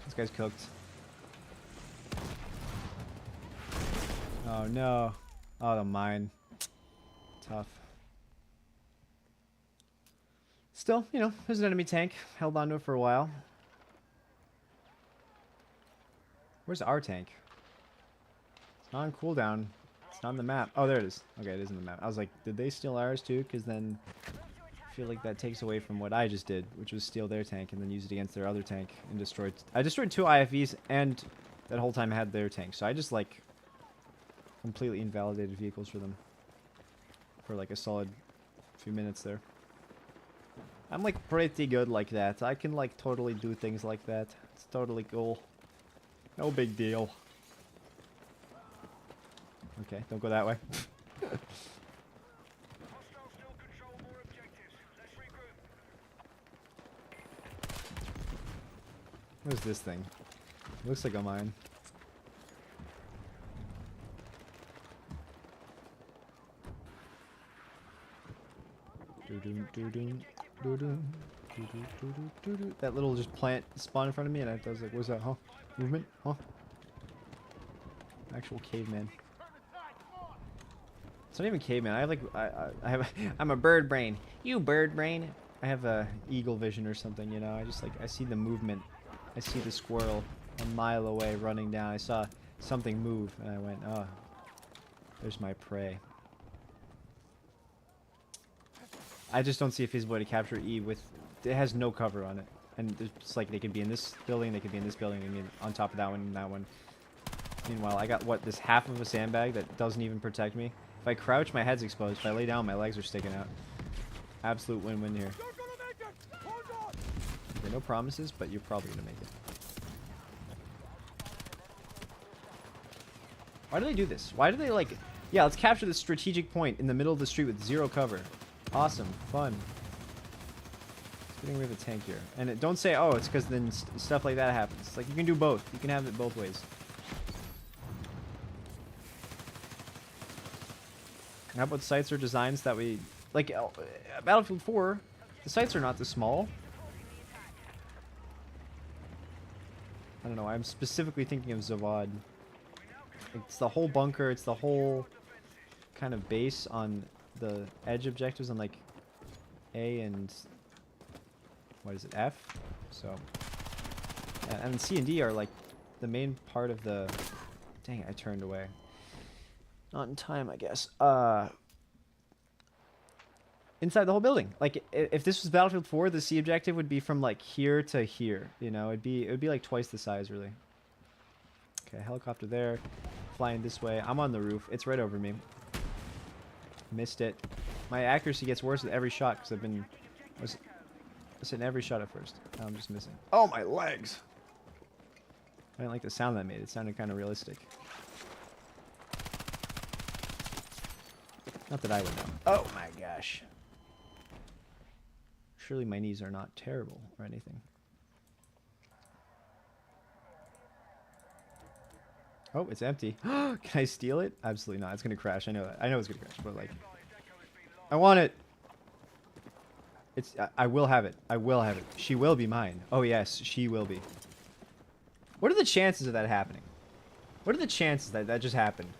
This guy's cooked. Oh no. Oh, the mine. Tough. Still, you know, there's an enemy tank. Held onto it for a while. Where's our tank? It's not on cooldown. It's not on the map. Oh, there it is. Okay, it is in the map. I was like, did they steal ours too? Because then I feel like that takes away from what I just did, which was steal their tank and then use it against their other tank and destroyed. I destroyed 2 IFVs and that whole time I had their tank. So I just like completely invalidated vehicles for them for like a solid few minutes there. I'm like pretty good like that. I can like totally do things like that. It's totally cool. No big deal. Okay, don't go that way. Hostiles still control more objectives. Let's regroup. What is this thing? Looks like a mine. That little just plant spawned in front of me, and I was like, "What's that? Huh? Movement? Huh?" Actual caveman. It's not even caveman. I have like I have I'm a bird brain. You bird brain. I have a eagle vision or something. You know. I just like I see the movement. I see the squirrel a mile away running down. I saw something move, and I went, "Oh, there's my prey." I just don't see a feasible way to capture E with... It has no cover on it. And it's like they could be in this building, they could be in this building, they could be on top of that one and that one. Meanwhile, I got, what, this half of a sandbag that doesn't even protect me? If I crouch, my head's exposed. If I lay down, my legs are sticking out. Absolute win-win here. Okay, no promises, but you're probably gonna make it. Why do they do this? Why do they, like... Yeah, let's capture this strategic point in the middle of the street with zero cover. Awesome. Fun. Getting rid of a tank here. And don't say, oh, it's because then stuff like that happens. Like, you can do both. You can have it both ways. How about sites or designs that we... Like, Battlefield 4, the sites are not this small. I don't know. I'm specifically thinking of Zavad. It's the whole bunker. It's the whole kind of base on... the edge objectives on like A and what is it, F? So and C and D are like the main part of the... Dang it, I turned away. Not in time, I guess. Inside the whole building. Like if this was Battlefield 4, the C objective would be from like here to here. You know, it would be like twice the size really. Okay, helicopter there, flying this way. I'm on the roof. It's right over me. Missed it. My accuracy gets worse with every shot because I was hitting every shot at first. Now I'm just missing. Oh, my legs! I didn't like the sound that made. It sounded kind of realistic. Not that I would know. Oh my gosh. Surely my knees are not terrible or anything. Oh, it's empty. Can I steal it? Absolutely not. It's gonna crash. I know that. I know it's gonna crash, but like, I want it. It's. I will have it. I will have it. She will be mine. Oh yes, she will be. What are the chances of that happening? What are the chances that that just happened?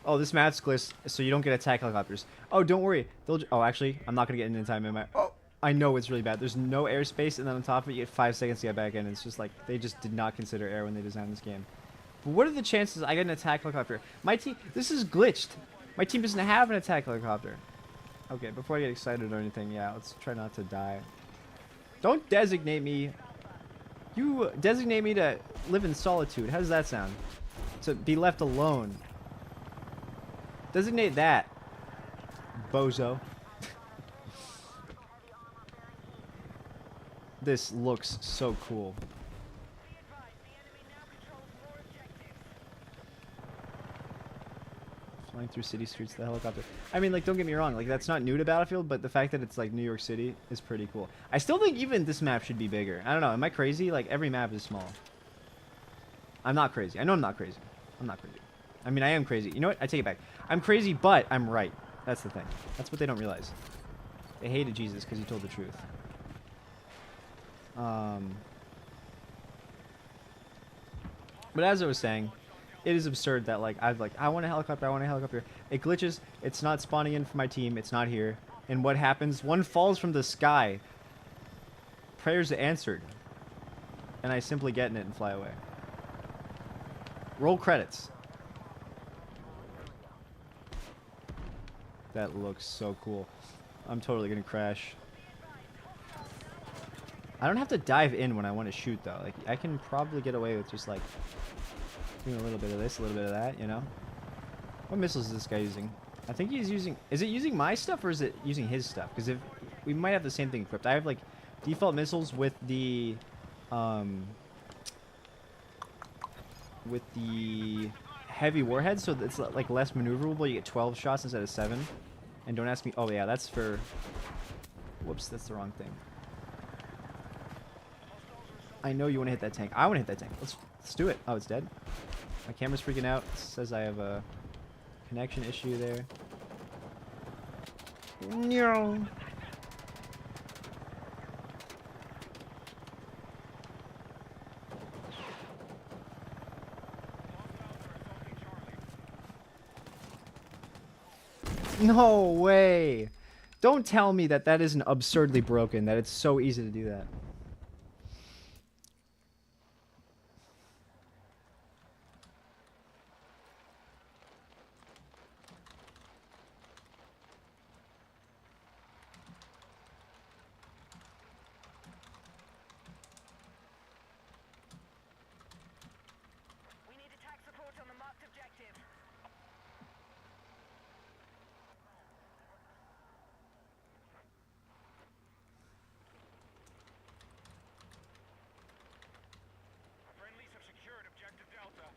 Oh, this map's glitched, so you don't get attack helicopters. Oh, don't worry. They'll. Oh, actually, I'm not gonna get in time. Am I? Oh, I know it's really bad. There's no airspace, and then on top of it, you get 5 seconds to get back in. It's just like they just did not consider air when they designed this game. But what are the chances I get an attack helicopter? My team, this is glitched. My team doesn't have an attack helicopter. Okay, before I get excited or anything, yeah, let's try not to die. Don't designate me. You designate me to live in solitude. How does that sound? To be left alone. Designate that, bozo. This looks so cool. Flying through city streets, the helicopter. I mean, like, don't get me wrong, like, that's not new to Battlefield, but the fact that it's, like, New York City is pretty cool. I still think even this map should be bigger. I don't know, am I crazy? Like, every map is small. I'm not crazy. I know I'm not crazy. I'm not crazy. I mean, I am crazy. You know what? I take it back. I'm crazy, but I'm right. That's the thing. That's what they don't realize. They hated Jesus because he told the truth. But as I was saying, it is absurd that like I want a helicopter, I want a helicopter. It glitches. It's not spawning in for my team. It's not here. And what happens? One falls from the sky. Prayers answered. And I simply get in it and fly away. Roll credits. That looks so cool. I'm totally gonna crash. I don't have to dive in when I want to shoot though. Like I can probably get away with just like doing a little bit of this, a little bit of that, you know? What missiles is this guy using? I think he's using... Is it using my stuff or is it using his stuff? Because if... We might have the same thing equipped. I have, like, default missiles with the... With the heavy warhead, so it's, like, less maneuverable. You get 12 shots instead of 7. And don't ask me... Oh, yeah, that's for... Whoops, that's the wrong thing. I know you want to hit that tank. I want to hit that tank. Let's do it. Oh, it's dead. My camera's freaking out. It says I have a connection issue there. No. No way. Don't tell me that that isn't absurdly broken, that it's so easy to do that. We need attack support on the marked objective. Friendlies have secured objective Delta.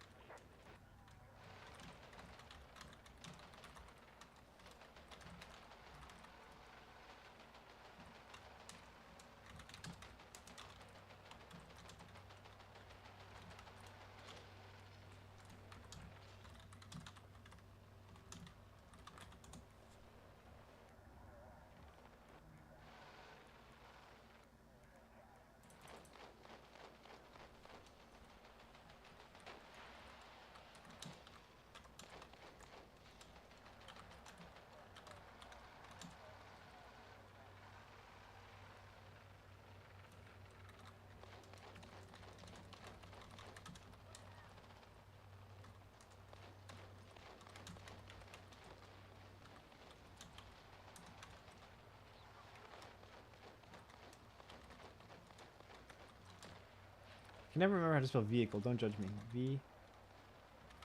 I can never remember how to spell vehicle. Don't judge me.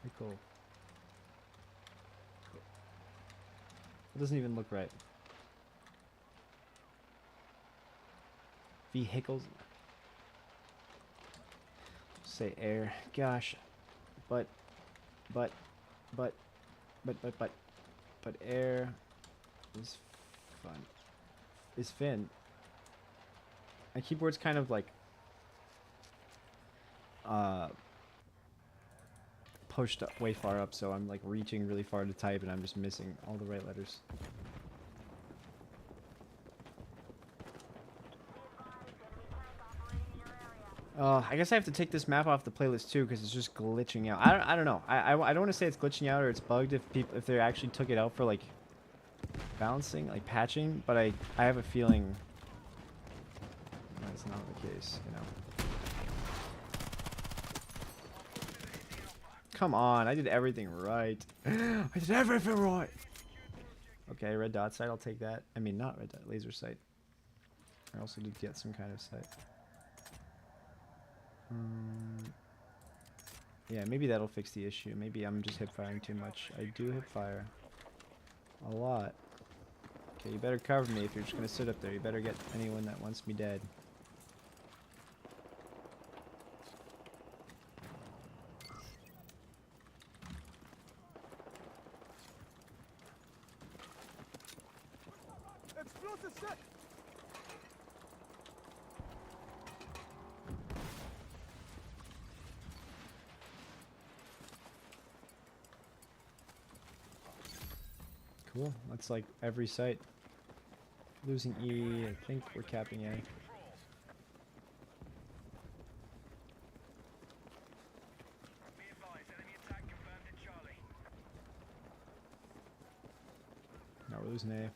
Vehicle. It doesn't even look right. Vehicles. Say air. Gosh. But air is fun. Is fin. My keyboard's kind of like pushed up, way far up, so I'm like reaching really far to type and I'm just missing all the right letters. I guess I have to take this map off the playlist too because it's just glitching out. I don't know. I don't want to say it's glitching out or it's bugged if they actually took it out for like balancing, like patching, but I have a feeling that's not the case, you know. Come on, I did everything right. I did everything right. Okay, red dot sight, I'll take that. I mean, not red dot, laser sight. I also did get some kind of sight. Yeah, maybe that'll fix the issue. Maybe I'm just hip firing too much. I do hip fire. A lot. Okay, you better cover me if you're just gonna sit up there. You better get anyone that wants me dead. Explosive set! Cool. That's like every site. Losing E. I think we're capping A. Be advised, enemy attack no, we're losing A.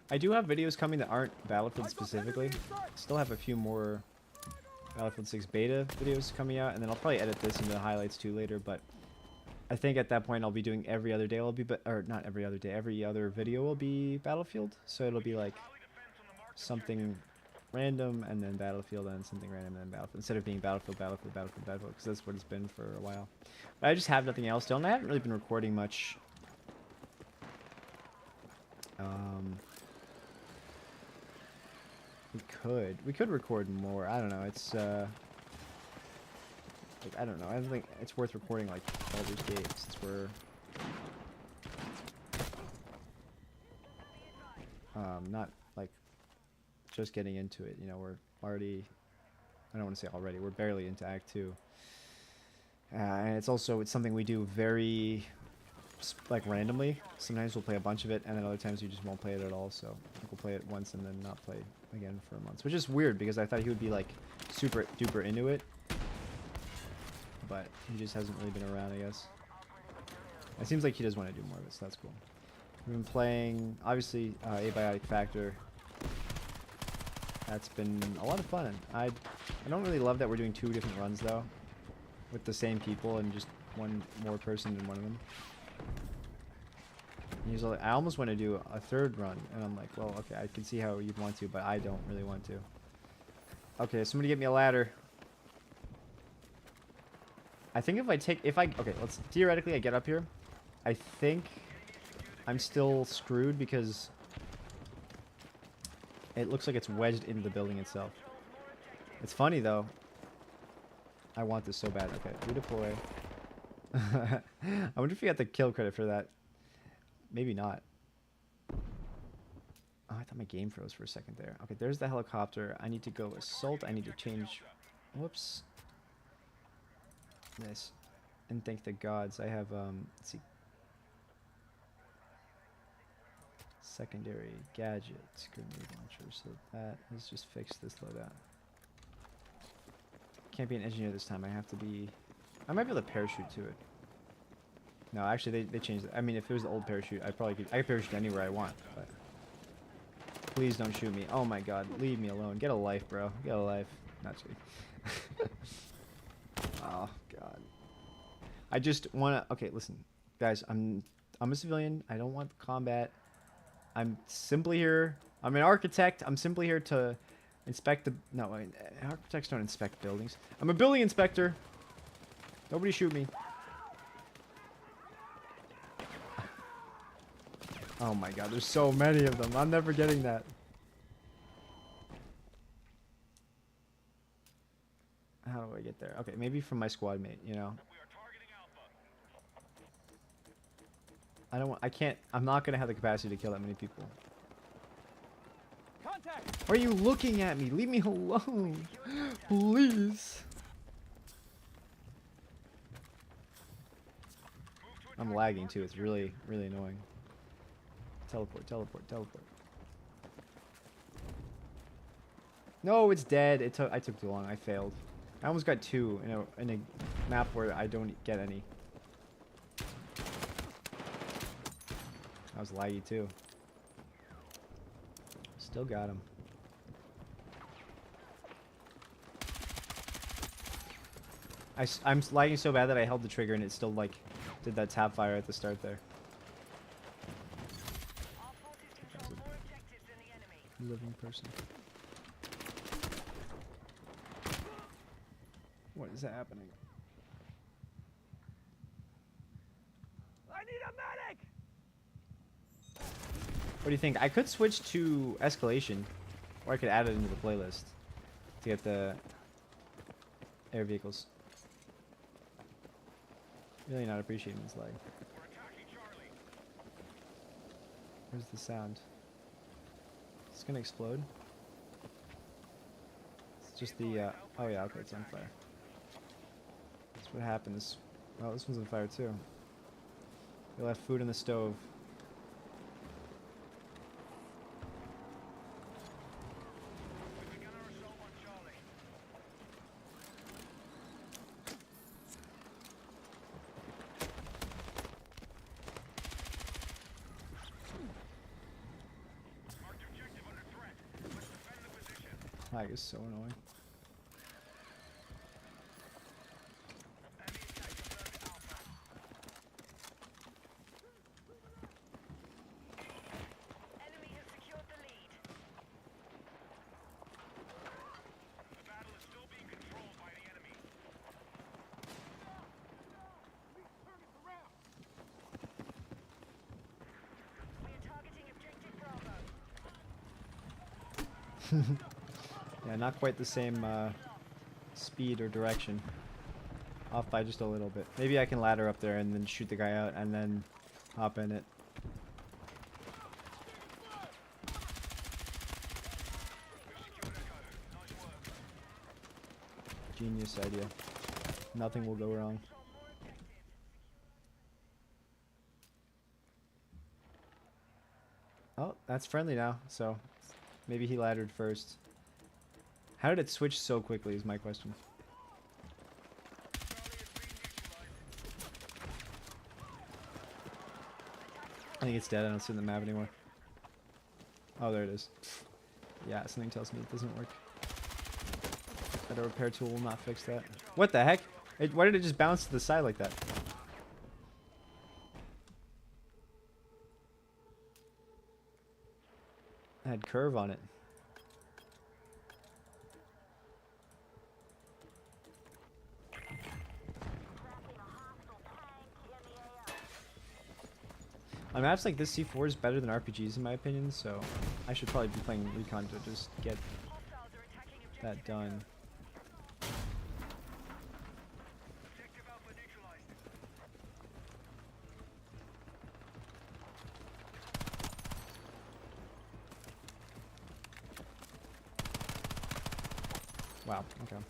I do have videos coming that aren't Battlefield specifically. Still have a few more Battlefield 6 beta videos coming out, and then I'll probably edit this into the highlights too later, but I think at that point I'll be doing every other day, or not every other day, every other video will be Battlefield, so it'll be like something random and then Battlefield and something random and then Battlefield, instead of being Battlefield, Battlefield, Battlefield, Battlefield, because that's what it's been for a while. But I just have nothing else still, and I haven't really been recording much. We could record more. I don't know. It's like, I don't know. I don't think it's worth recording like Baldur's Gate since we're not like just getting into it. You know, we're already. I don't want to say already. We're barely into Act 2, and it's something we do very like randomly. Sometimes we'll play a bunch of it, and then other times we just won't play it at all. So like, we'll play it once and then not play again for months, which is weird because I thought he would be like super duper into it, but he just hasn't really been around, I guess. It seems like he does want to do more of it, so that's cool. We've been playing, obviously, Abiotic Factor. That's been a lot of fun. I don't really love that we're doing 2 different runs though, with the same people and just one more person in one of them. Usually, I almost want to do a 3rd run, and I'm like, well, okay, I can see how you'd want to, but I don't really want to. Okay, somebody get me a ladder. I think okay, theoretically I get up here. I think I'm still screwed because it looks like it's wedged into the building itself. It's funny though. I want this so bad. Okay, redeploy. I wonder if you got the kill credit for that. Maybe not. Oh, I thought my game froze for a second there. Okay, there's the helicopter. I need to go assault. I need to change. Whoops. Nice. And thank the gods. I have, let's see. Secondary gadgets. Grenade launcher. So that, let's just fix this loadout. Can't be an engineer this time. I have to be. I might be able to parachute to it. No, actually, they changed it. I mean, if it was the old parachute, I could parachute anywhere I want, but please don't shoot me. Oh my god, leave me alone. Get a life, bro. Get a life. Not just kidding. Oh god. I just wanna. Okay, listen, guys. I'm a civilian. I don't want combat. I'm simply here. I'm an architect. I'm simply here to inspect the. No, architects don't inspect buildings. I'm a building inspector. Nobody shoot me. Oh my god, there's so many of them. I'm never getting that. How do I get there? Okay, maybe from my squad mate, you know. I'm not gonna have the capacity to kill that many people. Contact! Why are you looking at me? Leave me alone. Please. I'm lagging too. It's really, really annoying. Teleport, teleport, teleport. No, it's dead. I took too long. I failed. I almost got 2 in a map where I don't get any. I was laggy too. Still got him. I'm lagging so bad that I held the trigger and it still like did that tap fire at the start there. Living person. What is happening? I need a medic! What do you think? I could switch to escalation, or I could add it into the playlist to get the air vehicles. Really not appreciating this lag. Where's the sound? It's gonna explode. It's just the, oh yeah, okay, it's on fire. That's what happens. Oh, this one's on fire too. They left food in the stove. lag is so annoying. Enemy attack confirmed Alpha. Enemy has secured the lead. The battle is still being controlled by the enemy. We are targeting objective Bravo. Yeah, not quite the same speed or direction. Off by just a little bit. Maybe I can ladder up there and then shoot the guy out and then hop in it. We've secured Echo. Nice work. Genius idea. Nothing will go wrong. Control more objectives. Oh, that's friendly now, so maybe he laddered first. How did it switch so quickly is my question. Charlie has been neutralized. I think it's dead. I don't see it in the map anymore. Oh, there it is. Yeah, something tells me it doesn't work. That a repair tool will not fix that. What the heck? Why did it just bounce to the side like that? It had curve on it. On maps like this, C4 is better than RPGs in my opinion, so I should probably be playing Recon to just get Hostiles are attacking objective that done. Objective Alpha neutralized. Wow, okay.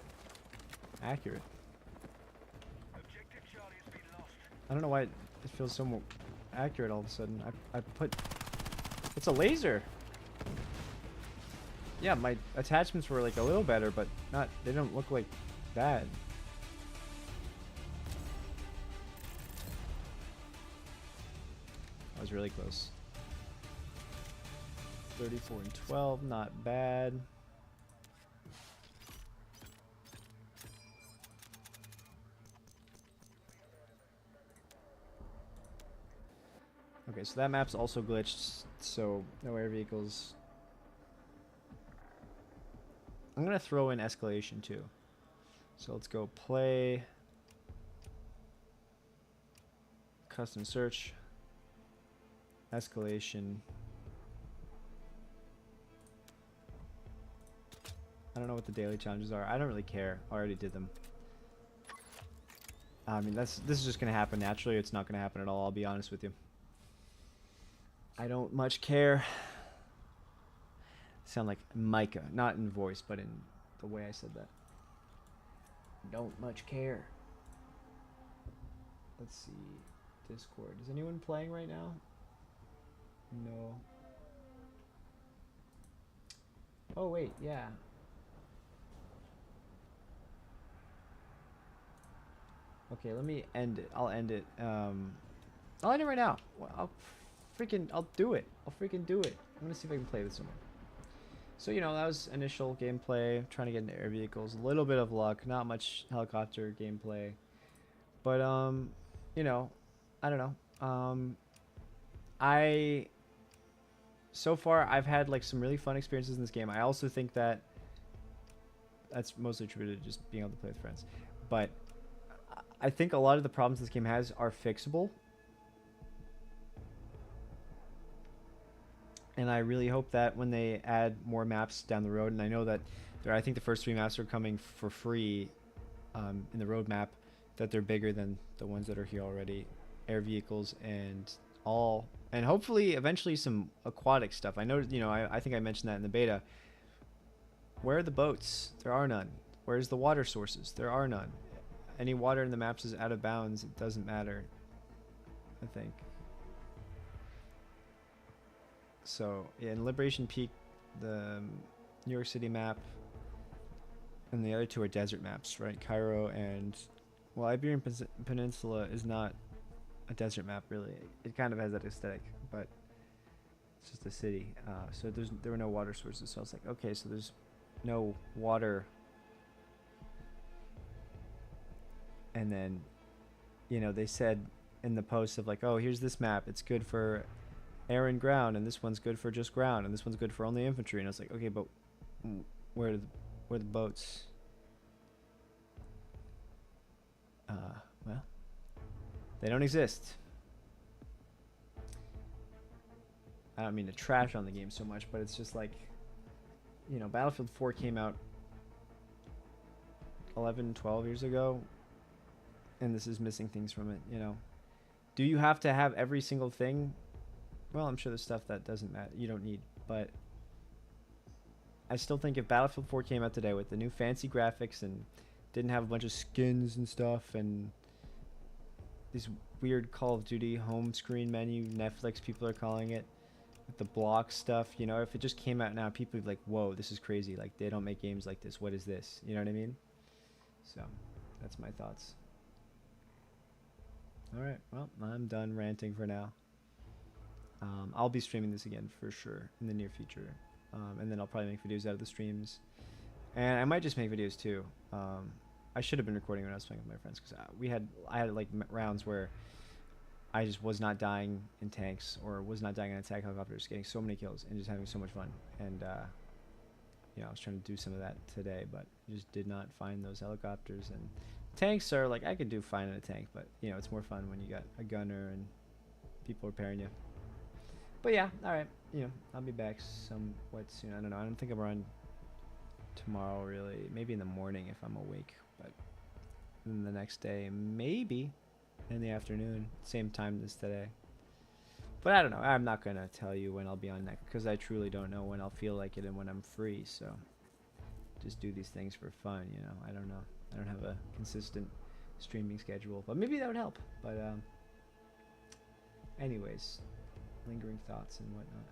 Accurate. Objective Charlie has been lost. I don't know why it feels so accurate all of a sudden. I put... It's a laser! Yeah, my attachments were like a little better, but not... They don't look like that. I was really close. 34 and 12, not bad. Okay, so that map's also glitched, so no air vehicles. I'm gonna throw in escalation too. So let's go play custom search, escalation. I don't know what the daily challenges are. I don't really care. I already did them. I mean, this is just gonna happen naturally. It's not gonna happen at all. I'll be honest with you. I don't much care. Sound like Micah, not in voice, but in the way I said that. Don't much care. Let's see. Discord. Is anyone playing right now? No. Oh, wait, yeah. Okay, let me end it. I'll end it. I'll end it right now. I'll do it. I'll freaking do it. I'm gonna see if I can play with someone. So, you know, that was initial gameplay, trying to get into air vehicles. A little bit of luck, not much helicopter gameplay. But, you know, I don't know. So far, I've had, like, some really fun experiences in this game. I also think that that's mostly attributed to just being able to play with friends. But I think a lot of the problems this game has are fixable. And I really hope that when they add more maps down the road, and I know that I think the first 3 maps are coming for free in the roadmap, that they're bigger than the ones that are here already. Air vehicles and hopefully eventually some aquatic stuff. I know, you know, I think I mentioned that in the beta. Where are the boats? There are none. Where's the water sources? There are none. Any water in the maps is out of bounds. It doesn't matter, I think. So, yeah, in Liberation Peak, the New York City map, and the other 2 are desert maps, right? Cairo and... Well, Iberian Peninsula is not a desert map, really. It kind of has that aesthetic, but it's just a city. So there were no water sources, so I was like, okay, so there's no water. And then, you know, they said in the post of like, oh, here's this map. It's good for air and ground, and this one's good for just ground, and this one's good for only infantry. And I was like, okay, but where are the boats? Well, they don't exist. I don't mean to trash on the game so much, but it's just like, you know, Battlefield 4 came out 11, 12 years ago, and this is missing things from it, you know. Do you have to have every single thing? Well, I'm sure there's stuff that doesn't matter, you don't need, but I still think if Battlefield 4 came out today with the new fancy graphics and didn't have a bunch of skins and stuff and this weird Call of Duty home screen menu, Netflix people are calling it, with the block stuff, you know, if it just came out now, people would be like, whoa, this is crazy. Like, they don't make games like this. What is this? You know what I mean? So, that's my thoughts. Alright, well, I'm done ranting for now. I'll be streaming this again for sure in the near future. And then I'll probably make videos out of the streams. And I might just make videos too. I should have been recording when I was playing with my friends, because I had like rounds where I just was not dying in tanks or was not dying in attack helicopters, getting so many kills and just having so much fun. And you know, I was trying to do some of that today, but just did not find those helicopters. And tanks are like, I could do fine in a tank, but you know, it's more fun when you got a gunner and people repairing you. But yeah, all right, you know, I'll be back somewhat soon. I don't know. I don't think I'm on tomorrow really. Maybe in the morning if I'm awake, but then the next day maybe in the afternoon, same time as today. But I don't know. I'm not gonna tell you when I'll be on next, because I truly don't know when I'll feel like it and when I'm free. So just do these things for fun, you know. I don't know. I don't have a consistent streaming schedule, but maybe that would help. But anyways, lingering thoughts and whatnot.